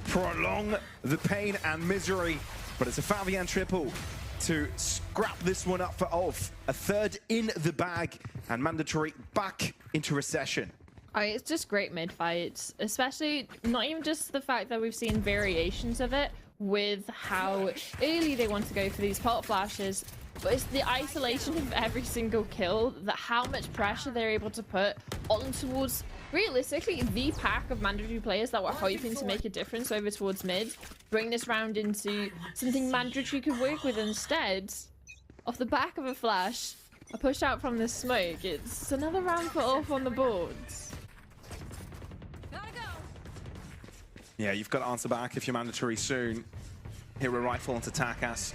Prolong the pain and misery. But it's a Fabian triple to scrap this one up for Ulf. A third in the bag, and Mandatory back into recession. It's just great mid fights, especially not even just the fact that we've seen variations of it with how early they want to go for these pot flashes, but it's the isolation of every single kill, that how much pressure they're able to put on towards realistically the pack of Mandatory players that were hoping to make a difference over towards mid. Bring this round into something Mandatory could work with instead. Off the back of a flash, a push out from the smoke. It's another round for Ulf on the boards. Yeah, you've got to answer back if you're Mandatory soon. Hero rifle onto Takas.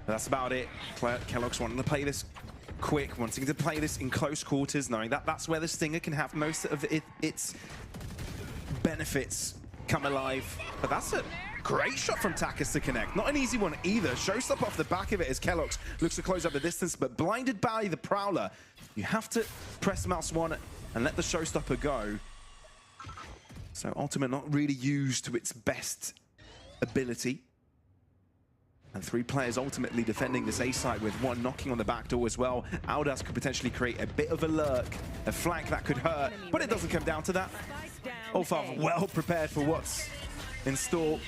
But that's about it. Kellogg's wanting to play this quick, wanting to play this in close quarters, knowing that that's where the Stinger can have most of its benefits come alive. But that's a great shot from Takas to connect. Not an easy one either. Showstopper off the back of it as Kellogg's looks to close up the distance, but blinded by the Prowler. You have to press mouse 1 and let the Showstopper go. So Ultimate not really used to its best ability. And 3 players ultimately defending this A site, with 1 knocking on the back door as well. Aldaz could potentially create a bit of a lurk, a flank that could hurt, but it doesn't come down to that. Ulf are well prepared for what's in store.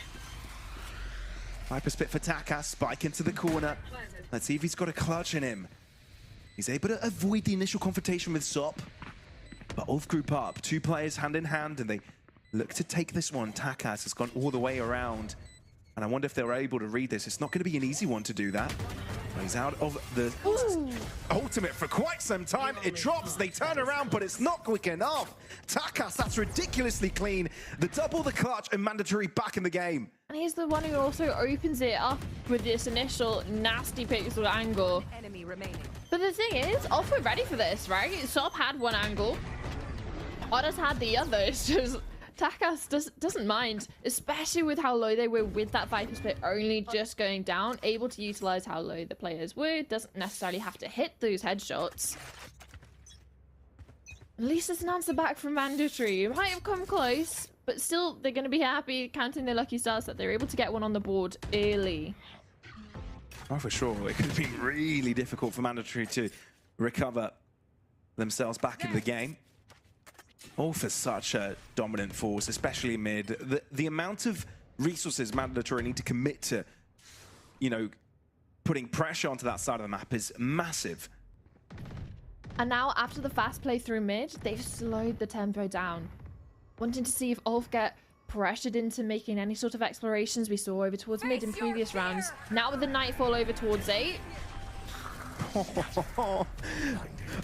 Viper spit for Takas, spike into the corner. Let's see if he's got a clutch in him. He's able to avoid the initial confrontation with Sop. But Ulf group up, 2 players hand in hand, and they look to take this one. Takas has gone all the way around. And I wonder if they're able to read this. It's not going to be an easy one to do that. He's out of the ultimate for quite some time. It drops, they turn around, but it's not quick enough. Takas, that's ridiculously clean. The double, the clutch, and Mandatory back in the game. And he's the one who also opens it up with this initial nasty pixel angle. But the thing is, Ulf were ready for this, right? Sop had one angle. Odas had the other. It's just Takas doesn't mind, especially with how low they were with that Viper split only just going down, able to utilize how low the players were, doesn't necessarily have to hit those headshots. At least it's an answer back from Mandatory. It might have come close, but still, they're going to be happy counting their lucky stars that they're able to get one on the board early. Oh, for sure. It could have been really difficult for Mandatory to recover themselves back in the game. All for such a dominant force, especially mid. The amount of resources Mandatory need to commit to, you know, putting pressure onto that side of the map is massive. And now, after the fast play through mid, they've slowed the tempo down. Wanting to see if ULF get pressured into making any sort of explorations we saw over towards mid in previous rounds. Now with the Nightfall over towards 8.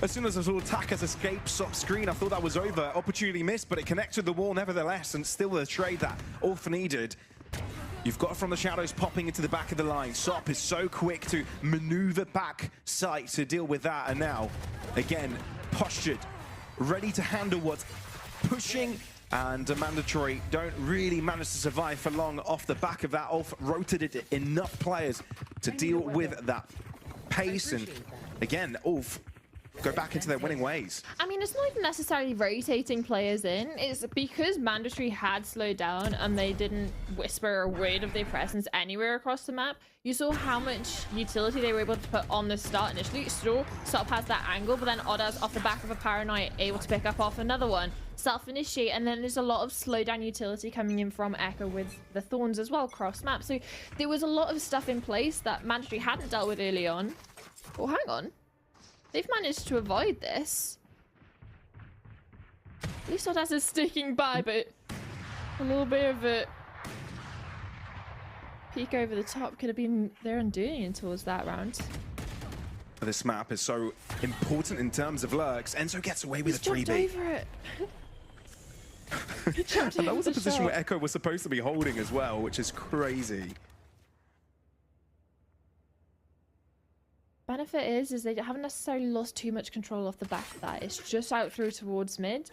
As soon as I saw Taka's escape stop screen, I thought that was over. Opportunity missed, but it connected the wall nevertheless, and still the trade that ULF needed. You've got from the shadows popping into the back of the line. Sop is so quick to maneuver back sight to deal with that, and now, again, postured, ready to handle what's pushing, and Mandatory don't really manage to survive for long off the back of that. ULF rotated enough players to deal with that pace, and again, ULF go back into their winning ways. I mean, it's not even necessarily rotating players in. It's because Mandatory had slowed down and they didn't whisper a word of their presence anywhere across the map. You saw how much utility they were able to put on the start initially. Sure, Sop has that angle, but then Oddaz off the back of a Paranoid able to pick up off another one. Self-initiate, and then there's a lot of slowdown utility coming in from Echo with the Thorns as well, cross-map. So there was a lot of stuff in place that Mandatory hadn't dealt with early on. Oh, hang on. They've managed to avoid this. At least Oddaz is sticking by, but a little bit of a peek over the top could have been their undoing towards that round. This map is so important in terms of lurks. Enzo gets away with a 3B. Over it. And that was a position where Echo was supposed to be holding as well, which is crazy. Benefit is they haven't necessarily lost too much control off the back of that. It's just out through towards mid.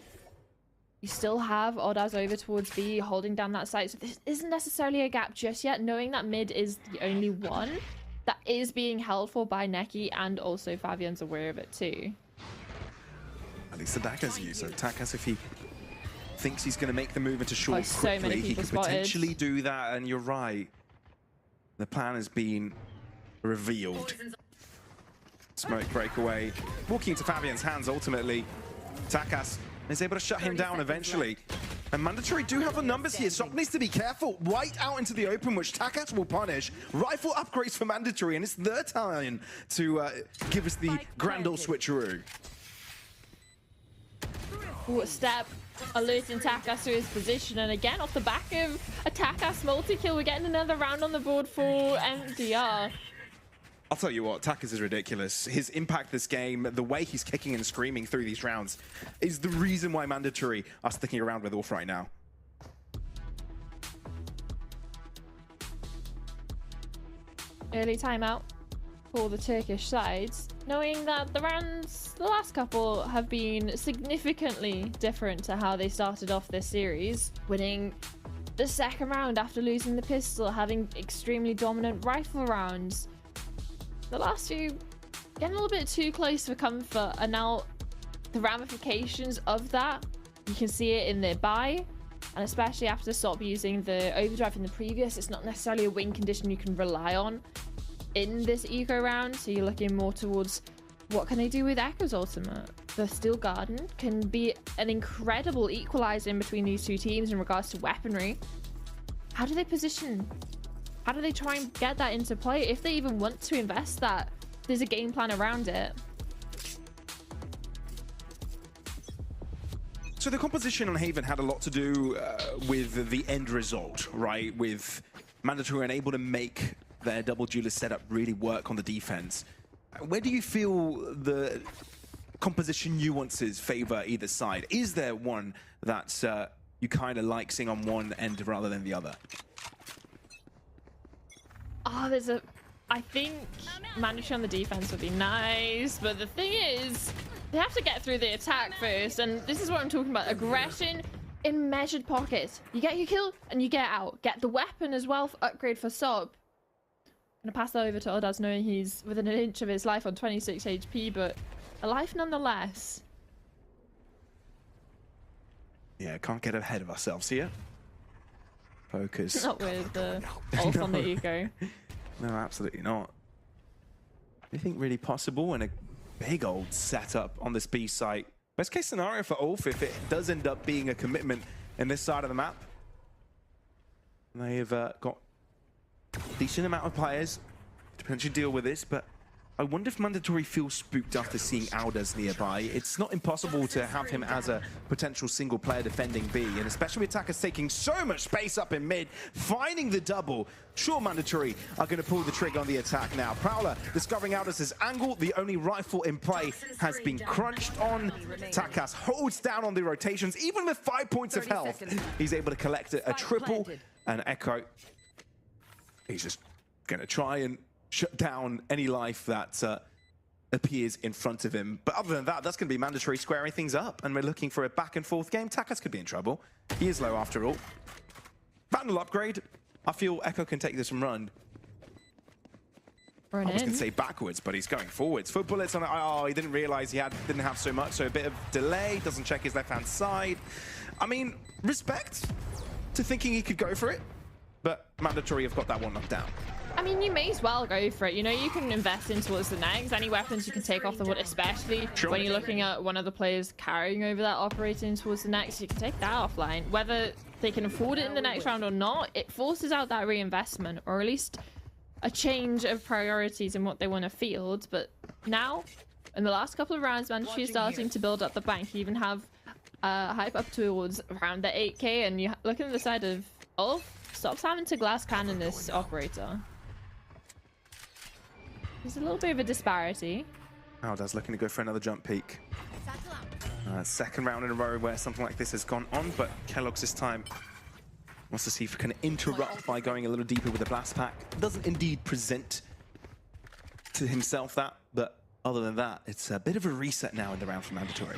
You still have Oddaz over towards B holding down that site, so this isn't necessarily a gap just yet, knowing that mid is the only one that is being held for by Neki, and also Fabian's aware of it too. At least the Dagger's used, so Takas, if he thinks he's going to make the move into short quickly, he could potentially do that, and you're right. The plan has been revealed. Smoke breakaway, walking into Fabian's hands ultimately. Takas is able to shut him down eventually. And Mandatory do have the numbers here. Sop needs to be careful. Right out into the open, which Takas will punish. Rifle upgrades for Mandatory, and it's their time to give us the grand old switcheroo. Ooh, step alerting Takas to his position, and again off the back of a Takas multi-kill, we're getting another round on the board for MDR. I'll tell you what, Takas is ridiculous. His impact this game, the way he's kicking and screaming through these rounds, is the reason why Mandatory are sticking around with ULF right now. Early timeout for the Turkish sides, knowing that the rounds, the last couple, have been significantly different to how they started off this series, winning the second round after losing the pistol, having extremely dominant rifle rounds. The last few getting a little bit too close for comfort, and now the ramifications of that, you can see it in their buy, and especially after Sop using the overdrive in the previous, it's not necessarily a win condition you can rely on in this eco round, so you're looking more towards what can they do with Echo's ultimate. The Steel Garden can be an incredible equalizer in between these two teams in regards to weaponry. How do they position? How do they try and get that into play? If they even want to invest that, there's a game plan around it. So the composition on Haven had a lot to do with the end result, right? With Mandatory unable to make their double duelist setup really work on the defense. Where do you feel the composition nuances favor either side? Is there one that you kind of like seeing on one end rather than the other? Oh, I think Mandatory on the defense would be nice, but the thing is, they have to get through the attack first, and this is what I'm talking about. Aggression in measured pockets. You get your kill, and you get out. Get the weapon as well for upgrade for Sop. I'm gonna pass that over to Oddaz, knowing he's within an inch of his life on 26 HP, but a life nonetheless. Yeah, can't get ahead of ourselves here. Focus. Not with the ULF on the eco. No, absolutely not. Anything really possible in a big old setup on this B site? Best case scenario for ULF if it does end up being a commitment in this side of the map. They've got a decent amount of players to potentially deal with this, but I wonder if Mandatory feels spooked after seeing Aldaz nearby. It's not impossible to have him as a potential single player defending B, and especially with attackers taking so much space up in mid, finding the double. Sure, Mandatory are going to pull the trigger on the attack now. Prowler discovering Aldaz's angle. The only rifle in play has been crunched on. Takas holds down on the rotations, even with 5 points of health. He's able to collect a triple, and Echo, he's just going to try and shut down any life that appears in front of him. But other than that, that's going to be Mandatory squaring things up, and we're looking for a back and forth game. Takas could be in trouble. He is low after all. Vandal upgrade. I feel Echo can take this and run. I was going to say backwards, but he's going forwards. Foot bullets on it. Oh, he didn't realize he didn't have so much, so a bit of delay. Doesn't check his left-hand side. I mean, respect to thinking he could go for it, but Mandatory have got that one knocked down. I mean, you may as well go for it. You know, you can invest in towards the next. Any weapons you can take off the wood, especially when you're looking at one of the players carrying over that operating towards the next, you can take that offline. Whether they can afford it in the next round or not, it forces out that reinvestment, or at least a change of priorities in what they want to field. But now, in the last couple of rounds, Mandatory is starting to build up the bank. You even have hype up towards around the 8k, and you look at the side of ULF, stops having to glass cannon this operator. There's a little bit of a disparity. Aldaz looking to go for another jump peak. Second round in a row where something like this has gone on, but Kellogg's this time wants to see if he can interrupt by going a little deeper with the blast pack. Doesn't indeed present to himself that, but other than that, it's a bit of a reset now in the round for Mandatory.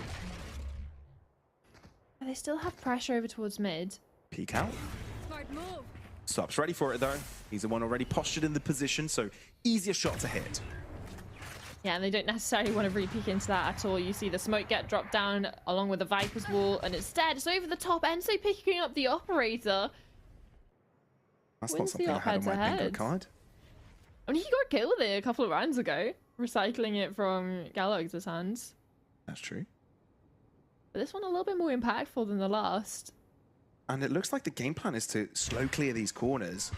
They still have pressure over towards mid. Peek out. Stop's ready for it though. He's the one already postured in the position, so easier shot to hit. Yeah, and they don't necessarily want to re-peek into that at all. You see the smoke get dropped down along with the Viper's wall, and instead it's over the top end, so picking up the operator. That's not something I had on my bingo card. I mean, he got killed there a couple of rounds ago, recycling it from Kellogg's hands. That's true. But this one a little bit more impactful than the last. And it looks like the game plan is to slow clear these corners.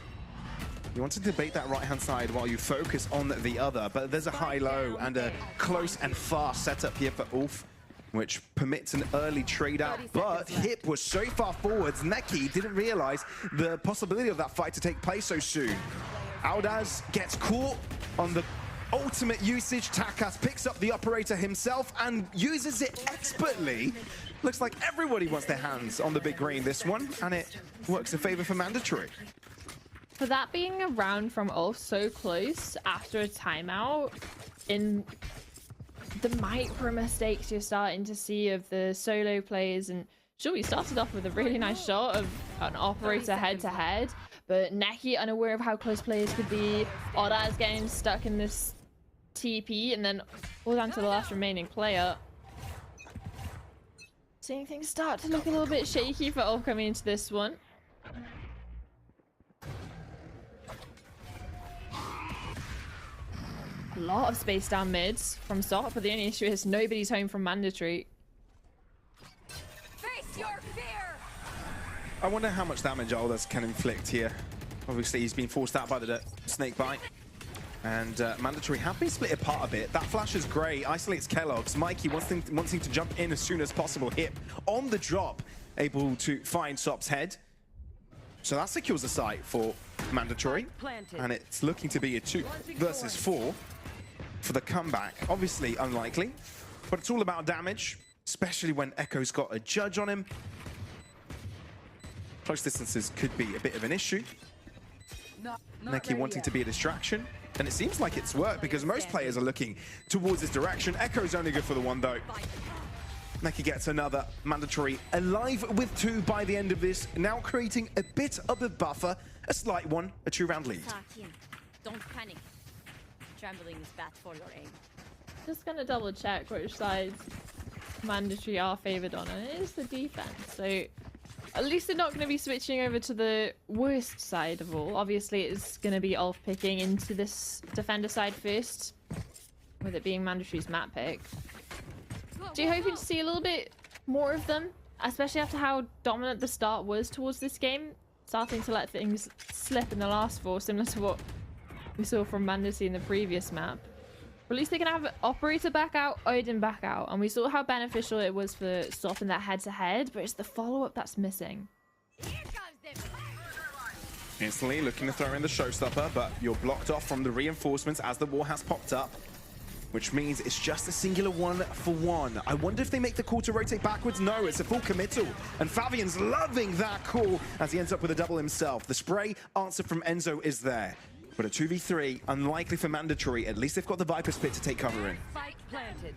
You want to debate that right-hand side while you focus on the other, but there's a high-low and a close and fast setup here for ULF, which permits an early trade-out, but Hip was so far forwards, Neki didn't realize the possibility of that fight to take place so soon. Aldaz gets caught on the ultimate usage. Takas picks up the operator himself and uses it expertly. Looks like everybody wants their hands on the big green this one, and it works in favor for Mandatory. For that being a round from ULF so close after a timeout, in the micro mistakes you're starting to see of the solo plays, and sure, we started off with a really nice shot of an operator head-to-head, but Neki unaware of how close players could be, Aldaz getting stuck in this TP, and then all down to the last remaining player. Seeing things start to look a little bit shaky for ULF coming into this one. A lot of space down mids from Stop, but the only issue is nobody's home from Mandatory. Face your fear! I wonder how much damage Aldaz can inflict here. Obviously, he's been forced out by the snake bite. And Mandatory have been split apart a bit. That flash is great, isolates Kellogg's. Mikey wants him to jump in as soon as possible. Hip on the drop, able to find Sop's head. So that secures the site for Mandatory. And it's looking to be a 2 versus 4 for the comeback. Obviously unlikely, but it's all about damage, especially when Echo's got a judge on him. Close distances could be a bit of an issue. Neki wanting to be a distraction. And it seems like it's worked because most players are looking towards this direction. Echo's only good for the one though. Neki gets another. Mandatory alive with 2 by the end of this. Now creating a bit of a buffer, a slight one, a 2-round lead. Don't panic. Trembling is bad for your aim. Just gonna double check which sides Mandatory are favored on, and it is the defense. So at least they're not going to be switching over to the worst side of all. Obviously, it's going to be ULF picking into this defender side first, with it being Mandatory's map pick. Do you hope to see a little bit more of them, especially after how dominant the start was towards this game, starting to let things slip in the last four, similar to what we saw from Mandatory in the previous map? But at least they can have Operator back out, Odin back out, and we saw how beneficial it was for stopping that head-to-head, but it's the follow-up that's missing. Instantly looking to throw in the showstopper, but you're blocked off from the reinforcements as the wall has popped up, which means it's just a singular 1-for-1. I wonder if they make the call to rotate backwards. No, it's a full committal, and Fabian's loving that call as he ends up with a double himself. The spray answer from Enzo is there. But a 2v3, unlikely for Mandatory. At least they've got the Viper's Pit to take cover in. Spike planted.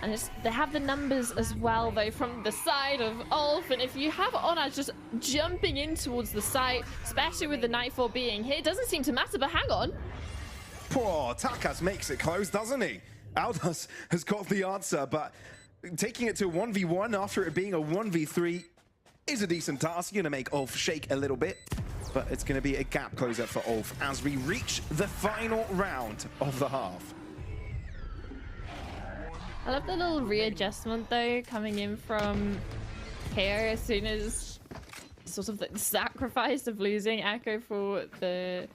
And they have the numbers as well, though, from the side of ULF. And if you have Onaz just jumping in towards the site, especially with the Nightfall being here, it doesn't seem to matter. But hang on. Poor Takas makes it close, doesn't he? Aldous has got the answer, but taking it to 1v1 after it being a 1v3 is a decent task. You're going to make ULF shake a little bit. But it's going to be a gap closer for ULF as we reach the final round of the half. I love the little readjustment, though, coming in from here as soon as sort of the sacrifice of losing Echo for the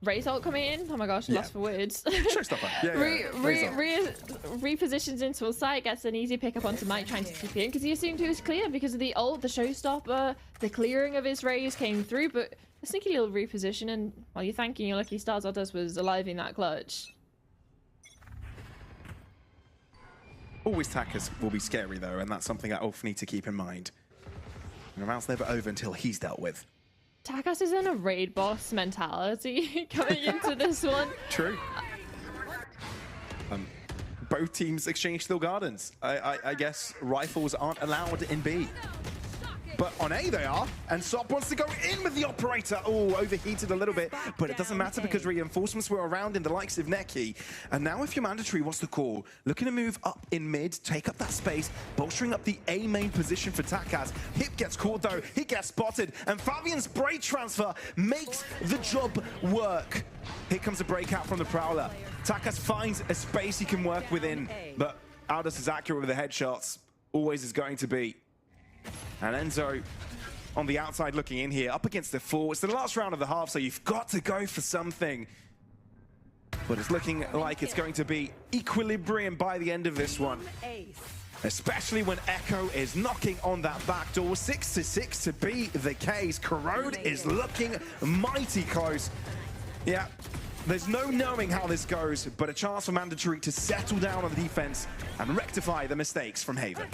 Raze ult coming in. Oh my gosh, lost for words. Showstopper. Repositions into a site, gets an easy pickup onto Mike trying to keep in because he assumed he was clear because of the ult, the showstopper, the clearing of his Raze came through, but a sneaky little reposition, and while you're thanking your lucky stars, Aldous was alive in that clutch. Always Takas will be scary though, and that's something that ULF need to keep in mind. And the round's never over until he's dealt with. Takas is in a raid boss mentality coming into this one. True. Both teams exchange still gardens. I guess rifles aren't allowed in B. But on A they are, and Sop wants to go in with the Operator. Oh, overheated a little bit, but it doesn't matter because reinforcements were around in the likes of Neki. And now if your Mandatory wants to call, looking to move up in mid, take up that space, bolstering up the A main position for Takas. Hip gets caught though, he gets spotted, and Fabian's spray transfer makes the job work. Here comes a breakout from the Prowler. Takas finds a space he can work within, but Aldous is accurate with the headshots. Always is going to be. And Enzo on the outside looking in here, up against the 4. It's the last round of the half, so you've got to go for something. But it's looking like it's going to be equilibrium by the end of this one. Especially when Echo is knocking on that back door. 6-6 to be the case. Corrode is looking mighty close. Yeah, there's no knowing how this goes, but a chance for Mandatory to settle down on the defense and rectify the mistakes from Haven.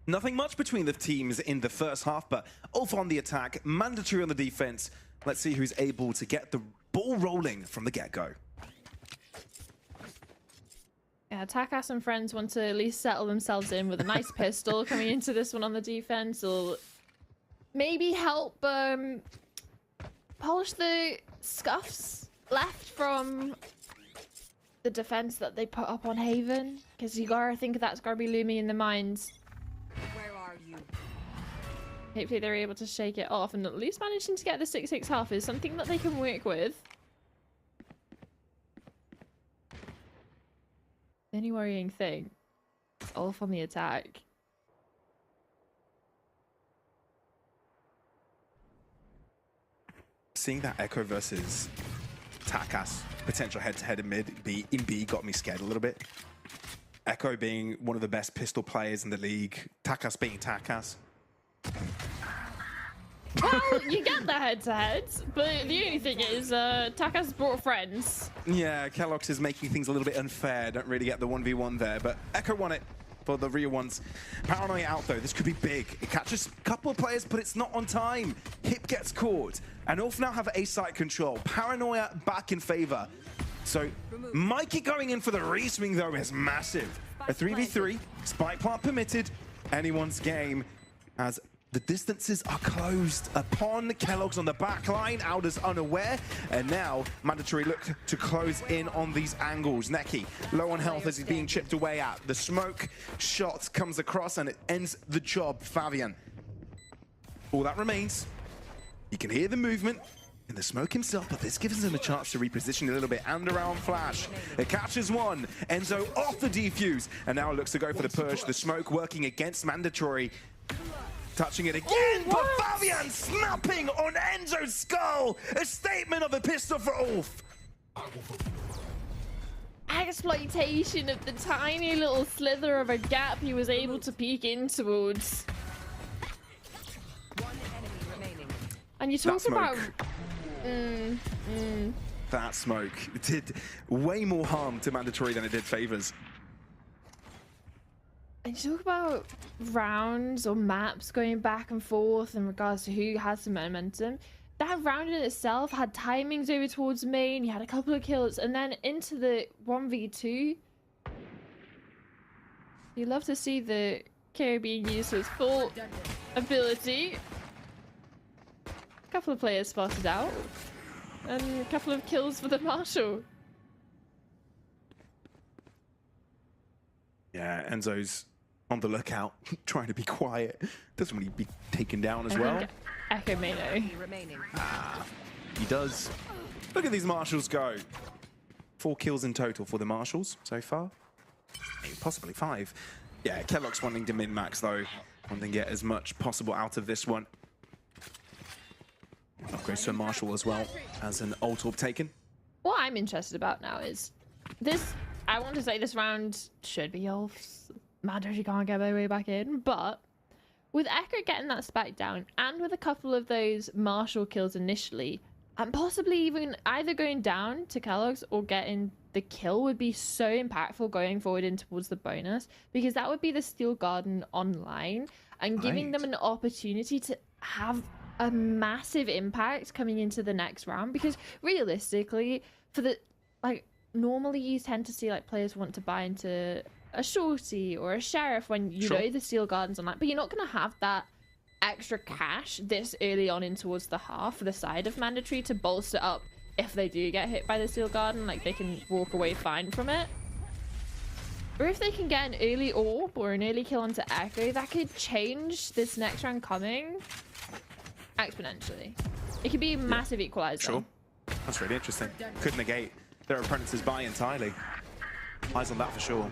And Nothing much between the teams in the first half, but ULF on the attack, Mandatory on the defense. Let's see who's able to get the ball rolling from the get-go. Yeah, Takas and friends want to at least settle themselves in with a nice pistol coming into this one on the defense. Will maybe help polish the scuffs left from the defense that they put up on Haven. Because you gotta think that's gotta be looming in the minds. Where are you? Hopefully they're able to shake it off, and at least managing to get the 6-6 half is something that they can work with. The only worrying thing, ULF on the attack. Seeing that Echo versus Takas potential head-to-head in B got me scared a little bit. Echo being one of the best pistol players in the league, Takas being Takas. Well, you get the head-to-heads, but the only thing is, Takas brought friends. Yeah, Kellogg's is making things a little bit unfair. Don't really get the 1v1 there, but Echo won it for the real ones. Paranoia out though, this could be big. It catches a couple of players, but it's not on time. Hip gets caught, and ULF now have A-site control. Paranoia back in favor. So, Mikey going in for the re-swing though is massive. A 3v3, spike plant permitted, anyone's game, as the distances are closed upon Kellogg's on the back line. Alda's unaware, and now Mandatory look to close in on these angles. Neki low on health as he's being chipped away at. The smoke shot comes across and it ends the job. Fabian. All that remains. You can hear the movement in the smoke himself, but this gives him a chance to reposition a little bit. And around flash, it catches one. Enzo off the defuse, and now looks to go for the push. The smoke working against Mandatory. Touching it again, but Fabian snapping on Enzo's skull. A statement of a pistol for ULF. Exploitation of the tiny little slither of a gap he was able to peek in towards. One enemy remaining. And you talk about... That smoke did way more harm to Mandatory than it did favors. And you talk about rounds or maps going back and forth in regards to who has the momentum. That round in itself had timings over towards main, you had a couple of kills, and then into the 1v2. You love to see the KO being used to its full ability. A couple of players spotted out, and a couple of kills for the Marshal. Yeah, Enzo's on the lookout, trying to be quiet. Doesn't really be taken down as well. Echo may know. Remaining. He does. Look at these Marshals go. 4 kills in total for the Marshals so far. Maybe possibly 5. Yeah, Kellogg's wanting to min-max though. Wanting to get as much possible out of this one. Upgrades to a Marshal as well as an ult orb taken. What I'm interested about now is this. I want to say this round should be ULF's. Matter if you can't get their way back in, but with Echo getting that spike down and with a couple of those Marshal kills initially, and possibly even either going down to Kellogg's or getting the kill would be so impactful going forward in towards the bonus, because that would be the Steel Garden online and giving them an opportunity to have a massive impact coming into the next round. Because realistically, for the normally you tend to see players want to buy into a shorty or a sheriff when you know the Steel Garden's online, but you're not going to have that extra cash this early on in towards the half for the side of Mandatory to bolster up if they do get hit by the Steel Garden. They can walk away fine from it. Or if they can get an early orb or an early kill onto Echo, that could change this next round coming exponentially. It could be a massive equalizer. Sure. That's really interesting. Could negate their opponent's buy entirely. Eyes on that for sure.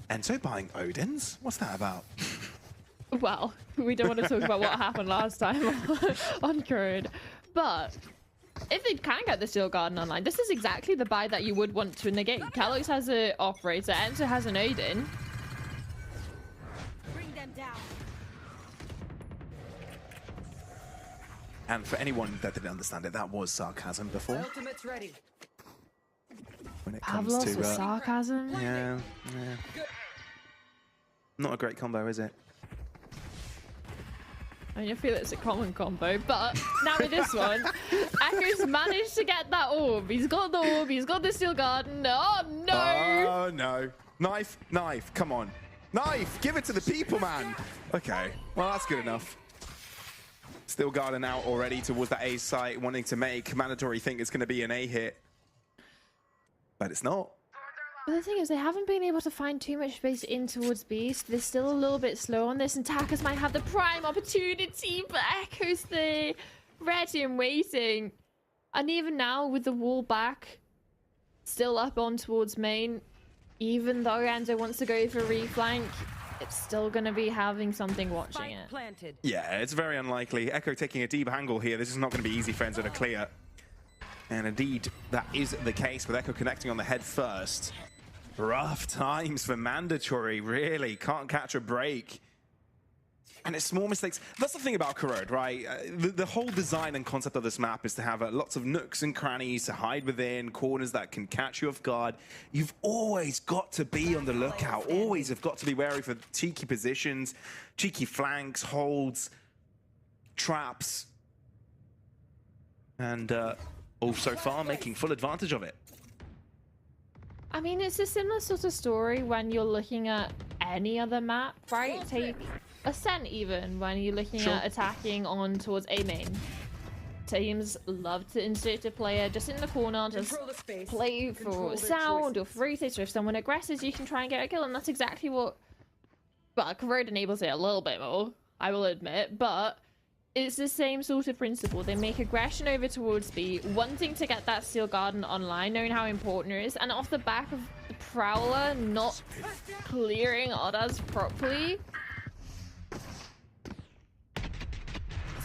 Enzo buying Odins? What's that about? Well, we don't want to talk about what happened last time on Curd, but if they can get the Steel Garden online, this is exactly the buy that you would want to negate. Kellogg's has an Operator, Enzo has an Odin. Bring them down. And for anyone that didn't understand it, that was sarcasm before. Ultimate's ready. when it comes Pavlos to with sarcasm. yeah. Not a great combo, is it? I mean, I feel it's a common combo, but now with this one, Echo's managed to get that orb. He's got the orb, he's got the Steel Garden. Oh, no! Oh, no. Knife, knife, come on. Knife, give it to the people, man. Okay, well, that's good enough. Steel Garden out already towards that A site, wanting to make mandatory think it's going to be an A hit. But it's not. But the thing is, they haven't been able to find too much space in towards B, so they're still a little bit slow on this, and Takas might have the prime opportunity, but Echo's there, ready and waiting. And even now, with the wall back, still up on towards main, even though Enzo wants to go for a reflank, it's still going to be having something watching it. Planted. Yeah, it's very unlikely. Echo taking a deep angle here. This is not going to be easy for Enzo to clear. And indeed, that is the case with Echo connecting on the head first. Rough times for Mandatory, really. Can't catch a break. And it's small mistakes. That's the thing about Corrode, right? The whole design and concept of this map is to have lots of nooks and crannies to hide within, corners that can catch you off guard. You've always got to be on the lookout. Always have got to be wary for cheeky positions, cheeky flanks, holds, traps. And all so far making full advantage of it. I mean, it's a similar sort of story when you're looking at any other map, right? Take Ascent even, when you're looking at attacking on towards A main. Teams love to insert a player just in the corner, just play for sound or for rotate, so if someone aggresses, you can try and get a kill, and that's exactly what... Well, Corrode enables it a little bit more, I will admit, but it's the same sort of principle. They make aggression over towards B, wanting to get that Steel Garden online, knowing how important it is, and off the back of the Prowler not clearing Odas properly.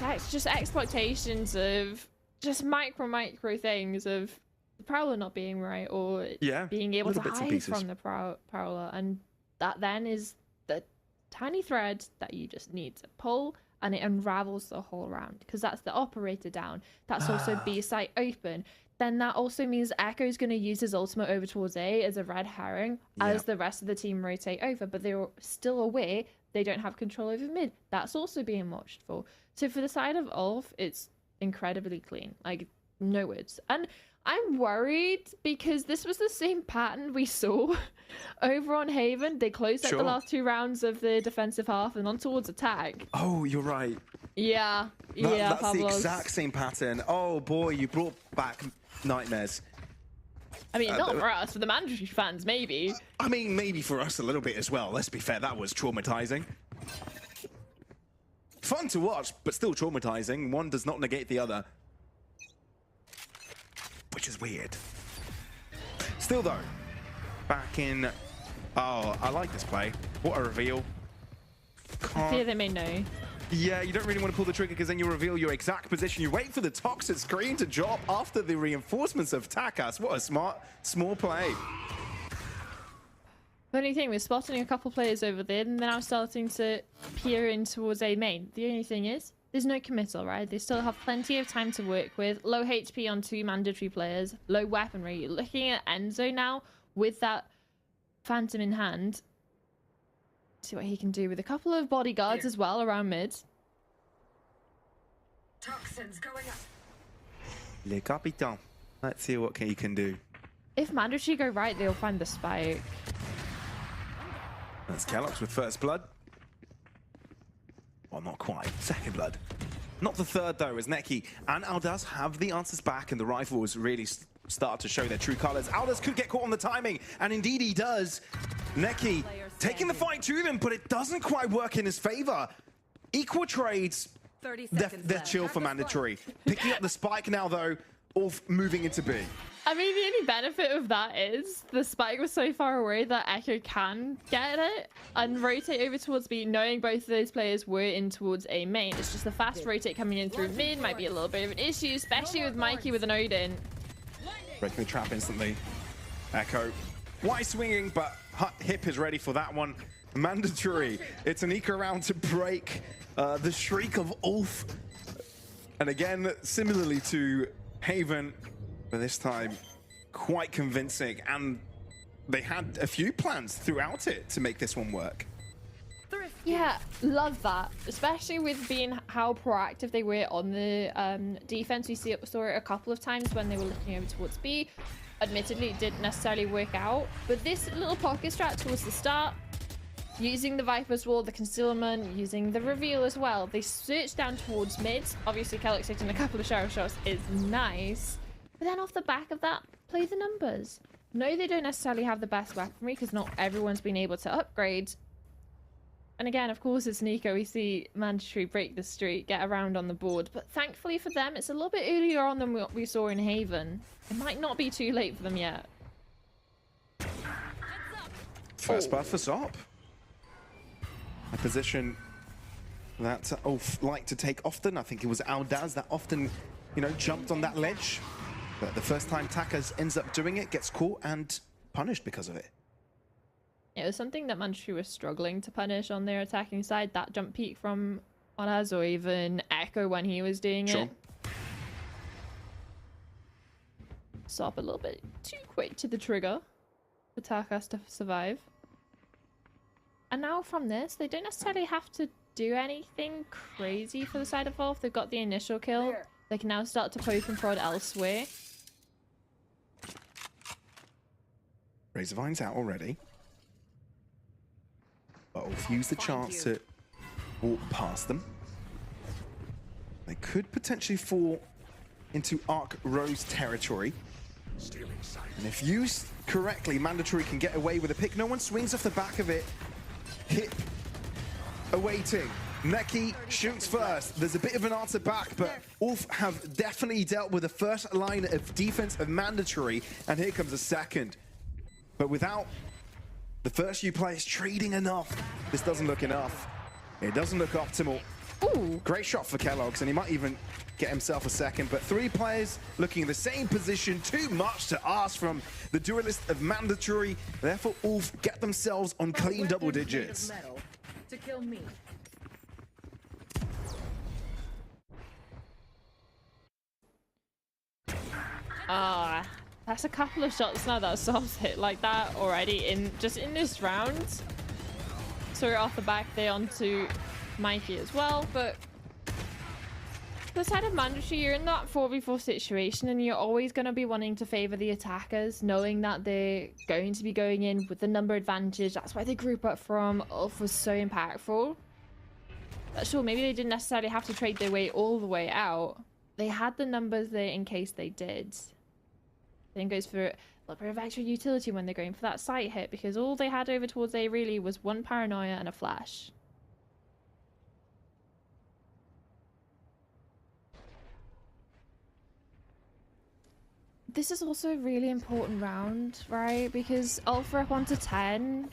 It's just expectations of just micro things of the Prowler not being right, or being able to hide from the Prowler, and that then is the tiny thread that you just need to pull, and it unravels the whole round, because that's the operator down. That's also B site open. Then that also means Echo's going to use his ultimate over towards A as a red herring as the rest of the team rotate over, but they're still aware they don't have control over mid. That's also being watched for. So for the side of ULF, it's incredibly clean. Like, no words. And I'm worried because this was the same pattern we saw over on Haven. They closed out the last 2 rounds of the defensive half and on towards attack. Oh, you're right. Yeah. That's Pavlos. the exact same pattern. Oh boy, you brought back nightmares. I mean, not for us, for the Mandatory fans, maybe. I mean, maybe for us a little bit as well. Let's be fair, that was traumatizing. Fun to watch, but still traumatizing. One does not negate the other. Which is weird. Still though, back in... Oh, I like this play. What a reveal. I fear they may know. Yeah, you don't really want to pull the trigger because then you reveal your exact position. You wait for the toxic screen to drop after the reinforcements of Takas. What a smart, small play. The only thing, we're spotting a couple players over there, and they're now starting to peer in towards A main. The only thing is, there's no committal, right? They still have plenty of time to work with. Low HP on 2 mandatory players, low weaponry. You're looking at Enzo now with that Phantom in hand. See what he can do with a couple of bodyguards as well around mid. Toxins going up. Le Capitan. Let's see what he can do. If mandatory go right, they'll find the spike. That's Kellogg's with first blood. Well, not quite. Second blood. Not the third, though, as Neki and Aldaz have the answers back, and the rifles really start to show their true colors. Aldaz could get caught on the timing, and indeed he does. Neki taking the fight to him, but it doesn't quite work in his favor. Equal trades. They're chill for mandatory. Picking up the spike now, though, all moving into B. I mean, the only benefit of that is the spike was so far away that Echo can get it and rotate over towards B, knowing both of those players were in towards A main. It's just the fast rotate coming in through mid might be a little bit of an issue, especially with Mikey with an Odin. Breaking the trap instantly. Echo, wide swinging, but Hip is ready for that one. Mandatory. It's an eco round to break the shriek of ULF. And again, similarly to Haven, but this time quite convincing, and they had a few plans throughout it to make this one work. Yeah, love that, especially with being how proactive they were on the defense. We saw it a couple of times when they were looking over towards B. Admittedly, it didn't necessarily work out, but this little pocket strat towards the start, using the Viper's Wall, the concealment, using the reveal as well. They searched down towards mid. Obviously, Kellex hitting a couple of sheriff shots is nice. But then off the back of that, play the numbers. No, they don't necessarily have the best weaponry because not everyone's been able to upgrade. And again, of course, it's Nico. We see Mandatory break the streak, get around on the board. But thankfully for them, it's a little bit earlier on than what we saw in Haven. It might not be too late for them yet. First buff for Zop. A position that Ulf liked to take often. I think it was Aldaz that often, you know, jumped on that ledge. But the first time Takas ends up doing it, gets caught and punished because of it. It was something that Mandatory was struggling to punish on their attacking side. That jump peak from Onaz, or even Echo when he was doing it. Stop a little bit too quick to the trigger for Takas to survive. And now from this, they don't necessarily have to do anything crazy for the side of Wolf. They've got the initial kill. They can now start to poke and prod elsewhere. Razorvine's out already. But Ulf used the chance to walk past them. They could potentially fall into Arc Rose territory. And if used correctly, Mandatory can get away with a pick. No one swings off the back of it. Hip awaiting. Neki shoots first. There's a bit of an answer back, but Ulf have definitely dealt with the first line of defense of Mandatory, and here comes a second. But without the first few players trading enough, this doesn't look enough. It doesn't look optimal. Ooh. Great shot for Kellogg's, and he might even get himself a second, but three players looking in the same position. Too much to ask from the duelist of Mandatory. Therefore, Ulf get themselves on clean double digits. To kill me. That's a couple of shots now that Sob's hit like that already in this round. So we're off the back there onto Mikey as well, but the side of Mandatory, you're in that 4v4 situation and you're always going to be wanting to favor the attackers, knowing that they're going to be going in with the number advantage. That's why the group up from Ulf was so impactful. But sure, maybe they didn't necessarily have to trade their way all the way out. They had the numbers there in case they did. Then goes for a little bit of extra utility when they're going for that sight hit, because all they had over towards A really was one paranoia and a flash. This is also a really important round, right? Because Ulf are up onto 10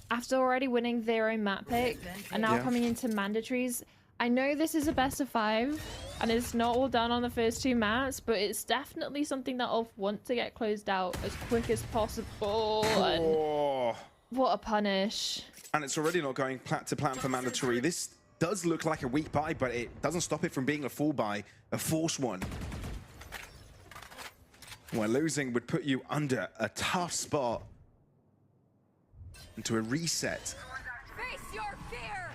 after already winning their own map pick and now coming into Mandatories. I know this is a best of 5 and it's not all done on the first 2 maps, but it's definitely something that Ulf want to get closed out as quick as possible. And what a punish. And it's already not going to plan for Mandatory. This does look like a weak buy, but it doesn't stop it from being a full buy, a forced one. Where losing would put you under a tough spot into a reset. Face your fear.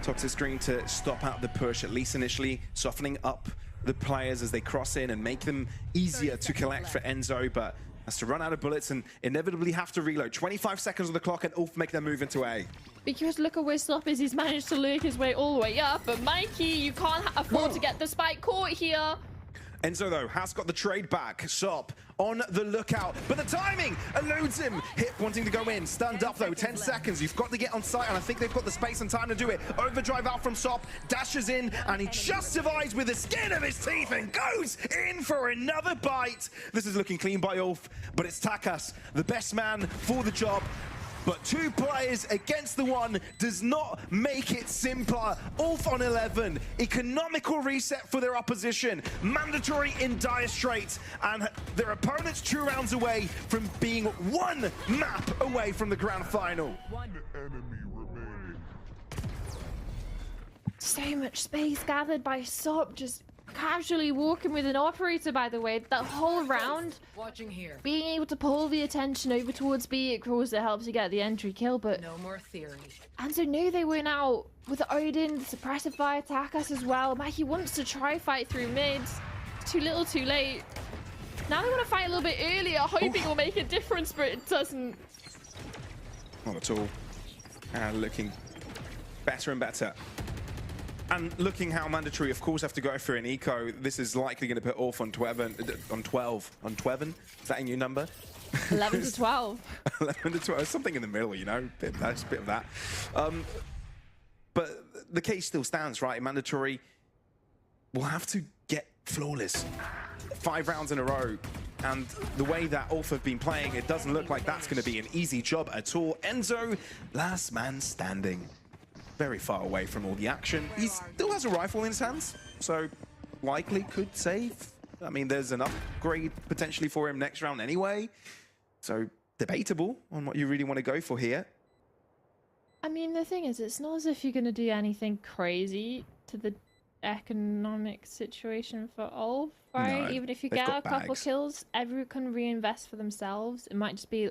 Toxic Screen to stop out the push, at least initially, softening up the players as they cross in and make them easier to collect for Enzo, but has to run out of bullets and inevitably have to reload. 25 seconds on the clock and Ulf make their move into A. Because look at where Slop is. He's managed to lurk his way all the way up, but Mikey, you can't afford to get the spike caught here. Enzo, though, has got the trade back. Sop on the lookout, but the timing eludes him. Hip wanting to go in. Stunned up, though. 10 seconds. You've got to get on site, and I think they've got the space and time to do it. Overdrive out from Sop. Dashes in, and he just survives with the skin of his teeth and goes in for another bite. This is looking clean by Ulf, but it's Takas, the best man for the job. But 2 players against the 1 does not make it simpler. Ulf on 11. Economical reset for their opposition. Mandatory in dire straits. And their opponents 2 rounds away from being 1 map away from the grand final. One enemy remaining. So much space gathered by Sop, just casually walking with an operator, by the way, that whole round. Watching here. Being able to pull the attention over towards B, of course, it helps you get the entry kill, but... No more theory. And so knew they went out with Odin, suppressive fire, attack us as well. Mackie wants to try fight through mid. Too little, too late. Now they want to fight a little bit earlier, hoping it'll make a difference, but it doesn't. Not at all. And looking better and better. And looking how mandatory, of course, have to go for an eco. This is likely going to put off on 12. On 12. On 12? Is that a new number? 11 to 12. 11 to 12. Something in the middle, you know. Bit of that. But the case still stands, right? Mandatory will have to get flawless 5 rounds in a row. And the way that ULF have been playing, it doesn't look like that's going to be an easy job at all. Enzo, last man standing. Very far away from all the action. He still has a rifle in his hands, so likely could save. I mean, there's an upgrade potentially for him next round anyway. So debatable on what you really want to go for here. I mean, the thing is, it's not as if you're going to do anything crazy to the economic situation for ULF, right? No, even if you get a couple kills, everyone can reinvest for themselves. It might just be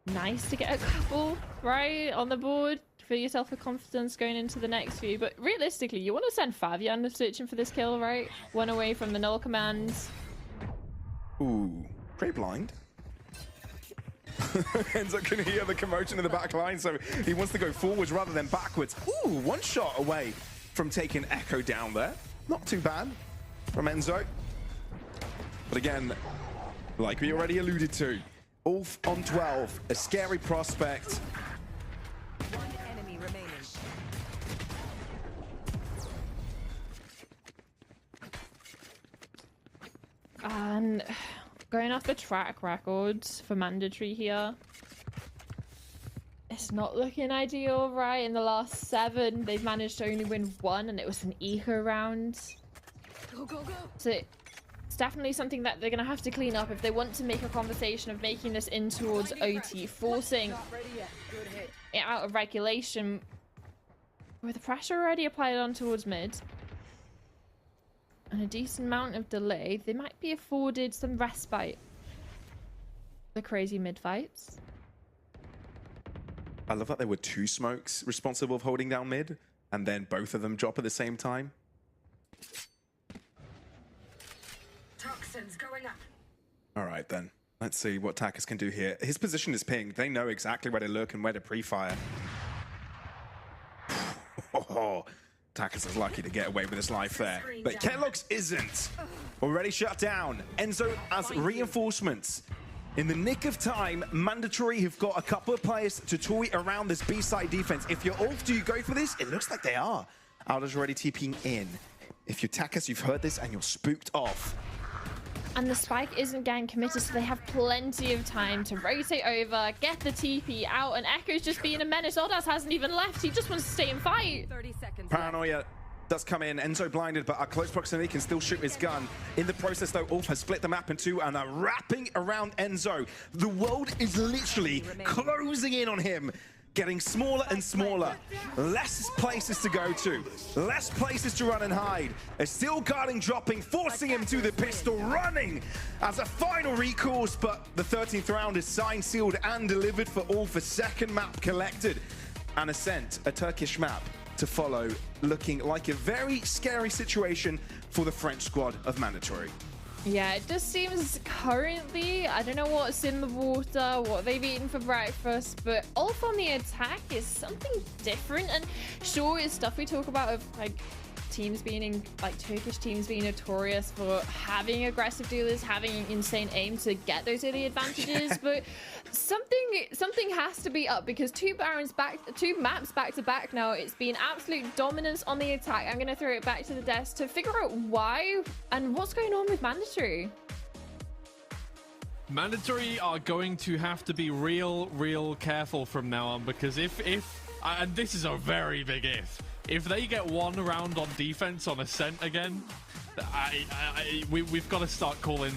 nice to get a couple, right, on the board. Feel yourself with confidence going into the next few, but realistically, you want to send Fabian searching for this kill, right? 1 away from the null commands. Ooh, pretty blind. Enzo can hear the commotion in the back line, so he wants to go forwards rather than backwards. Ooh, 1 shot away from taking Echo down there. Not too bad from Enzo. But again, like we already alluded to, ULF on 12, a scary prospect. And going off the track records for mandatory here, it's not looking ideal, right? In the last 7, they've managed to only win 1, and it was an eco round. Go, go, go. So it's definitely something that they're going to have to clean up if they want to make a conversation of making this in towards OT, forcing it out of regulation. With the pressure already applied on towards mid, and a decent amount of delay, they might be afforded some respite. The crazy mid fights. I love that there were 2 smokes responsible for holding down mid, and then both of them drop at the same time. Toxins going up. All right, then. Let's see what Takas can do here. His position is pinged. They know exactly where to look and where to pre-fire. Oh, Takas is lucky to get away with his life there. But Kellogg's isn't. Already shut down. Enzo as reinforcements. In the nick of time, Mandatory have got a couple of players to toy around this B-side defense. If you're ULF, do you go for this? It looks like they are. Aldo's already TPing in. If you're Takas, you've heard this and you're spooked off. And the spike isn't getting committed, so they have plenty of time to rotate over, get the TP out, and Echo's just being a menace. Odas hasn't even left. He just wants to stay and fight. 30 seconds. Paranoia does come in. Enzo blinded, but at close proximity can still shoot his gun. In the process, though, ULF has split the map in 2 and are wrapping around Enzo. The world is literally closing in on him. Getting smaller and smaller. Less places to go to. Less places to run and hide. A steel guarding dropping, forcing him to the pistol, running as a final recourse, but the 13th round is signed, sealed, and delivered for ULF. A second map collected. And Ascent, a Turkish map to follow, looking like a very scary situation for the French squad of Mandatory. Yeah, it just seems currently, I don't know what's in the water, what they've eaten for breakfast, but ULF on the attack is something different. And sure, it's stuff we talk about of like teams being like Turkish teams being notorious for having aggressive dealers, having insane aim to get those early advantages, but something has to be up, because 2 maps back to back now, it's been absolute dominance on the attack. I'm gonna throw it back to the desk to figure out why and what's going on with Mandatory. Mandatory are going to have to be real careful from now on, because if and this is a very big if they get 1 round on defense on Ascent again, we've got to start calling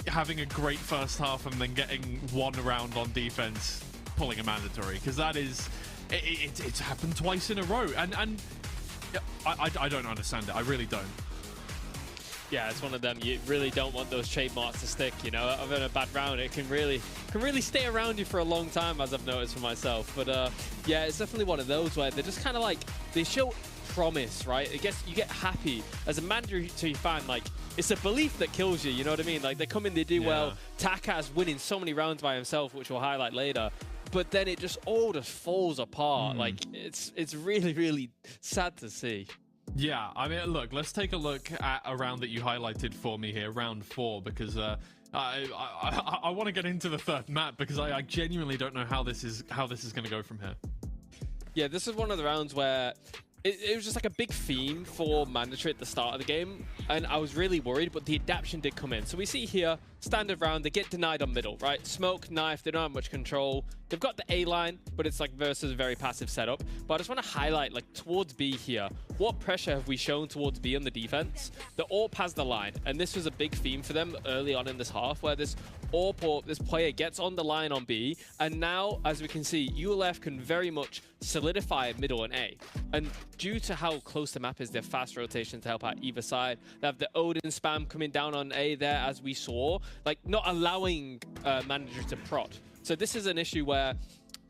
having a great first half and then getting 1 round on defense, pulling a Mandatory, because that is it's happened twice in a row, and I don't understand it. I really don't. Yeah, it's one of them. You really don't want those trademarks to stick, you know. Other than a bad round, it can really stay around you for a long time, as I've noticed for myself. But yeah, it's definitely one of those where they're just kind of like, they show promise, right? You get happy as a mandatory fan. Like, it's a belief that kills you, you know what I mean? Like, they come in, they do well. Taka's winning so many rounds by himself, which we'll highlight later. But then it just all just falls apart. Like, it's really, really sad to see. Yeah, I mean, look, let's take a look at a round that you highlighted for me here, round 4, because I want to get into the third map because I genuinely don't know how this is going to go from here. Yeah, this is one of the rounds where it was just like a big theme for mandatory at the start of the game, and I was really worried, but the adaptation did come in. So we see here, standard round, they get denied on middle, right? Smoke, knife, they don't have much control. They've got the A line, but it's like versus a very passive setup. But I just want to highlight, like, towards B here, what pressure have we shown towards B on the defense? The AWP has the line, and this was a big theme for them early on in this half, where this AWP, or this player gets on the line on B, and now, as we can see, ULF can very much solidify middle and A. And due to how close the map is, they have fast rotation to help out either side. They have the Odin spam coming down on A there, as we saw, like, not allowing managers to prod. So this is an issue where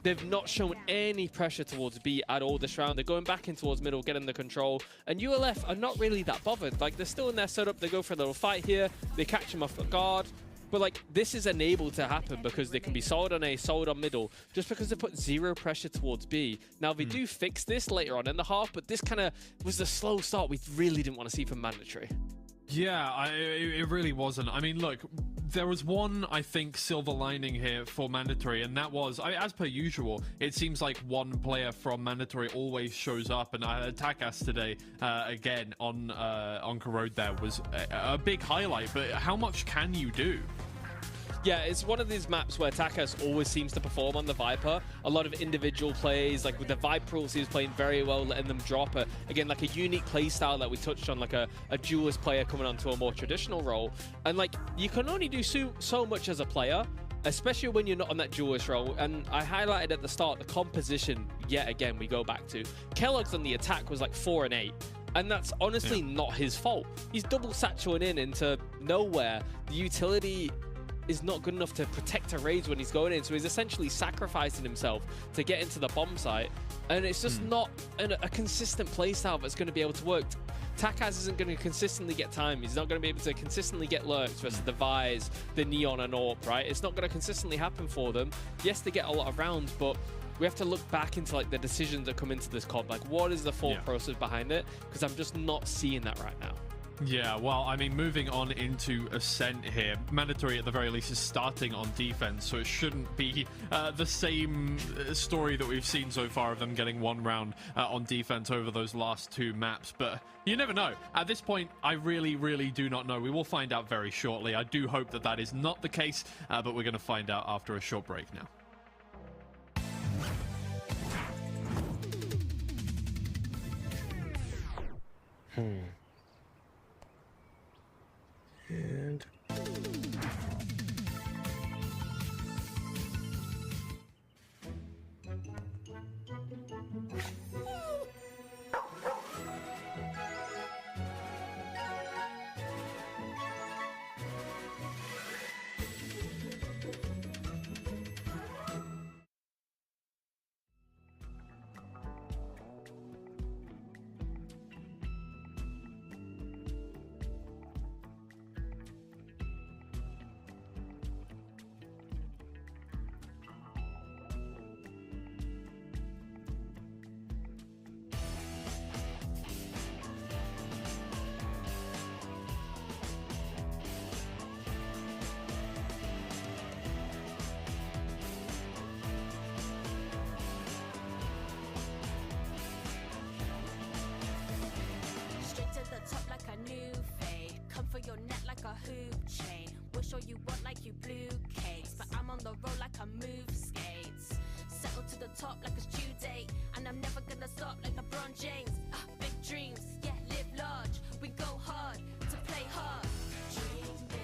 they've not shown any pressure towards B at all this round. They're going back in towards middle, getting the control. And ULF are not really that bothered. Like, they're still in their setup. They go for a little fight here. They catch him off guard. But, like, this is unable to happen because they can be solid on A, solid on middle, just because they put zero pressure towards B. Now, they do fix this later on in the half, but this kind of was the slow start we really didn't want to see from mandatory. Yeah, it really wasn't. I mean, look, there was one, I think, silver lining here for mandatory, and that was, as per usual, it seems like one player from mandatory always shows up, and Takas today, again, on Corrode there was a big highlight, but how much can you do? Yeah, it's one of these maps where Takas always seems to perform on the Viper. A lot of individual plays, like with the Viper rules, he was playing very well, letting them drop. Again, like a unique play style that we touched on, like a duelist player coming onto a more traditional role. And like, you can only do so much as a player, especially when you're not on that duelist role. And I highlighted at the start, the composition, yet again, we go back to. Kellogg's on the attack was like 4 and 8. And that's honestly not his fault. He's double satchelating in into nowhere. The utility is not good enough to protect a raid when he's going in, so he's essentially sacrificing himself to get into the bomb site, and it's just not a consistent playstyle that's going to be able to work. Takas isn't going to consistently get time. He's not going to be able to consistently get lurks versus the Vise, the Neon and AWP, right? It's not going to consistently happen for them. Yes, they get a lot of rounds, but we have to look back into like the decisions that come into this comp. Like, what is the thought process behind it? Because I'm just not seeing that right now. Yeah, well, I mean, moving on into Ascent here, mandatory at the very least is starting on defense, so it shouldn't be the same story that we've seen so far of them getting one round on defense over those last 2 maps, but you never know. At this point, I really, really do not know. We will find out very shortly. I do hope that that is not the case, but we're going to find out after a short break now. And Straight to the top like a new fade. Come for your neck like a hoop chain. Wish all you want like you blue cakes, but I'm on the road like I move skates. Settle to the top like it's due date, and I'm never gonna stop like LeBron James. Big dreams, yeah, live large. We go hard to play hard. Dream big,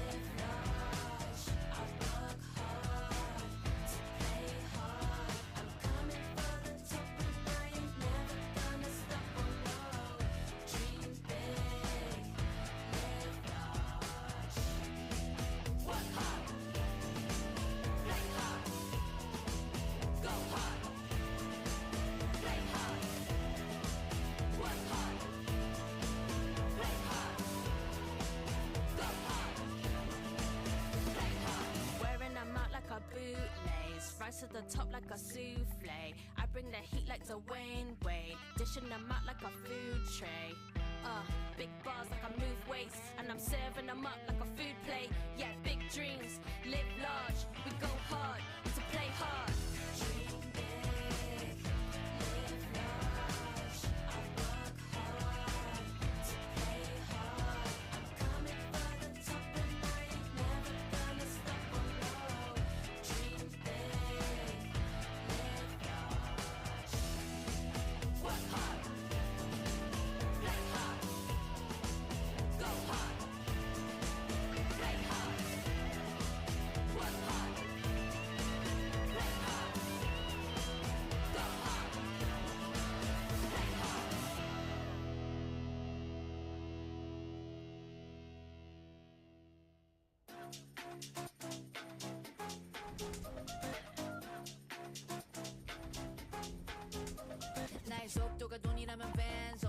live large. I work hard to play hard. I'm coming for the top, and I ain't never gonna stop. Oh no. Dream big, top like a souffle. I bring the heat like Dwayne Wade, dishing them out like a food tray. Big bars like I move weights, and I'm serving them up like a food plate. Yeah, big dreams, live large, we go hard, to play hard. Dream big, live large, I work hard, to play hard. I'm coming for the top and I ain't never gonna stop, oh no. Dream big, live large, work hard, play hard, go hard, play hard, work hard, play hard, go hard, play hard. 나의 속도가 돈이라면 벤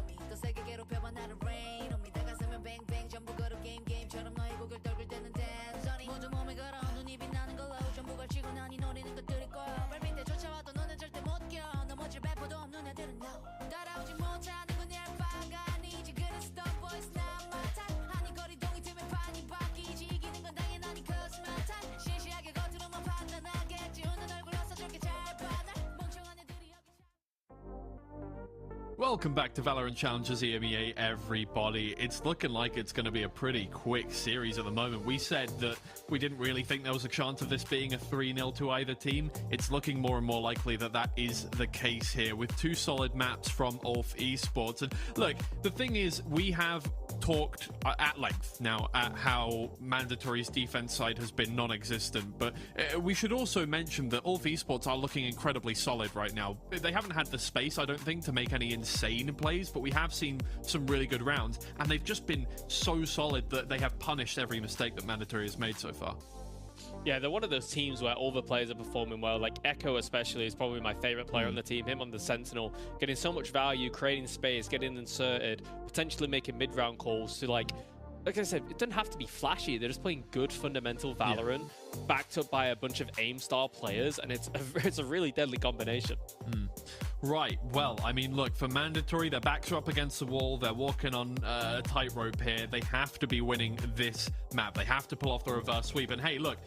미 더 세게 괴롭혀봐 나를 rain on me 내가 쓰면 뱅뱅 전부 걸어 게임처럼 너의 곡을 떨굴 때는 댄서니 모두 몸에 걸어 눈이 빛나는 걸로 전부 걸치고 나니 노리는 것들이 꼴 발밑에 쫓아와도 너는 절대 못 껴 넘어질 배포도 없는 애들은 no 따라오지 못하는 건 얄바가 아니지 그래서 the voice not my type 아니 거리동이 틈에 판이 바뀌지 이기는 건 당연하니 cause my type 시시하게 겉으로만 판단하겠지 웃는 얼굴로서 저렇게 잘 봐 날 멍청한 애들이 여기 Welcome back to VALORANT Challengers EMEA, everybody. It's looking like it's going to be a pretty quick series at the moment. We said that we didn't really think there was a chance of this being a 3-0 to either team. It's looking more and more likely that that is the case here, with two solid maps from ULF Esports. And look, the thing is, we have talked at length now at how Mandatory's defense side has been non-existent, but we should also mention that ULF Esports are looking incredibly solid right now. They haven't had the space, I don't think, to make any insane plays, but we have seen some really good rounds, and they've just been so solid that they have punished every mistake that Mandatory has made so far. Yeah, they're one of those teams where all the players are performing well. Like Echo especially is probably my favorite player on the team. Him on the Sentinel, getting so much value, creating space, getting inserted, potentially making mid-round calls to like I said, it doesn't have to be flashy. They're just playing good fundamental Valorant, backed up by a bunch of aim-style players, and it's a really deadly combination. Right, well, I mean, look, for Mandatory, their backs are up against the wall. They're walking on a tightrope here. They have to be winning this map. They have to pull off the reverse sweep. And hey, look,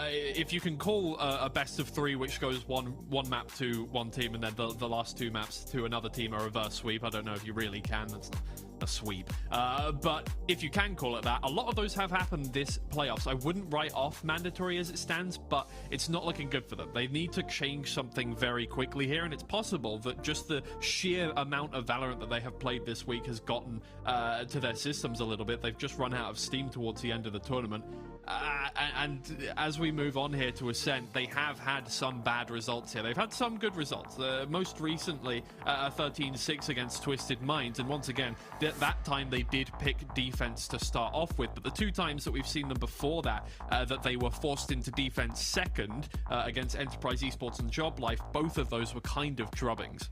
if you can call a best of three, which goes one map to one team, and then the last two maps to another team, a reverse sweep, I don't know if you really can. That's not a sweep. But if you can call it that, a lot of those have happened this playoffs. I wouldn't write off Mandatory as it stands, but it's not looking good for them. They need to change something very quickly here, and it's possible that just the sheer amount of Valorant that they have played this week has gotten to their systems a little bit. They've just run out of steam towards the end of the tournament. And as we move on here to Ascent, they have had some bad results here. They've had some good results. Most recently, a 13-6 against Twisted Minds. And once again, that time they did pick defense to start off with. But the two times that we've seen them before that, that they were forced into defense second against Enterprise Esports and Job Life, both of those were kind of drubbings.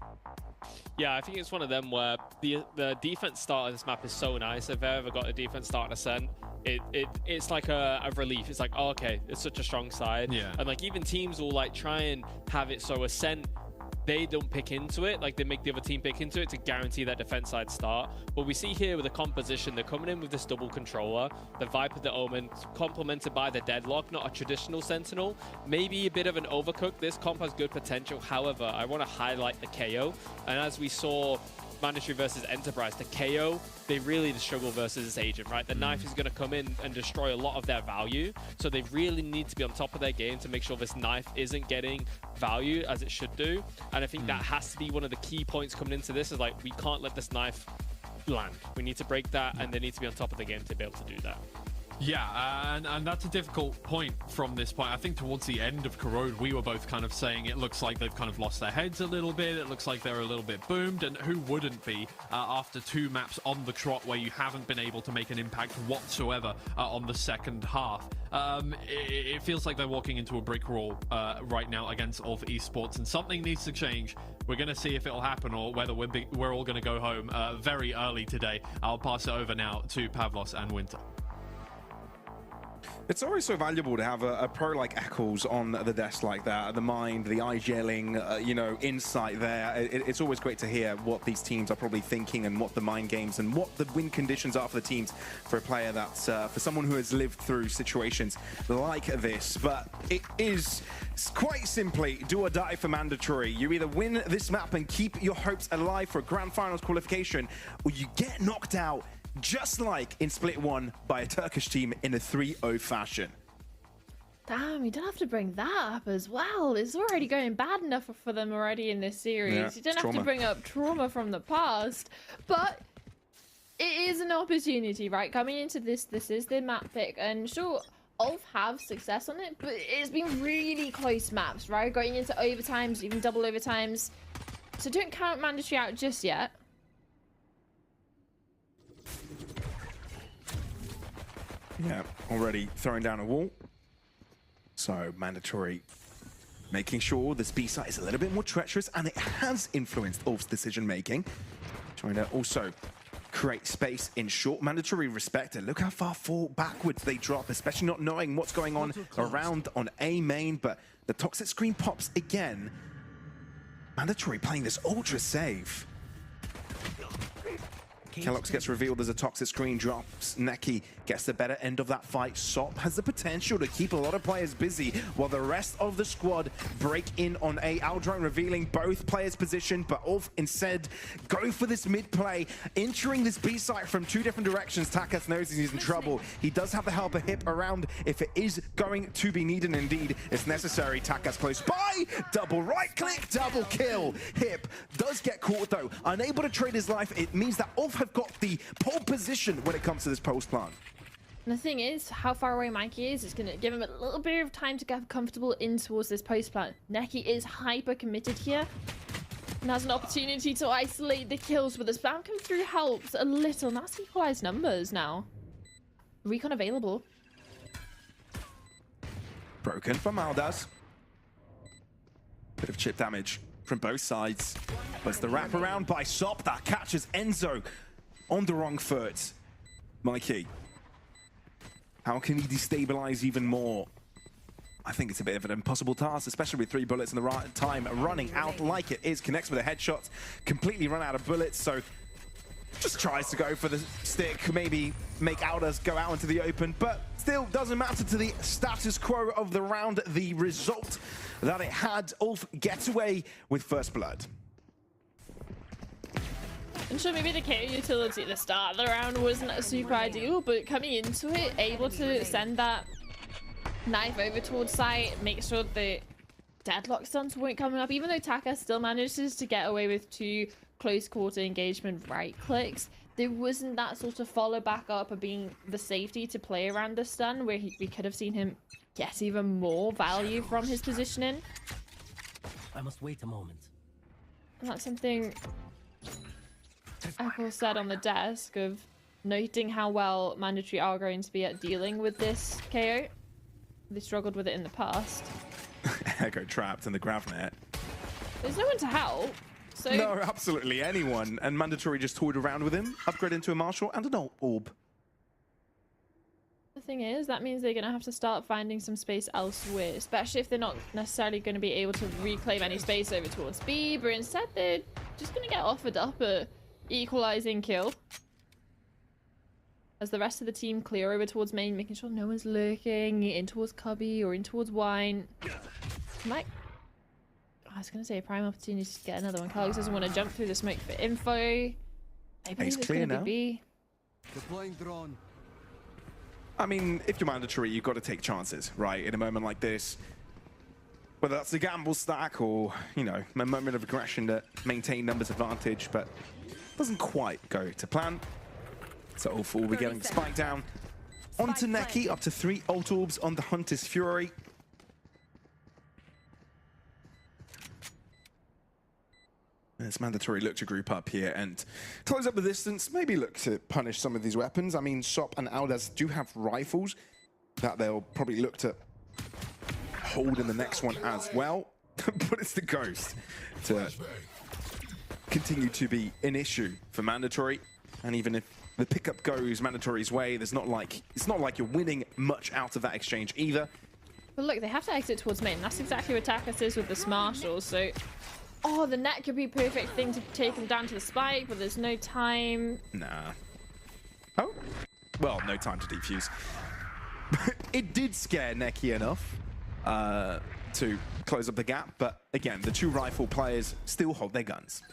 Yeah, I think it's one of them where the defense start on this map is so nice. If I've ever got a defense start on Ascent, it's like a relief. It's like, oh, okay, it's such a strong side. Yeah. And like even teams will like try and have it so Ascent, they don't pick into it, like they make the other team pick into it to guarantee that defense side start. But we see here with the composition, they're coming in with this double controller, the Viper, the Omen, complemented by the Deadlock, not a traditional Sentinel. Maybe a bit of an overcook. This comp has good potential. However, I want to highlight the KO. And as we saw Mandatory versus Enterprise, the KO, they really struggle versus this agent, right? The knife is going to come in and destroy a lot of their value. So they really need to be on top of their game to make sure this knife isn't getting value as it should do. And I think that has to be one of the key points coming into this, is like, we can't let this knife land. We need to break that, and they need to be on top of the game to be able to do that. Yeah, and that's a difficult point from this point. I think towards the end of Corrode, we were both kind of saying it looks like they've kind of lost their heads a little bit. It looks like they're a little bit boomed, and who wouldn't be after two maps on the trot where you haven't been able to make an impact whatsoever on the second half. It feels like they're walking into a brick wall right now against ULF Esports, and something needs to change. We're going to see if it'll happen or whether we're all going to go home very early today. I'll pass it over now to Pavlos and Winter. It's always so valuable to have a pro like Eccles on the desk like that. The mind, the eye gelling, you know, insight there. It's always great to hear what these teams are probably thinking and what the mind games and what the win conditions are for the teams for a player that's, for someone who has lived through situations like this. But it is quite simply do or die for Mandatory. You either win this map and keep your hopes alive for a Grand Finals qualification, or you get knocked out just like in Split 1 by a Turkish team in a 3-0 fashion. Damn, you don't have to bring that up as well. It's already going bad enough for them already in this series. Yeah, you don't have to bring up trauma from the past. But it is an opportunity, right? Coming into this is the map pick. And sure, ULF have success on it, but it's been really close maps, right? Going into overtimes, even double overtimes. So don't count Mandatory out just yet. Yeah, already throwing down a wall. So Mandatory making sure this B site is a little bit more treacherous, and it has influenced ULF's decision making. Trying to also create space in short. Mandatory respected. Look how far backwards they drop, especially not knowing what's going on around on A main, but the toxic screen pops again. Mandatory playing this ultra safe. Kellogg's gets revealed as a toxic screen drops. Neki gets the better end of that fight. Sop has the potential to keep a lot of players busy while the rest of the squad break in on A. Aldrone revealing both players' position, but ULF instead going for this mid play, entering this B site from two different directions. Takas knows he's in trouble. He does have the helper Hip around if it is going to be needed. Indeed, it's necessary. Takas close by. Double right click, double kill. Hip does get caught though. Unable to trade his life. It means that ULF have got the pole position when it comes to this post plant. And the thing is, how far away Mikey is going to give him a little bit of time to get comfortable in towards this post plant. Neki is hyper committed here and has an opportunity to isolate the kills, but the spam come through helps a little. And that's equalized numbers now. Recon available. Broken from Aldaz. Bit of chip damage from both sides. But it's the wraparound by Sop that catches Enzo on the wrong foot. Mikey, how can he destabilize even more? I think it's a bit of an impossible task, especially with 3 bullets in the right time. Running out like it is, connects with a headshot, completely run out of bullets, so just tries to go for the stick, maybe make Aldaz go out into the open, but still doesn't matter to the status quo of the round, the result that it had. ULF gets away with first blood. And sure, maybe the KO utility at the start of the round wasn't super ideal, but coming into it, able to send that knife over towards site, make sure the deadlock stunts weren't coming up, even though Taka still manages to get away with 2 close quarter engagement right clicks. There wasn't that sort of follow back up of being the safety to play around the stun, where we could have seen him get even more value from his positioning. I must wait a moment. And that's something Apple said on the desk, of noting how well Mandatory are going to be at dealing with this KO. They struggled with it in the past. Echo trapped in the grav net. There's no one to help. So no, absolutely anyone. And Mandatory just toyed around with him, upgrade into a Marshal and an orb. The thing is, that means they're going to have to start finding some space elsewhere, especially if they're not necessarily going to be able to reclaim any space over towards B, but instead they're just going to get offered up a equalizing kill as the rest of the team clear over towards main, making sure no one's lurking in towards Cubby or in towards Wine. I was going to say a prime opportunity to get another one. Carlos doesn't want to jump through the smoke for info. I believe it's going to be B. Deploying drone. I mean, if you're Mandatory, you've got to take chances, right? In a moment like this, whether that's a gamble stack or, you know, a moment of aggression to maintain numbers advantage, but doesn't quite go to plan. So ULF will be getting spiked down onto Neki, up to 3 ult orbs on the Hunter's Fury. It's Mandatory look to group up here and close up the distance, maybe look to punish some of these weapons. I mean, Sop and Aldaz do have rifles that they'll probably look to hold in the next one as well. But it's the Ghost to continue to be an issue for Mandatory. And even if the pickup goes Mandatory's way. It's not like you're winning much out of that exchange either. But look, they have to exit towards main. That's exactly what Takas is with this Marshall. So, oh, the net could be a perfect thing to take him down to the spike, but there's no time. Nah. Oh, well, no time to defuse. It did scare Neki enough to close up the gap, but again, the two rifle players still hold their guns.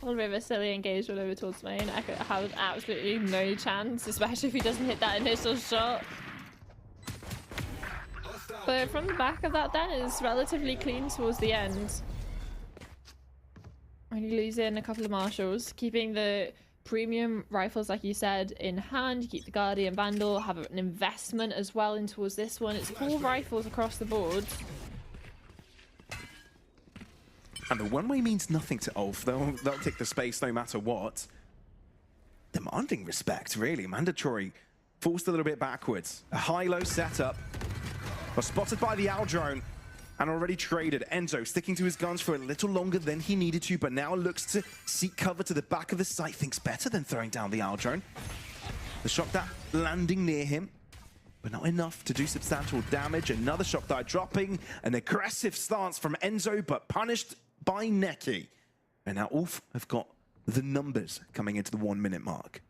All River silly engagement over towards main. I could have absolutely no chance, especially if he doesn't hit that initial shot. But from the back of that, then it's relatively clean towards the end. And you lose in a couple of marshals, keeping the premium rifles, like you said, in hand. You keep the Guardian Vandal, have an investment as well in towards this one. It's 4 rifles across the board. And the one-way means nothing to ULF. They'll take the space no matter what. Demanding respect, really. Mandatory forced a little bit backwards. A high-low setup. Was spotted by the Owl drone and already traded. Enzo sticking to his guns for a little longer than he needed to, but now looks to seek cover to the back of the site. Thinks better than throwing down the Owl drone. The shock dart landing near him, but not enough to do substantial damage. Another shock dart dropping. An aggressive stance from Enzo, but punished by Neki. And now ULF have got the numbers coming into the 1 minute mark.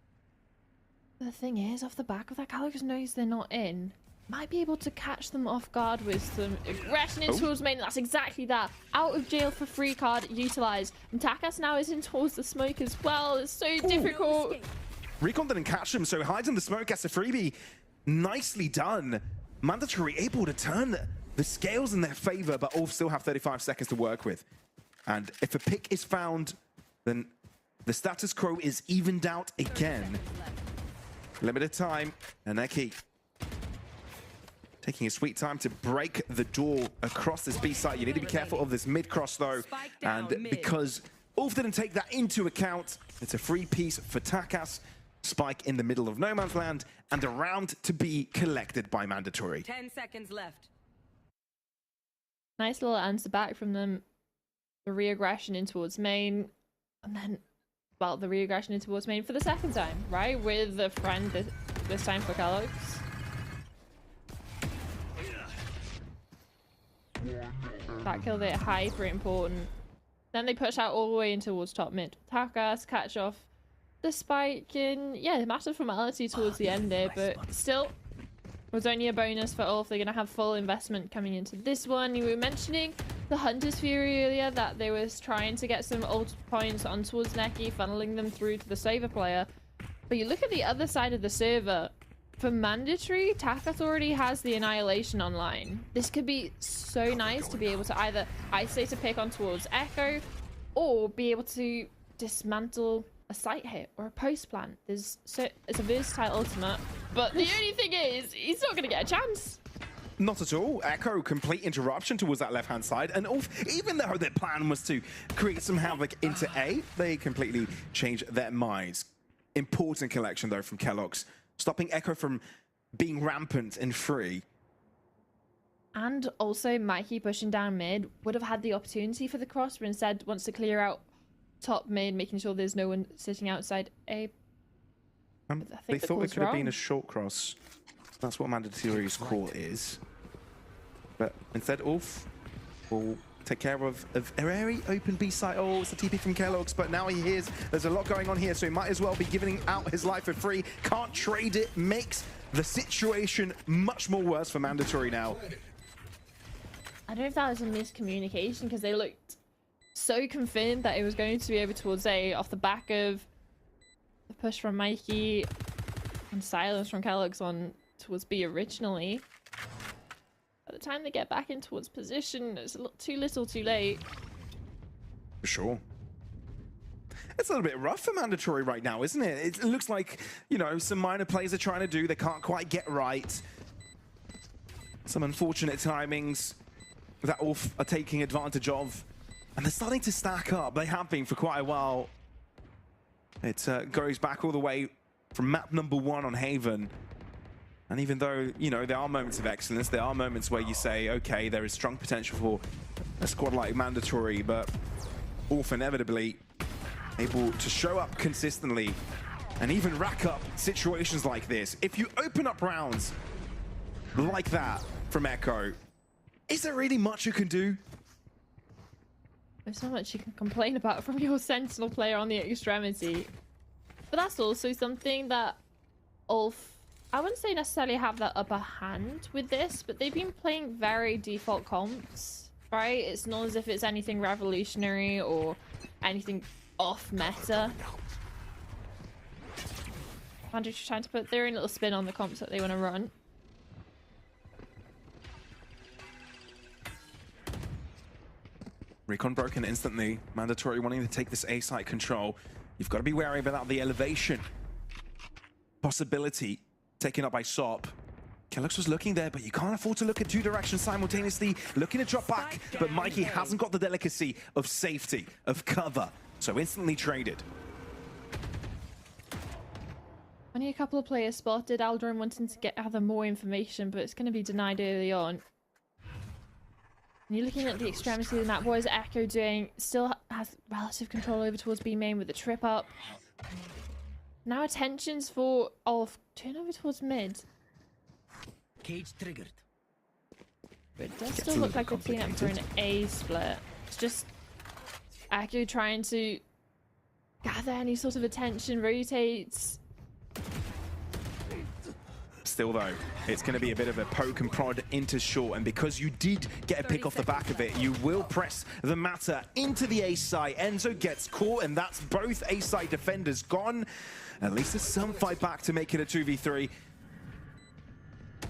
The thing is, off the back of that, Calyx knows they're not in. Might be able to catch them off guard with some aggression in towards main. That's exactly that. Out of jail for free card utilized. And Takas now is in towards the smoke as well. It's so difficult. Recon didn't catch him, so hides in the smoke as a freebie. Nicely done. Mandatory able to turn the scales in their favor, but ULF still have 35 seconds to work with. And if a pick is found, then the status quo is evened out again. Limited time, and Neki taking a sweet time to break the door across this B site. You need to be careful of this mid-cross though, and because ULF didn't take that into account, it's a free piece for Takas. Spike in the middle of no man's land, and a round to be collected by Mandatory. 10 seconds left. Nice little answer back from them. The re-aggression in towards main, and then, well, the re-aggression in towards main for the second time, right? With a friend this time for Calyx. That kill there, hyper important. Then they push out all the way in towards top mid. Takas catch off the spike, and yeah, massive formality towards the end there, but still, it was only a bonus for ULF. They're going to have full investment coming into this one. You were mentioning the Hunter's Fury earlier, that they was trying to get some ult points on towards Neki, funneling them through to the Saver player. But you look at the other side of the server. For Mandatory, Takas already has the Annihilation online. This could be so nice to be able to either isolate a pick on towards Echo, or be able to dismantle a site hit or a post plant. It's a versatile ultimate, but the only thing is, he's not going to get a chance. Not at all. Echo, complete interruption towards that left-hand side. And ULF, even though their plan was to create some havoc into A, they completely changed their minds. Important collection, though, from Kellogg's, stopping Echo from being rampant and free. And also, Mikey pushing down mid would have had the opportunity for the cross, but instead wants to clear out top mid, making sure there's no one sitting outside A. They thought it could have been a short cross. That's what Mandatory's call is. But instead, ULF will take care of a very open B site. Oh, it's a TP from Kellogg's, but now he hears there's a lot going on here, so he might as well be giving out his life for free. Can't trade it, makes the situation much more worse for Mandatory now. I don't know if that was a miscommunication, because they looked so confident that it was going to be over towards A off the back of the push from Mikey and silence from Kellogg's on towards B originally. By the time they get back in towards position, it's too little too late. For sure. It's a little bit rough for Mandatory right now, isn't it? It looks like, you know, some minor plays they're trying to do, they can't quite get right. Some unfortunate timings that ULF are taking advantage of. And they're starting to stack up. They have been for quite a while. It goes back all the way from map number 1 on Haven. And even though, you know, there are moments of excellence, there are moments where you say, okay, there is strong potential for a squad like Mandatory, but ULF inevitably able to show up consistently and even rack up situations like this. If you open up rounds like that from Echo, is there really much you can do? There's so much you can complain about from your Sentinel player on the extremity. But that's also something that ULF, I wouldn't say necessarily have that upper hand with this, but they've been playing very default comps, right? It's not as if it's anything revolutionary or anything off meta. Mandatory trying to put their own little spin on the comps that they want to run. Recon broken instantly. Mandatory wanting to take this A site control. You've got to be wary about the elevation possibility taken up by SOP. Kellogg was looking there, but you can't afford to look at two directions simultaneously. Looking to drop back, but Mikey hasn't got the delicacy of safety, of cover. So instantly traded. Only a couple of players spotted. Aldrin wanting to gather more information, but it's going to be denied early on. And you're looking at the extremity in that. What is Echo doing? Still has relative control over towards B main with the trip up. Now attentions for ULF. Turn over towards mid. Cage triggered. But it does still look like they're clean up for an A split. It's just Echo trying to gather any sort of attention, rotates. Still though, it's going to be a bit of a poke and prod into short, and because you did get a pick off the back of it, you will press the matter into the A side. Enzo gets caught, and that's both A side defenders gone. At least there's some fight back to make it a 2v3.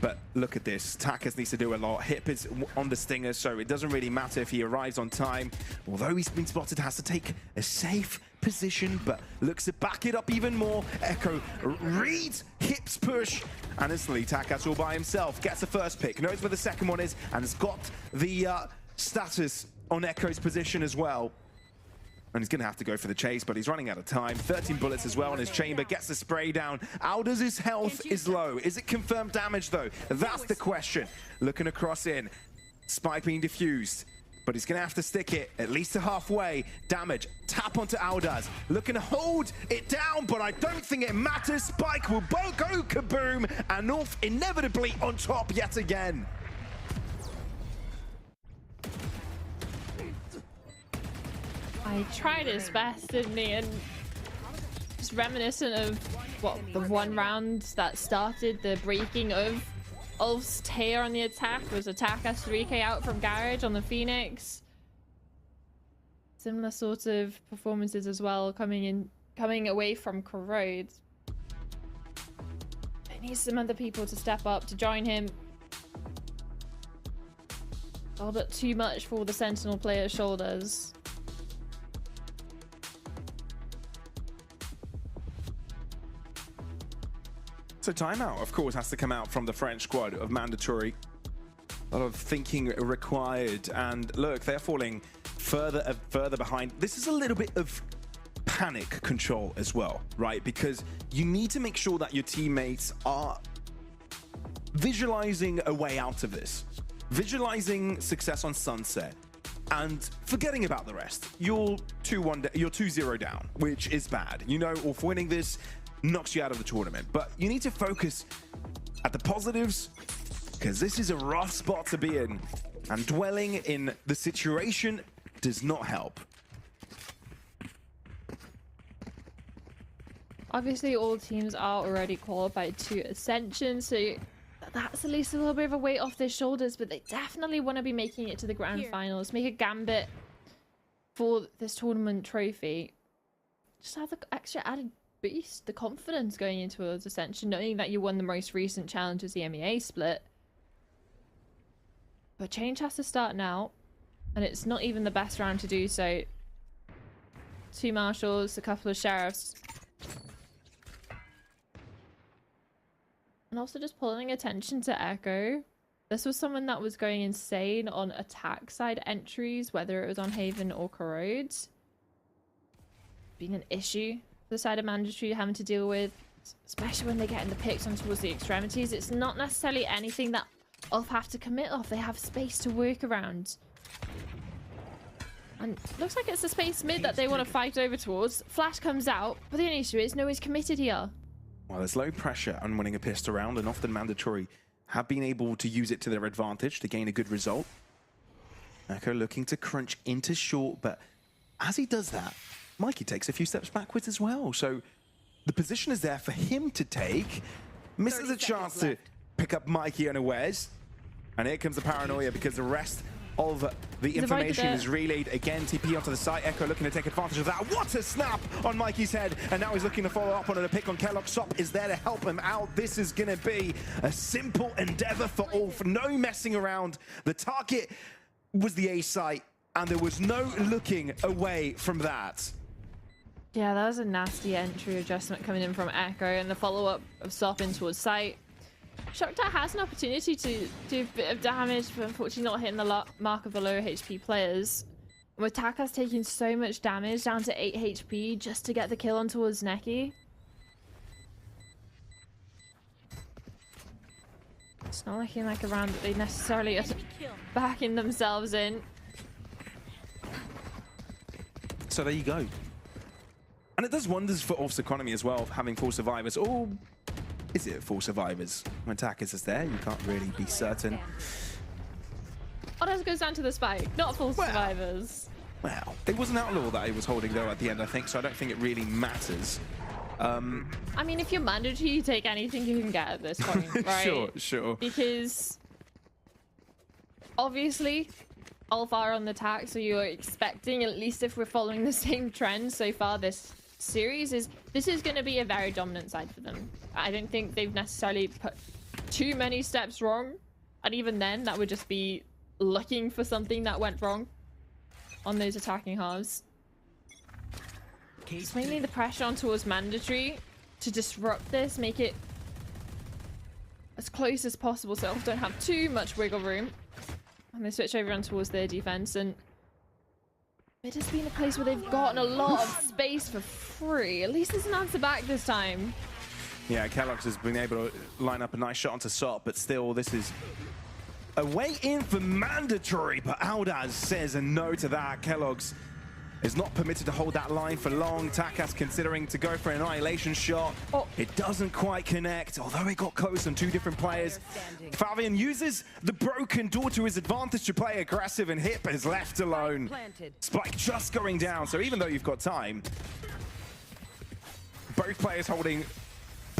But look at this, Takas needs to do a lot. Hip is on the stinger, so it doesn't really matter if he arrives on time. Although he's been spotted, has to take a safe position, but looks to back it up even more. Echo reads, hips push, and instantly Takas all by himself gets the first pick, knows where the second one is, and has got the status on Echo's position as well. And he's going to have to go for the chase, but he's running out of time. 13 bullets as well in his chamber, gets the spray down. Alders' health is low. Is it confirmed damage, though? That's the question. Looking across in. Spike being diffused, but he's going to have to stick it at least to halfway. Damage, tap onto Aldaz. Looking to hold it down, but I don't think it matters. Spike will go kaboom, and ULF inevitably on top yet again. I tried his best, didn't he? And just reminiscent of what the one round that started the breaking of ULF's tear on the attack was attack S3K out from Garage on the Phoenix. Similar sort of performances as well coming away from Corrode. It needs some other people to step up to join him. A little bit too much for the Sentinel player's shoulders. So timeout, of course, has to come out from the French squad of Mandatory. A lot of thinking required, and look, they're falling further and further behind. This is a little bit of panic control as well, right? Because you need to make sure that your teammates are visualizing a way out of this, visualizing success on Sunset, and forgetting about the rest. You're 2-0 down, which is bad. You know, ULF winning this knocks you out of the tournament, but you need to focus at the positives, because this is a rough spot to be in, and dwelling in the situation does not help. Obviously, all teams are already qualified to Ascension, so that's at least a little bit of a weight off their shoulders, but they definitely want to be making it to the grand finals, make a gambit for this tournament trophy. Just have the extra added boost, the confidence going into Ascension, knowing that you won the most recent Challengers EMEA split. But change has to start now, and it's not even the best round to do so. 2 marshals, a couple of sheriffs, and also just pulling attention to Echo. This was someone that was going insane on attack side entries, whether it was on Haven or Corrode. Being an issue the side of Mandatory having to deal with, especially when they get in the picks on towards the extremities. It's not necessarily anything that ULF have to commit off. They have space to work around. And looks like it's the space mid that they want to fight over towards. Flash comes out, but the only issue is no one's committed here. Well, there's low pressure on winning a pistol round, and often Mandatory have been able to use it to their advantage to gain a good result. Echo looking to crunch into short, but as he does that, Mikey takes a few steps backwards as well. So the position is there for him to take. Misses a chance to pick up Mikey unawares. And here comes the paranoia because the rest of the information is relayed again. TP onto the site. Echo looking to take advantage of that. What a snap on Mikey's head. And now he's looking to follow up on it. A pick on Kellogg. Sop is there to help him out. This is going to be a simple endeavor for ULF. No messing around. The target was the A site, and there was no looking away from that. Yeah, that was a nasty entry adjustment coming in from Echo, and the follow-up of Sop in towards site. Shocktat has an opportunity to do a bit of damage, but unfortunately not hitting the mark of the lower HP players. And with Taka's taking so much damage, down to 8 HP, just to get the kill on towards Neki. It's not looking like a round that they necessarily are backing themselves in. So there you go. And it does wonders for ULF's economy as well, having 4 survivors. Or is it 4 survivors? When Takas is there, you can't really be certain. Oh, that goes down to the spike, not 4 survivors. Well, it was an outlaw that he was holding though at the end, I think, so I don't think it really matters. I mean, if you're mandatory, you take anything you can get at this point, right? Sure. Because obviously, ULF are on the attack, so you're expecting, at least if we're following the same trend so far this series, this is going to be a very dominant side for them. I don't think they've necessarily put too many steps wrong, and even then, that would just be looking for something that went wrong on those attacking halves. It's mainly the pressure on towards mandatory to disrupt this, make it as close as possible so ULF don't have too much wiggle room. And they switch over on towards their defense, and it has been a place where they've gotten a lot of space for free. At least there's an answer back this time. Yeah, Kellogg's has been able to line up a nice shot onto Sop, but still, this is a way in for mandatory. But Aldaz says a no to that. Kellogg's is not permitted to hold that line for long. Takas considering to go for an annihilation shot. Oh. It doesn't quite connect, although it got close on 2 different players. Fabian uses the broken door to his advantage to play aggressive, and Hip is left alone. Spike just going down, so even though you've got time, both players holding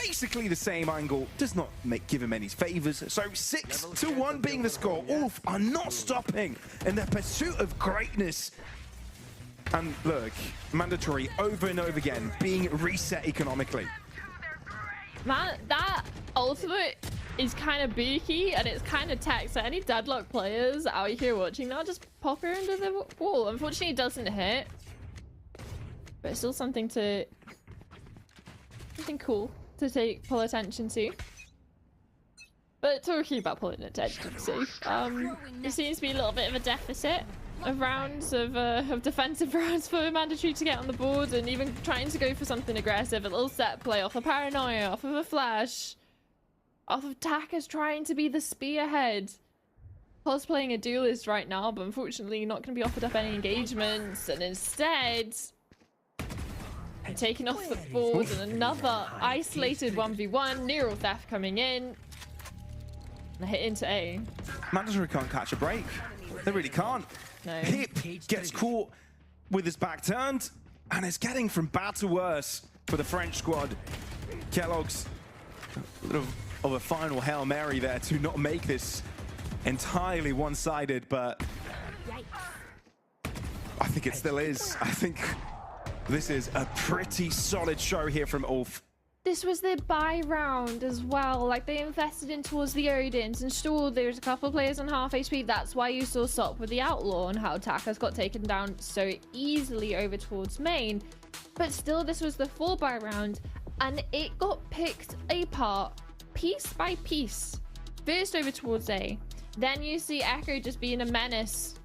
basically the same angle does not give him any favors. So 6-1 being the score. ULF are not stopping in their pursuit of greatness. And look, mandatory over and over again being reset economically. Man, that ultimate is kind of beaky and it's kind of tech. So any deadlock players out here watching now, just pop her into the wall. Unfortunately, it doesn't hit, but it's still something cool to pull attention to. But talking about pulling attention to, there seems to be a little bit of a deficit of rounds of defensive rounds for mandatory to get on the board, and even trying to go for something aggressive, a little set play off a paranoia, off of a flash, off of Takas trying to be the spearhead. Cosplaying a duelist right now, but unfortunately not going to be offered up any engagements, and instead taking off the board, and another isolated 1v1. Neural theft coming in. And a hit into A. Mandatory can't catch a break. They really can't. No. Hip gets caught with his back turned, and it's getting from bad to worse for the French squad. Kellogg's a little of a final Hail Mary there to not make this entirely one-sided, but I think it still is. I think this is a pretty solid show here from ULF. This was their buy round as well. Like, they invested in towards the Odins, and sure, there's a couple of players on half HP. That's why you saw Sop with the Outlaw and how Takas got taken down so easily over towards main. But still, this was the full buy round, and it got picked apart piece by piece. First over towards A. Then you see Echo just being a menace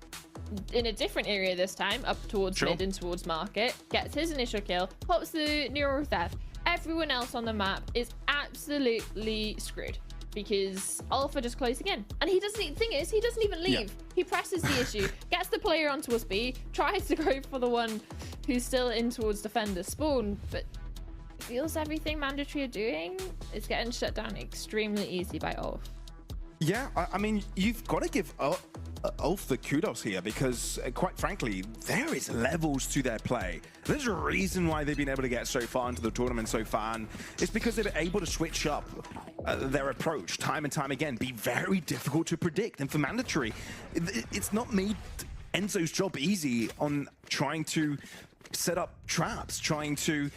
in a different area this time, up towards mid and towards market. Gets his initial kill, pops the neural theft. Everyone else on the map is absolutely screwed because ULF are just closing in. And he doesn't, the thing is, he doesn't even leave. Yeah. He presses the issue, gets the player onto a B, tries to go for the one who's still in towards defender spawn, but it feels everything Mandatory are doing is getting shut down extremely easy by ULF. Yeah, I mean, you've got to give ULF the kudos here because, quite frankly, there is levels to their play. There's a reason why they've been able to get so far into the tournament so far, and it's because they've been able to switch up their approach time and time again, be very difficult to predict. And for Mandatory, it's not made Enzo's job easy on trying to set up traps, trying to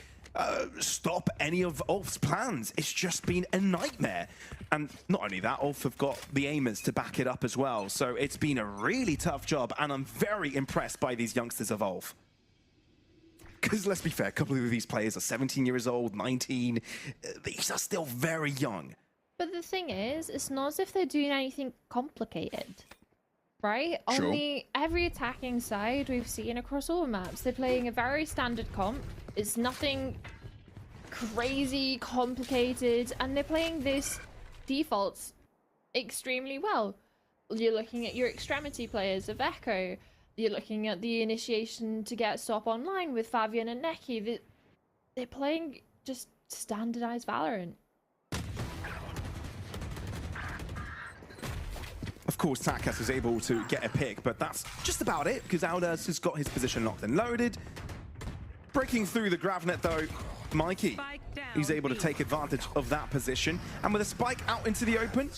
stop any of ULF's plans. It's just been a nightmare. And not only that, ULF have got the aimers to back it up as well. So it's been a really tough job, and I'm very impressed by these youngsters of ULF. Because let's be fair, a couple of these players are 17 years old, 19. These are still very young. But the thing is, it's not as if they're doing anything complicated, right? Sure. On every attacking side we've seen across all maps, they're playing a very standard comp. It's nothing crazy complicated, and they're playing this defaults extremely well. You're looking at your extremity players of Echo. You're looking at the initiation to get stop online with Fabian and Neki. They're playing just standardized Valorant. Of course, Takas is able to get a pick, but that's just about it, because Aldaz has got his position locked and loaded. Breaking through the Gravnet, though, Mikey, he's able to take advantage of that position. And with a spike out into the open,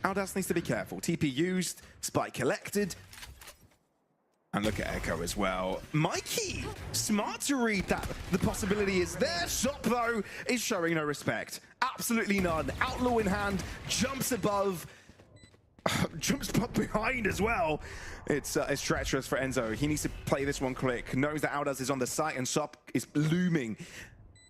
Aldaz needs to be careful. TP used, spike collected. And look at Echo as well. Mikey, smart to read that the possibility is there. Sop, though, is showing no respect. Absolutely none. Outlaw in hand, jumps above. Jumps up behind as well. It's treacherous for Enzo. He needs to play this one quick. Knows that Aldaz is on the site and Sop is looming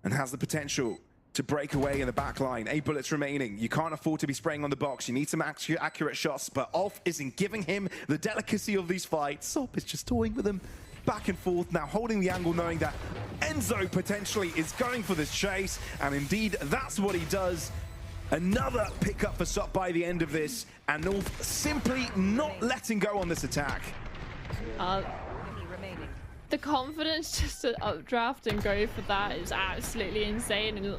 and has the potential to break away in the back line. 8 bullets remaining. You can't afford to be spraying on the box. You need some accurate shots, but ULF isn't giving him the delicacy of these fights. Sop is just toying with him back and forth, now holding the angle, knowing that Enzo potentially is going for this chase, and indeed that's what he does. Another pickup for Sop by the end of this, and ULF simply not letting go on this attack. The confidence just to updraft and go for that is absolutely insane. And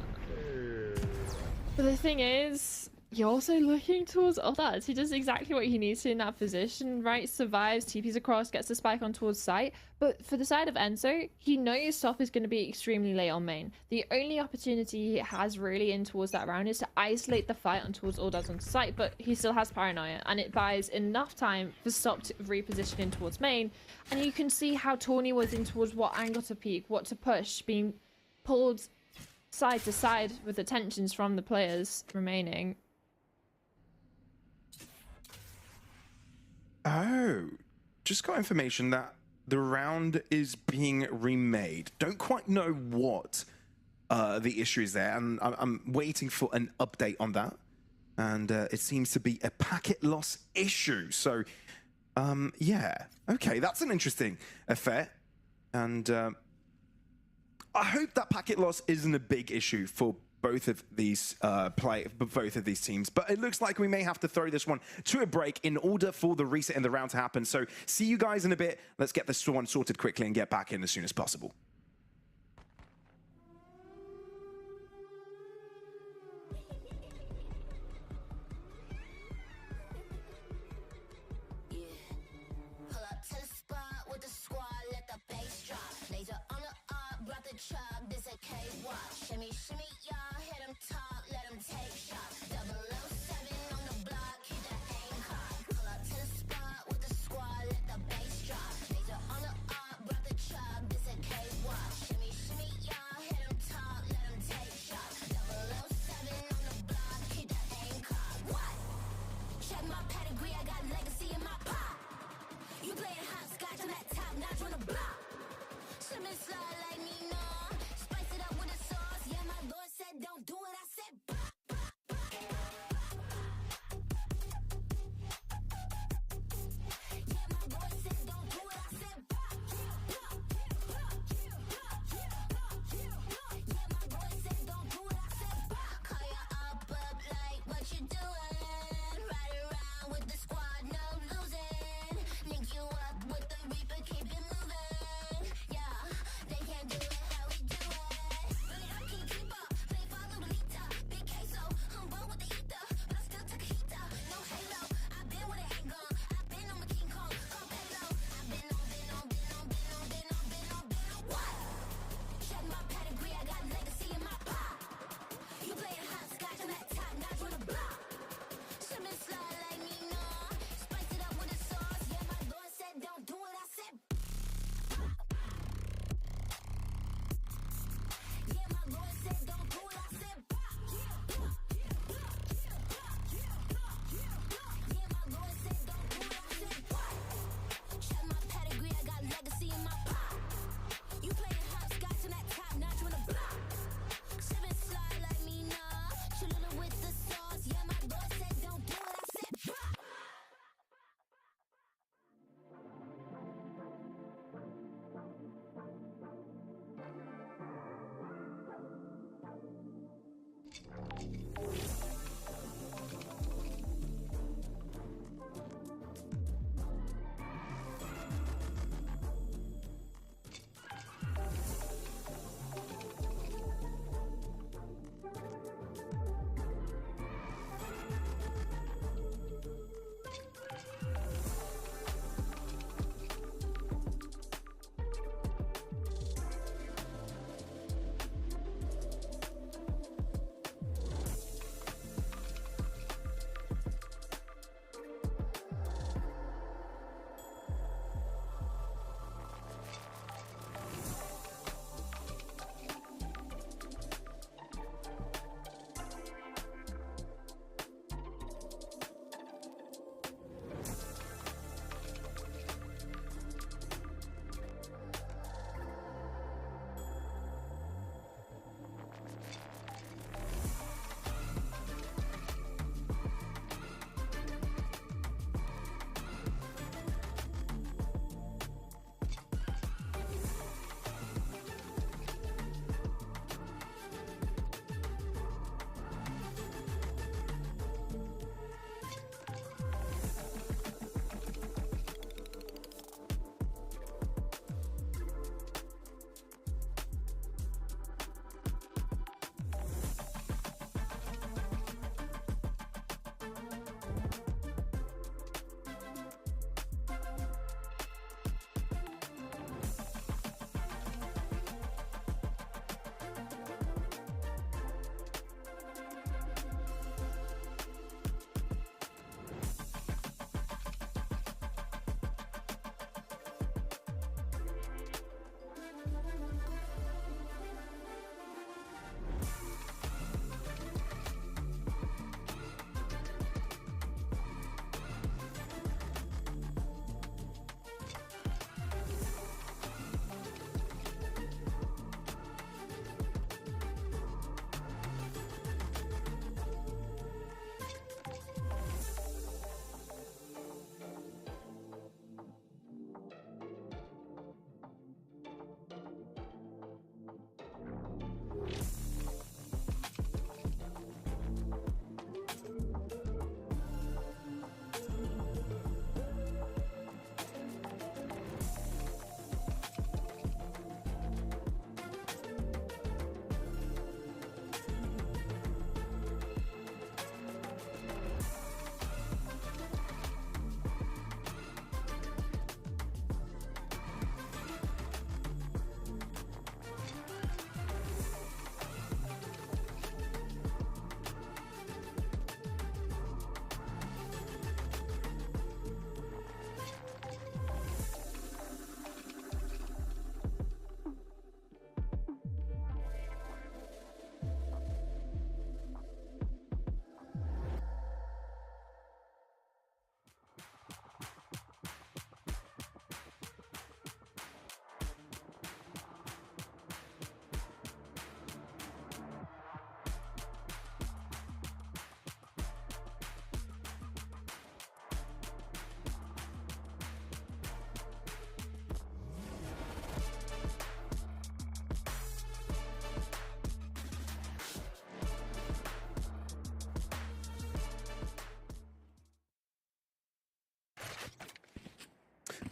but the thing is, you're also looking towards Aldaz. He does exactly what he needs to in that position, right? Survives, TPs across, gets the spike on towards site. But for the side of Enzo, he knows Sop is going to be extremely late on main. The only opportunity he has really in towards that round is to isolate the fight on towards Aldaz on site, but he still has paranoia, and it buys enough time for Sop to reposition in towards main. And you can see how Tawny was in towards what angle to peek, what to push, being pulled side to side with the tensions from the players remaining. Oh, just got information that the round is being remade. Don't quite know what the issue is there, and I'm waiting for an update on that. And it seems to be a packet loss issue. So, yeah, okay, that's an interesting affair. And I hope that packet loss isn't a big issue for both of these teams, but it looks like we may have to throw this one to a break in order for the reset in the round to happen. So see you guys in a bit. Let's get this one sorted quickly and get back in as soon as possible. Shimmy, shimmy, y'all, hit him top, let him take shots. 007 on the block, keep the aim high. Pull up to the spot with the squad, let the bass drop. Laser on the arc, brought the chop, this a K-Watch. Shimmy, shimmy, y'all, hit him top, let him take shots. 007 on the block, keep the aim cocked. What? Check my pedigree, I got legacy in my pop. You playing hopscotch, I'm at top notch on the block. Shimmy, slide like me, no. Spice it up with a sauce, yeah, my Lord said don't do it, I said yeah, my boy said don't do it, I said yeah, my boy said don't do it, I said call you up like what you doing?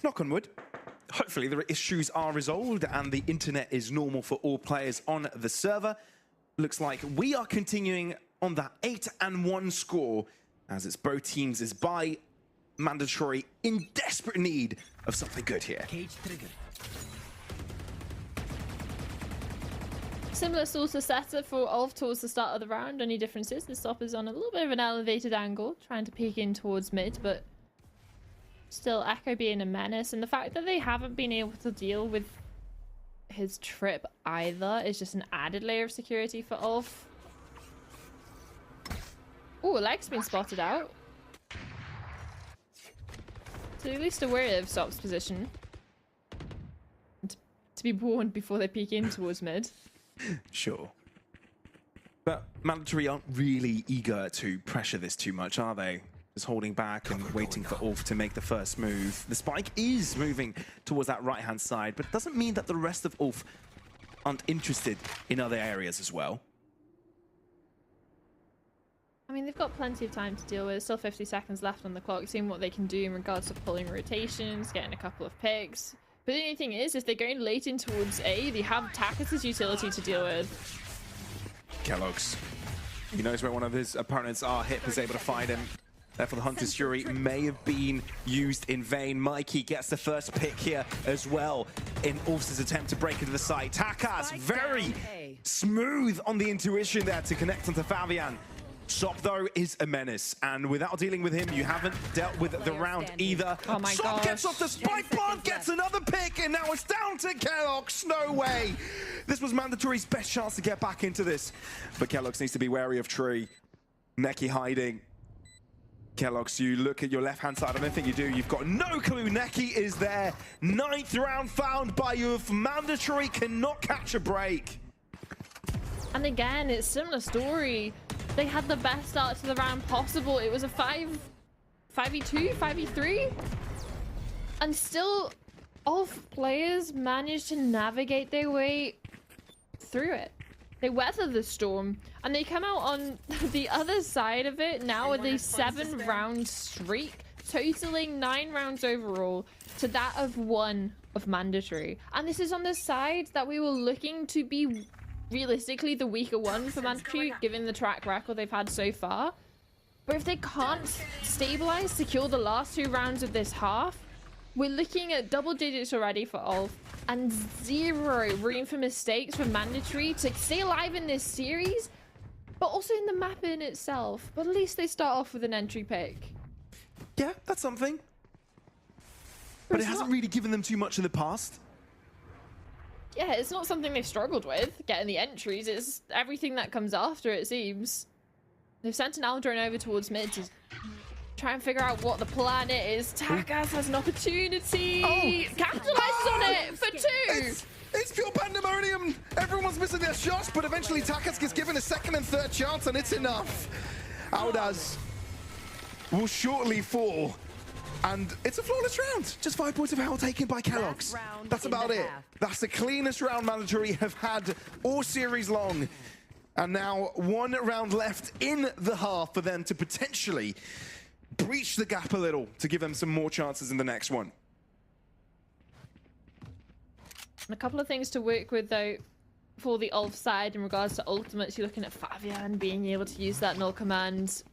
knock on wood, hopefully the issues are resolved and the internet is normal for all players on the server. Looks like we are continuing on that 8-1 score, as it's both teams is by Mandatory in desperate need of something good here. Cage trigger. Similar sort of setup for ULF towards the start of the round. Only difference is the stop is on a little bit of an elevated angle, trying to peek in towards mid, but still Echo being a menace. And the fact that they haven't been able to deal with his trip either is just an added layer of security for ULF. Oh, leg's been spotted out. So at least aware of Sop's position. To be warned before they peek in towards mid. Sure. But Mandatory aren't really eager to pressure this too much, are they? Just holding back and waiting for ULF to make the first move. The spike is moving towards that right-hand side, but it doesn't mean that the rest of ULF aren't interested in other areas as well. I mean, they've got plenty of time to deal with. Still 50 seconds left on the clock, seeing what they can do in regards to pulling rotations, getting a couple of picks. But the only thing is, if they're going late in towards A, they have Takis' utility to deal with. Kellogg's. He knows where one of his opponents are. Hip is able to find him. Therefore, the Hunter's Fury may have been used in vain. Mikey gets the first pick here as well in ULF's attempt to break into the site. Takas, very smooth on the intuition there to connect onto Fabian. Sop, though, is a menace, and without dealing with him, you haven't dealt with the round either. Oh my Sop gosh. gets off the spike plant, gets another pick, and now it's down to Kellogg's. No way. This was Mandatory's best chance to get back into this, but Kellogg's needs to be wary of Tree. Neki hiding. Kellogg's, you look at your left-hand side, I don't think you do. You've got no clue. Neki is there. 9th round found by ULF. Mandatory cannot catch a break. And again, it's similar story. They had the best start to the round possible. It was a 5v2, 5v3. And still, ULF players managed to navigate their way through it. They weather the storm, and they come out on the other side of it now with a 7-round streak, totaling 9 rounds overall to that of 1 of Mandatory. And this is on the side that we were looking to be realistically the weaker one for Mandatory, given the track record they've had so far. But if they can't stabilize, secure the last 2 rounds of this half, we're looking at double digits already for ULF and 0 room for mistakes for Mandatory to stay alive in this series, but also in the map in itself. But at least they start off with an entry pick. Yeah, that's something. But it hasn't really given them too much in the past. Yeah, it's not something they've struggled with, getting the entries. It's everything that comes after, it seems. They've sent an Aldrone over towards mid to try and figure out what the plan is. Takas has an opportunity. Oh, capitalizes on it for 2. It's pure pandemonium. Everyone's missing their shots, but eventually Takas gets given a 2nd and 3rd chance, and it's enough. Audaz will shortly fall. And it's a flawless round. Just 5 points of hell taken by Kellogg's. That's about it. That's the cleanest round Mandatory have had all series long. And now 1 round left in the half for them to potentially breach the gap a little to give them some more chances in the next one. A couple of things to work with, though, for the ULF side in regards to ultimates. You're looking at Fabian being able to use that null command,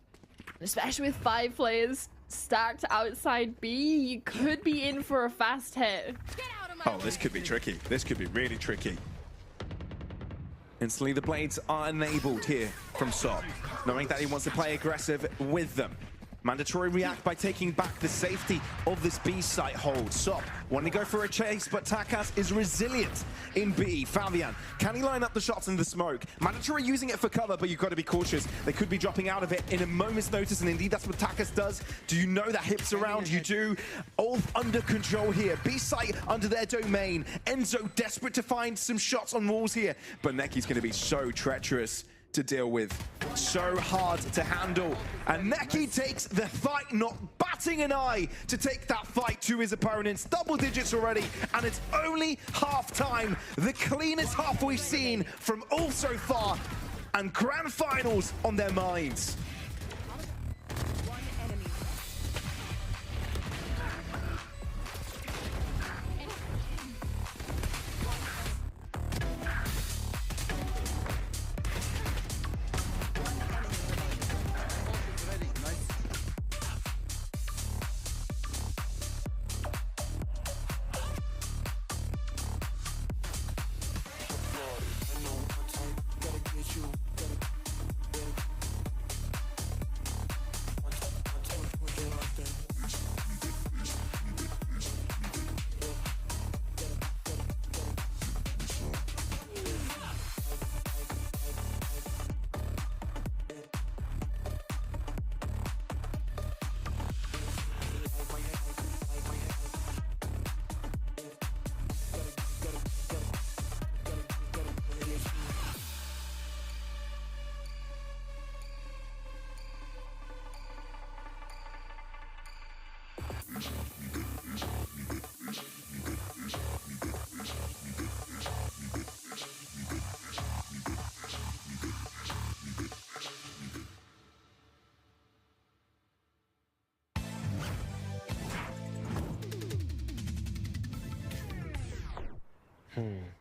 especially with 5 players stacked outside B. You could be in for a fast hit. Oh, this could be tricky. This could be really tricky. Instantly, the Blades are enabled here from Sop, knowing that he wants to play aggressive with them. Mandatory react by taking back the safety of this B site hold. Sop wanting to go for a chase, but Takas is resilient in B. Fabian, can he line up the shots in the smoke? Mandatory using it for cover, but you've got to be cautious. They could be dropping out of it in a moment's notice, and indeed that's what Takas does. Do you know that Hip's around? You do. ULF under control here. B site under their domain. Enzo desperate to find some shots on walls here, but Neki's going to be so treacherous to deal with, so hard to handle, and Neki takes the fight, not batting an eye to take that fight to his opponents. Double digits already, and it's only half time. The cleanest half we've seen from ULF so far, and grand finals on their minds. And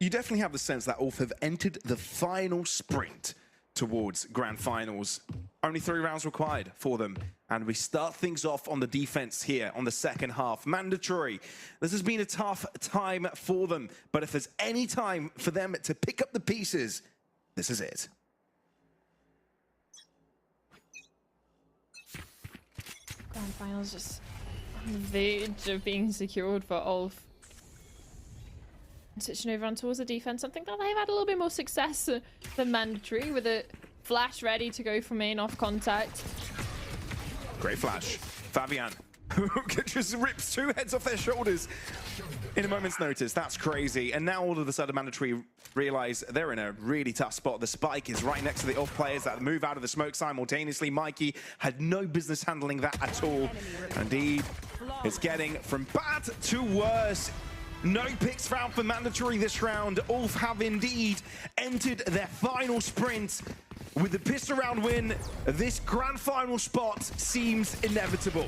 you definitely have the sense that ULF have entered the final sprint towards grand finals. Only 3 rounds required for them. And we start things off on the defense here on the second half. Mandatory. This has been a tough time for them. But if there's any time for them to pick up the pieces, this is it. Grand finals just on the verge of being secured for ULF. Switching over on towards the defense, something that they've had a little bit more success than Mandatory, with a flash ready to go for main off contact. Great flash. Fabian just rips 2 heads off their shoulders in a moment's notice. That's crazy. And now all of a sudden Mandatory realize they're in a really tough spot. The spike is right next to the ULF players that move out of the smoke simultaneously. Mikey had no business handling that at all. Indeed, it's getting from bad to worse. No picks found for Mandatory this round. ULF have indeed entered their final sprint. With the pistol round win, this grand final spot seems inevitable.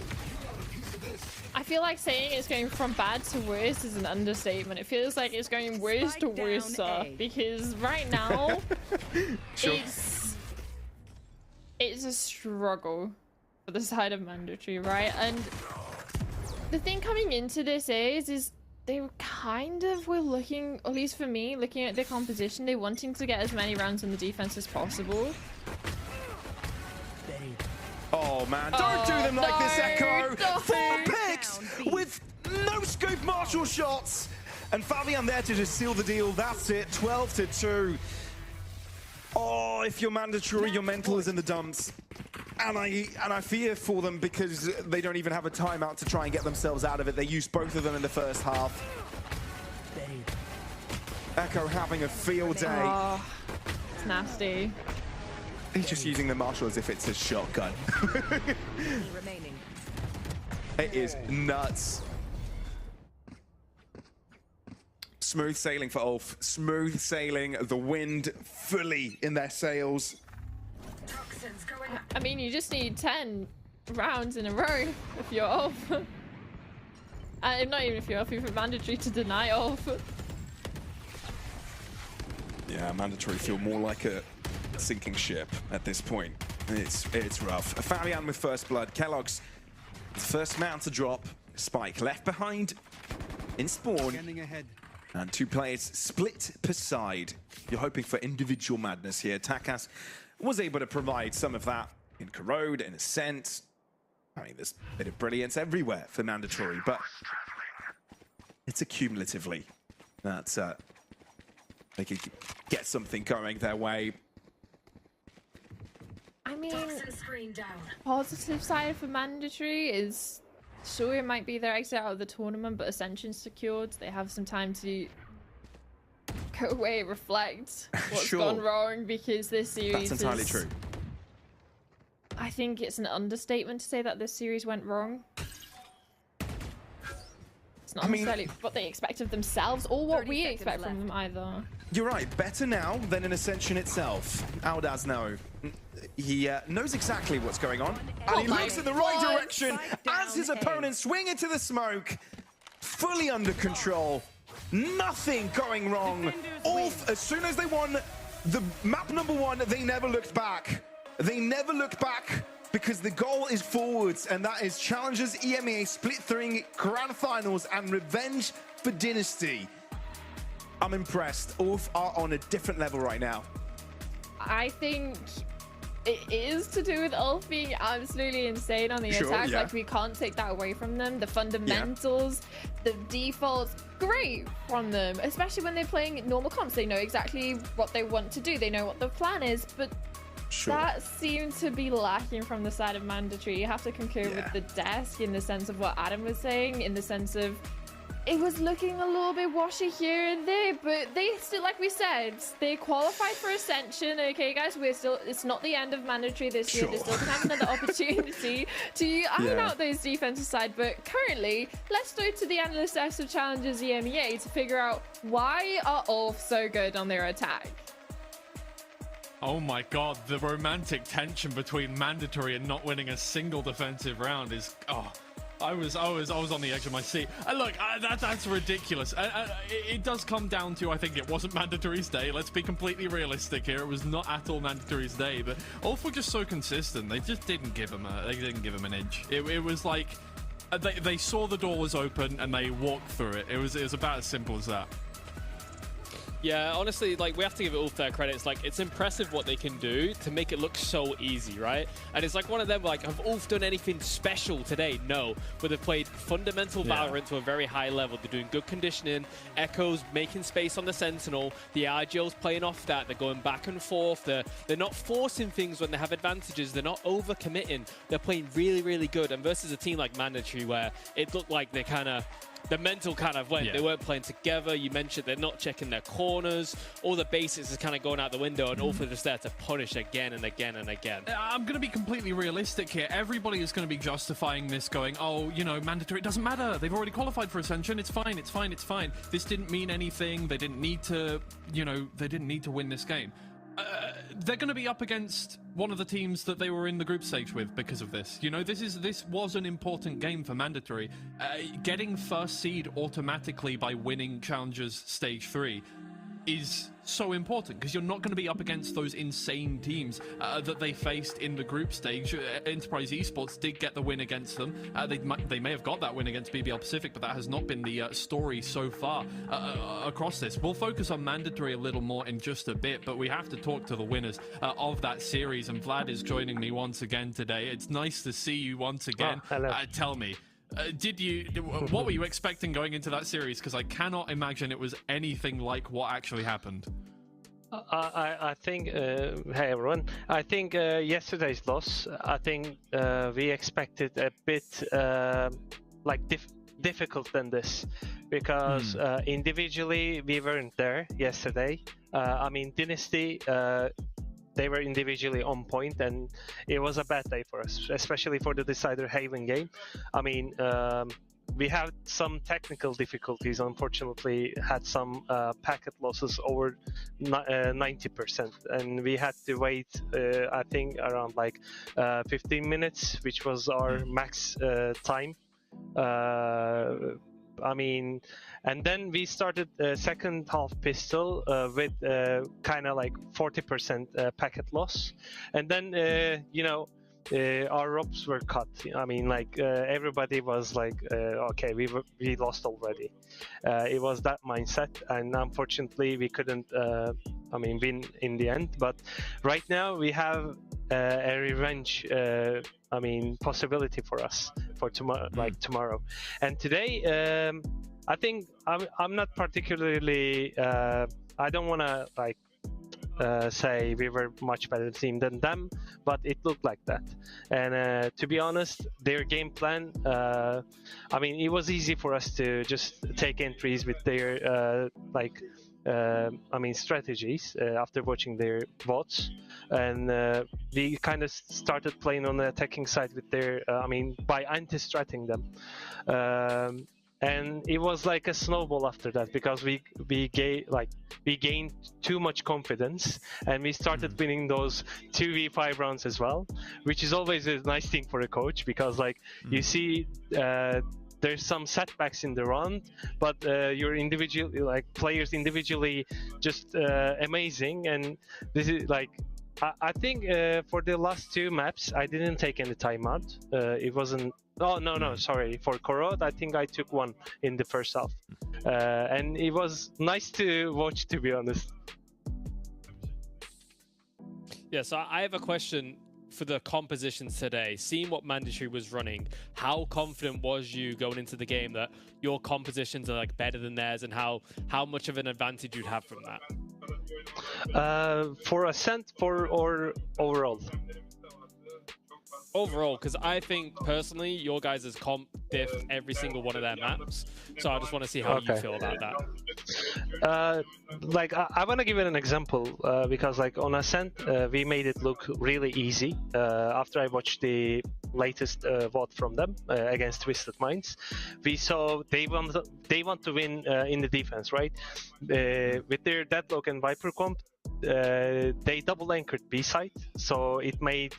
I feel like saying it's going from bad to worse is an understatement. It feels like it's going worse to worse, because right now Sure. it's a struggle for the side of Mandatory, right? And the thing coming into this is they kind of were looking, at least for me, looking at their composition, they're wanting to get as many rounds on the defense as possible. Oh man, don't do them like this, Echo! No. 4 picks with no scope martial shots! And Fabian there to just seal the deal. That's it, 12-2. Oh, if you're Mandatory, your mental is in the dumps. And I fear for them because they don't even have a timeout to try and get themselves out of it. They used both of them in the first half. Echo having a field day. Oh, it's nasty. He's just using the Marshall as if it's a shotgun. It is nuts. Smooth sailing for ULF. Smooth sailing. The wind fully in their sails. I mean, you just need 10 rounds in a row if you're ULF. Not even if you're ULF, if you're Mandatory to deny ULF. Yeah, Mandatory feel more like a sinking ship at this point. It's rough. Fabian with first blood. Kellogg's first mount to drop. Spike left behind in spawn. And 2 players split per side. You're hoping for individual madness here. Takas was able to provide some of that in Corrode, in Ascent. I mean, there's a bit of brilliance everywhere for Mandatory, but it's accumulatively that they could get something going their way. I mean, positive side for Mandatory is, sure, it might be their exit out of the tournament, but Ascension's secured. They have some time to go away, reflect what's gone wrong, because this series That's entirely true. I think it's an understatement to say that this series went wrong. It's not necessarily what they expect of themselves or what we expect from them either. You're right. Better now than in Ascension itself. Aldaz no. He knows exactly what's going on. And he looks in the right direction as his opponents swing into the smoke. Fully under control. Nothing going wrong. ULF, as soon as they won the map #1, they never looked back. They never looked back because the goal is forwards, and that is Challengers EMEA Split 3 Grand Finals and revenge for Dynasty. I'm impressed. ULF are on a different level right now. I think it is to do with ULF being absolutely insane on the attack. Yeah. Like, we can't take that away from them. The fundamentals, the defaults, great from them. Especially when they're playing normal comps. They know exactly what they want to do. They know what the plan is. But that seemed to be lacking from the side of Mandatory. You have to concur with the desk in the sense of what Adam was saying, in the sense of it was looking a little bit washy here and there, but they still, like we said, they qualified for Ascension. Okay, guys, it's not the end of mandatory this year. They still can have another opportunity to iron out those defensive side. But currently, let's go to the Analyst S of Challengers EMEA to figure out why are ULF so good on their attack. Oh my god, the romantic tension between mandatory and not winning a single defensive round is I was on the edge of my seat. Look, that's ridiculous. It does come down to, I think it wasn't mandatory's day. Let's be completely realistic here. It was not at all mandatory's day, but ULF were just so consistent. They just didn't give him an inch. It was like they saw the door was open and they walked through it. It was about as simple as that. Yeah, honestly, like, we have to give ULF their credit. It's like, it's impressive what they can do to make it look so easy, right? And it's like one of them, like, have ULF done anything special today? No. But they've played fundamental Valorant to a very high level. They're doing good conditioning. Echo's making space on the Sentinel. The RGL's playing off that. They're going back and forth. They're not forcing things when they have advantages. They're not over-committing. They're playing really, really good. And versus a team like Mandatory, where it looked like they kind of... the mental kind of went. They weren't playing together. You mentioned they're not checking their corners. All the basics is kind of going out the window, and ULF are just there to punish again and again and again. I'm going to be completely realistic here. Everybody is going to be justifying this, going, oh, you know, mandatory, it doesn't matter. They've already qualified for Ascension. It's fine, it's fine, it's fine. This didn't mean anything. They didn't need to, you know, they didn't need to win this game. They're going to be up against one of the teams that they were in the group stage with because of this. You know, this was an important game for Mandatory. Getting first seed automatically by winning Challengers Stage 3 is so important because you're not going to be up against those insane teams that they faced in the group stage. Enterprise Esports did get the win against them. They may have got that win against BBL Pacific, but that has not been the story so far across this. We'll focus on Mandatory a little more in just a bit, but we have to talk to the winners of that series, and Vlad is joining me once again today. It's nice to see you once again. Tell me, what were you expecting going into that series? Because I cannot imagine it was anything like what actually happened. I think, hey everyone, I think yesterday's loss, I think we expected a bit difficult than this, because individually we weren't there yesterday. I mean, Dynasty, they were individually on point, and it was a bad day for us, especially for the Decider Haven game. I mean, we had some technical difficulties, unfortunately, had some packet losses over 90%, and we had to wait, I think, around 15 minutes, which was our max time. I mean, and then we started second half pistol with kind of 40% packet loss, and then you know, our ropes were cut. I mean, everybody was okay, we lost already. It was that mindset, and unfortunately we couldn't win in the end. But right now we have a revenge possibility for us for tomorrow, tomorrow. And today, I think I'm not particularly I don't want to say we were much better team than them, but it looked like that. And to be honest, their game plan, I mean, it was easy for us to just take entries with their strategies after watching their VODs, and we kind of started playing on the attacking side with their by anti-stratting them. And it was like a snowball after that, because we gained too much confidence, and we started winning those 2v5 rounds as well, which is always a nice thing for a coach, because you see there's some setbacks in the round, but your individual players individually just amazing. And this is I think for the last two maps I didn't take any timeout. It wasn't. Oh no, sorry. For Korod, I think I took one in the first half, and it was nice to watch, to be honest. Yeah, so I have a question for the compositions today. Seeing what Mandatory was running, how confident was you going into the game that your compositions are better than theirs, and how much of an advantage you'd have from that? For Ascent, or overall? overall, because I think personally your guys' comp diff every single one of their maps, so I just want to see how you feel about that. Like I want to give it an example because like on Ascent we made it look really easy after I watched the latest VOD from them against Twisted Minds. We saw they want to win in the defense, right? With their Deadlock and Viper comp, they double anchored B side, so it made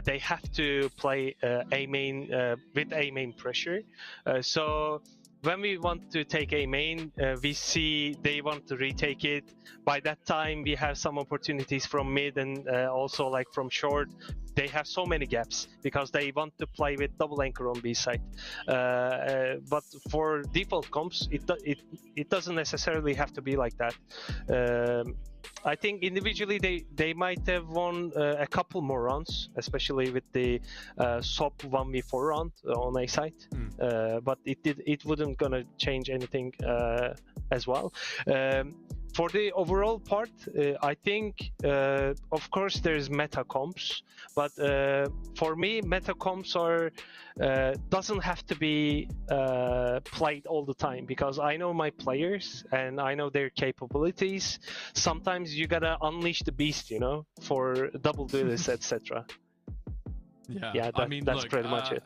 they have to play A main with A main pressure. So when we want to take A main, we see they want to retake it. By that time, we have some opportunities from mid and also like from short. They have so many gaps because they want to play with double anchor on B side. But for default comps, it doesn't necessarily have to be like that. I think individually they might have won a couple more rounds, especially with the SOP 1v4 round on A side. But it wouldn't gonna change anything as well. For the overall part, I think, of course, there's meta comps, but for me, meta comps are doesn't have to be played all the time because I know my players and I know their capabilities. Sometimes you gotta unleash the beast, you know, for double duelists, etc. Yeah, I mean, that's look, pretty much it.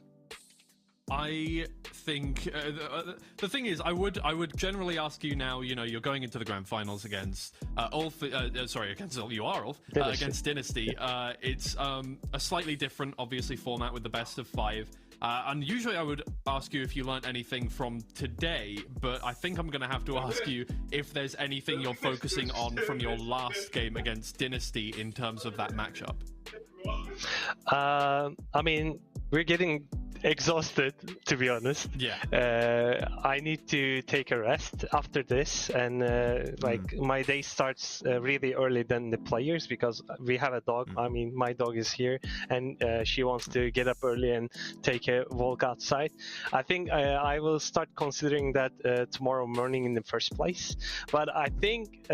I think the thing is, I would generally ask you now. You know, you're going into the grand finals against ULF. Against you are ULF against Dynasty. It's a slightly different, obviously, format with the best of 5. And usually I would ask you if you learned anything from today, but I think I'm going to have to ask you if there's anything you're focusing on from your last game against Dynasty in terms of that matchup. I mean, we're getting exhausted, to be honest. I need to take a rest after this, and my day starts really early than the players because we have a dog. I mean, my dog is here and she wants to get up early and take a walk outside. I think I will start considering that tomorrow morning in the first place, but I think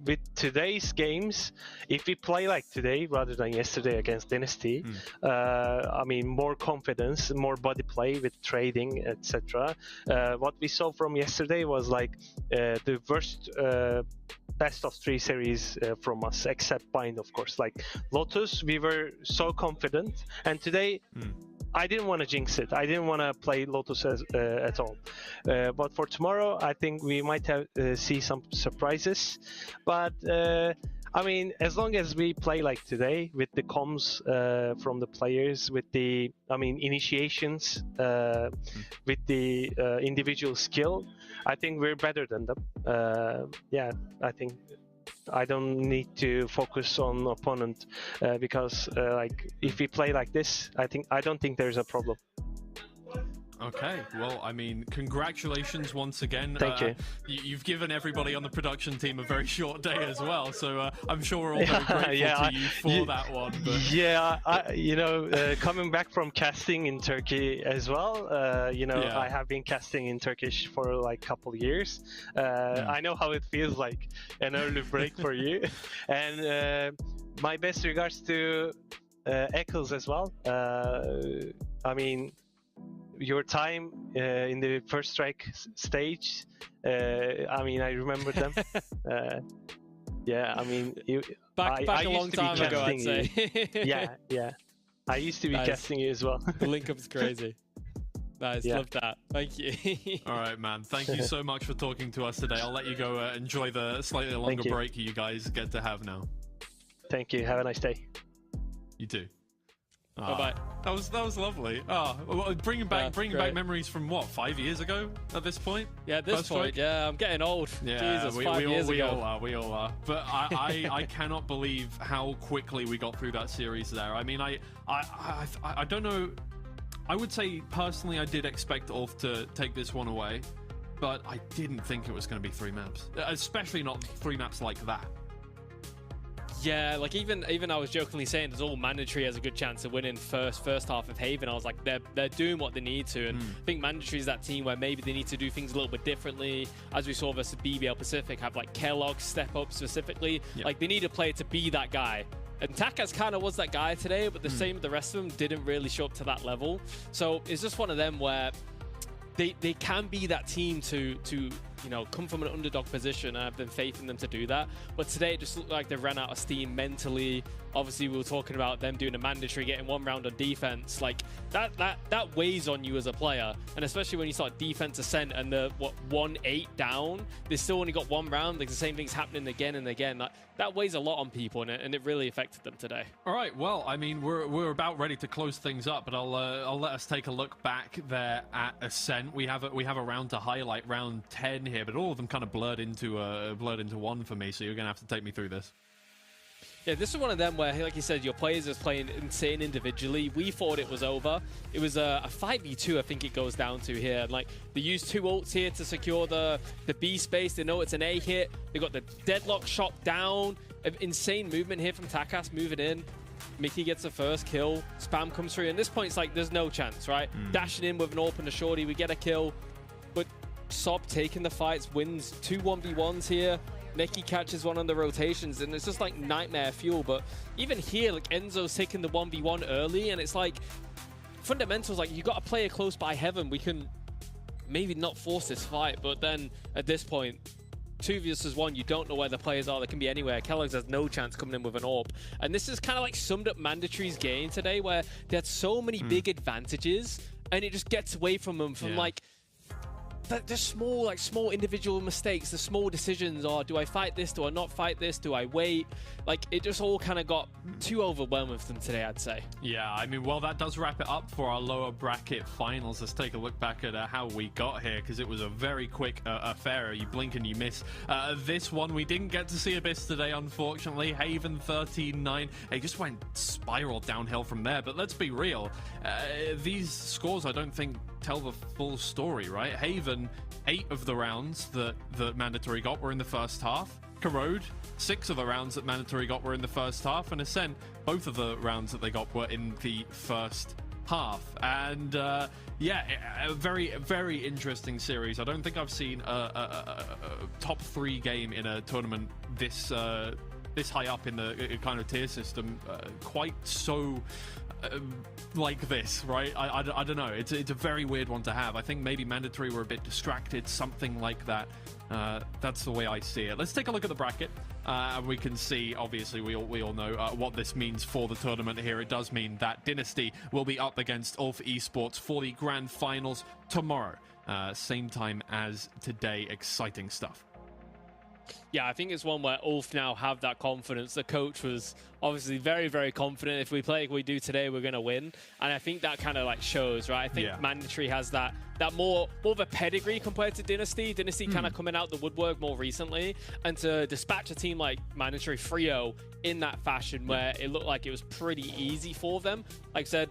with today's games, if we play like today rather than yesterday against Dynasty, I mean, more confidence, more body play with trading, etc. What we saw from yesterday was like the worst best of 3 series from us, except Bind, of course. Like Lotus, we were so confident, and today I didn't want to jinx it. I didn't want to play Lotus at all. But for tomorrow, I think we might have see some surprises. But I mean, as long as we play like today with the comms from the players, with the initiations, with the individual skill, I think we're better than them. Yeah, I think I don't need to focus on opponent because if we play like this, I don't think there's a problem. Okay, well, I mean, congratulations once again. Thank you. You've given everybody on the production team a very short day as well, so I'm sure we're all very grateful to you for that one. But... Yeah, coming back from casting in Turkey as well, I have been casting in Turkish for like a couple years. I know how it feels like an early break for you. And my best regards to Eccles as well. I mean, your time in the first strike stage, I mean, I remember them. Yeah, I mean, back a long time ago, I'd say. Yeah. I used to be casting you as well. The link up's crazy. Nice, love that. Thank you. All right, man. Thank you so much for talking to us today. I'll let you go enjoy the slightly longer break you guys get to have now. Thank you. Have a nice day. You too. Bye-bye. That was lovely. Bringing back memories from what, 5 years ago at this point? Yeah, at this point, yeah, I'm getting old. Yeah, Jesus, 5 years ago. We all are. But I cannot believe how quickly we got through that series there. I mean, I don't know. I would say personally, I did expect ULF to take this one away, but I didn't think it was going to be 3 maps, especially not 3 maps like that. Yeah, like even I was jokingly saying there's all mandatory has a good chance of winning first half of Haven. I was like, they're doing what they need to, and I think mandatory is that team where maybe they need to do things a little bit differently. As we saw versus BBL Pacific, have like Kellogg step up specifically. Yep. Like they need a player to be that guy And Takas kind of was that guy today, but the same with the rest of them didn't really show up to that level. So it's just one of them where they can be that team to you know, come from an underdog position, and I've been faith in them to do that. But today it just looked like they ran out of steam mentally. Obviously, we were talking about them doing a mandatory, getting 1 round on defense. Like that weighs on you as a player, and especially when you start defense ascent and the 1-8 down, they still only got 1 round. Like the same thing's happening again and again. That weighs a lot on people, and it really affected them today. All right, well, I mean, we're about ready to close things up, but I'll let us take a look back there at Ascent. We have a round to highlight, round 10 here, but all of them kind of blurred into one for me. So you're gonna have to take me through this. Yeah, this is one of them where, like you said, your players are playing insane individually. We thought it was over. It was a 5v2, I think it goes down to here. Like, they used 2 ults here to secure the B space. They know it's an A hit. They got the deadlock shot down. Insane movement here from Takas, moving in. Mickey gets the first kill. Spam comes through. And at this point, it's like, there's no chance, right? Dashing in with an AWP and a shorty, we get a kill. But Sob taking the fights, wins 2 1v1s here. Mickey catches one on the rotations, and it's just like nightmare fuel. But even here, like, Enzo's taking the 1v1 early, and it's like fundamentals, like, you got a player close by heaven. We can maybe not force this fight, but then at this point, 2 versus 1, you don't know where the players are. They can be anywhere. Kellogg's has no chance coming in with an AWP. And this is kind of like summed up Mandatory's game today, where they had so many big advantages, and it just gets away from them from like the small individual mistakes, the small decisions. Or do I fight this? Do I not fight this? Do I wait? Like, it just all kind of got too overwhelming with them today, I'd say. Yeah, I mean, well, that does wrap it up for our lower bracket finals. Let's take a look back at how we got here, because it was a very quick affair. You blink and you miss. This one, we didn't get to see Abyss today, unfortunately. Haven 13-9. It just went spiral downhill from there. But let's be real. These scores, I don't think, tell the full story, right? Haven, 8 of the rounds that Mandatory got were in the first half. Corrode, 6 of the rounds that Mandatory got were in the first half. And Ascent, both of the rounds that they got were in the first half. And yeah, a very, very interesting series. I don't think I've seen a top 3 game in a tournament this high up in the kind of tier system quite so like this, right? I don't know. It's a very weird one to have. I think maybe Mandatory were a bit distracted, something like that. That's the way I see it. Let's take a look at the bracket, and we can see, obviously, we all know what this means for the tournament here. It does mean that Dynasty will be up against ULF Esports for the grand finals tomorrow. Same time as today. Exciting stuff. Yeah, I think it's one where ULF now have that confidence. The coach was obviously very, very confident. If we play like we do today, we're going to win. And I think that kind of like shows, right? I think Mandatory has that more of a pedigree compared to Dynasty. Dynasty kind of coming out the woodwork more recently. And to dispatch a team like Mandatory 3-0 in that fashion where it looked like it was pretty easy for them. Like I said,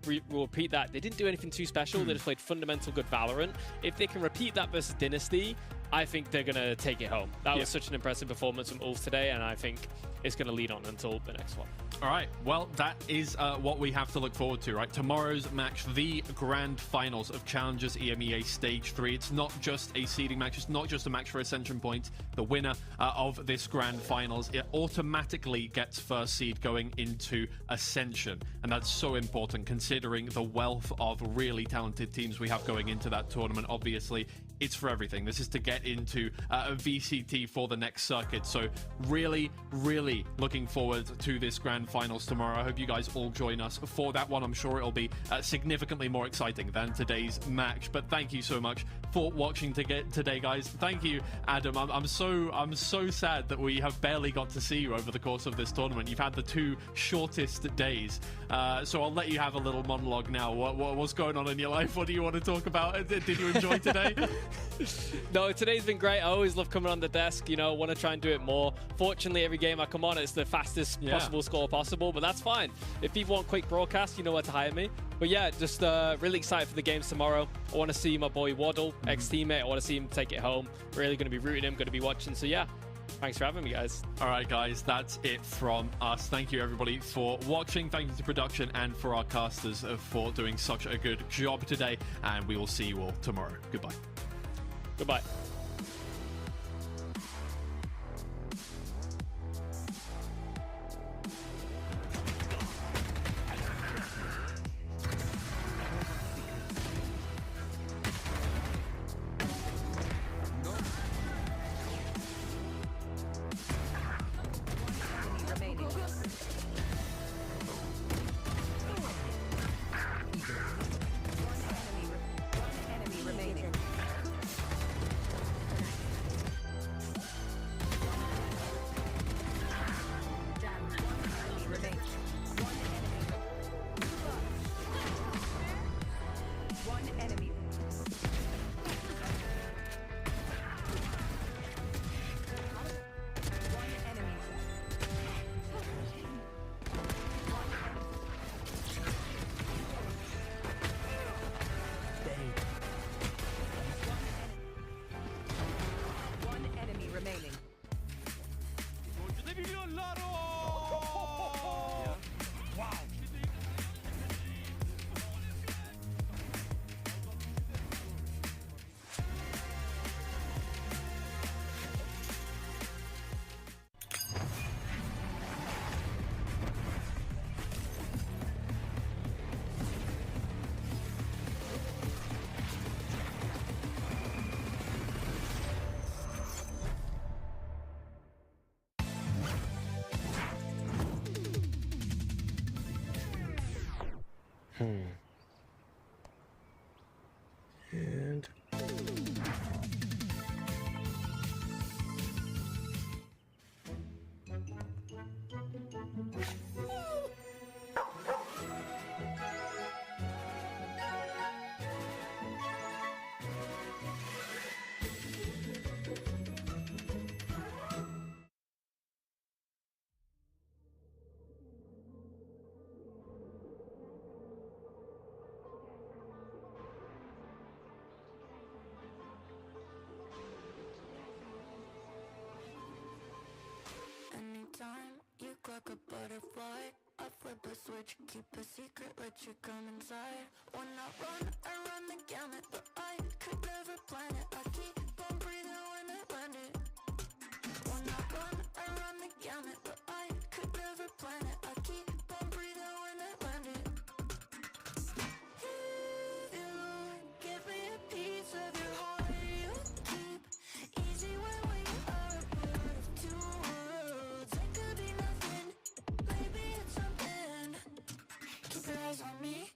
we'll repeat that. They didn't do anything too special. They just played fundamental good Valorant. If they can repeat that versus Dynasty, I think they're going to take it home. That was such an impressive performance from ULF today, and I think it's going to lead on until the next one. All right, well, that is what we have to look forward to, right? Tomorrow's match, the grand finals of Challengers EMEA Stage 3. It's not just a seeding match. It's not just a match for Ascension points. The winner of this grand finals, it automatically gets first seed going into Ascension. And that's so important considering the wealth of really talented teams we have going into that tournament. Obviously, it's for everything. This is to get into a VCT for the next circuit. So really, really looking forward to this grand finals tomorrow. I hope you guys all join us for that one. I'm sure it'll be significantly more exciting than today's match. But thank you so much for watching today, guys. Thank you, Adam. I'm so sad that we have barely got to see you over the course of this tournament. You've had the 2 shortest days. So I'll let you have a little monologue now. What's going on in your life? What do you want to talk about? Did you enjoy today? No, today's been great. I always love coming on the desk, you know, want to try and do it more. Fortunately, every game I come on, it's the fastest possible score possible, but that's fine. If people want quick broadcast, you know where to hire me. But yeah, just really excited for the games tomorrow. I want to see my boy Waddle, ex-teammate. I want to see him take it home. Really going to be rooting him, going to be watching. So yeah, thanks for having me, guys. All right, guys, that's it from us. Thank you, everybody, for watching. Thank you to production and for our casters for doing such a good job today. And we will see you all tomorrow. Goodbye. Goodbye. baby Lolaro! Wow. And Anytime you clock a butterfly, I flip a switch, keep a secret, let you come inside. When I run the gamut, but I could never plan it. I keep on breathing when I land it. When I run the gamut, but I could never plan it. I keep on breathing when I land it. If you give me a piece of your heart, you keep easy when we are a part of two worlds. It could be nothing, maybe it's something. Keep your eyes on me,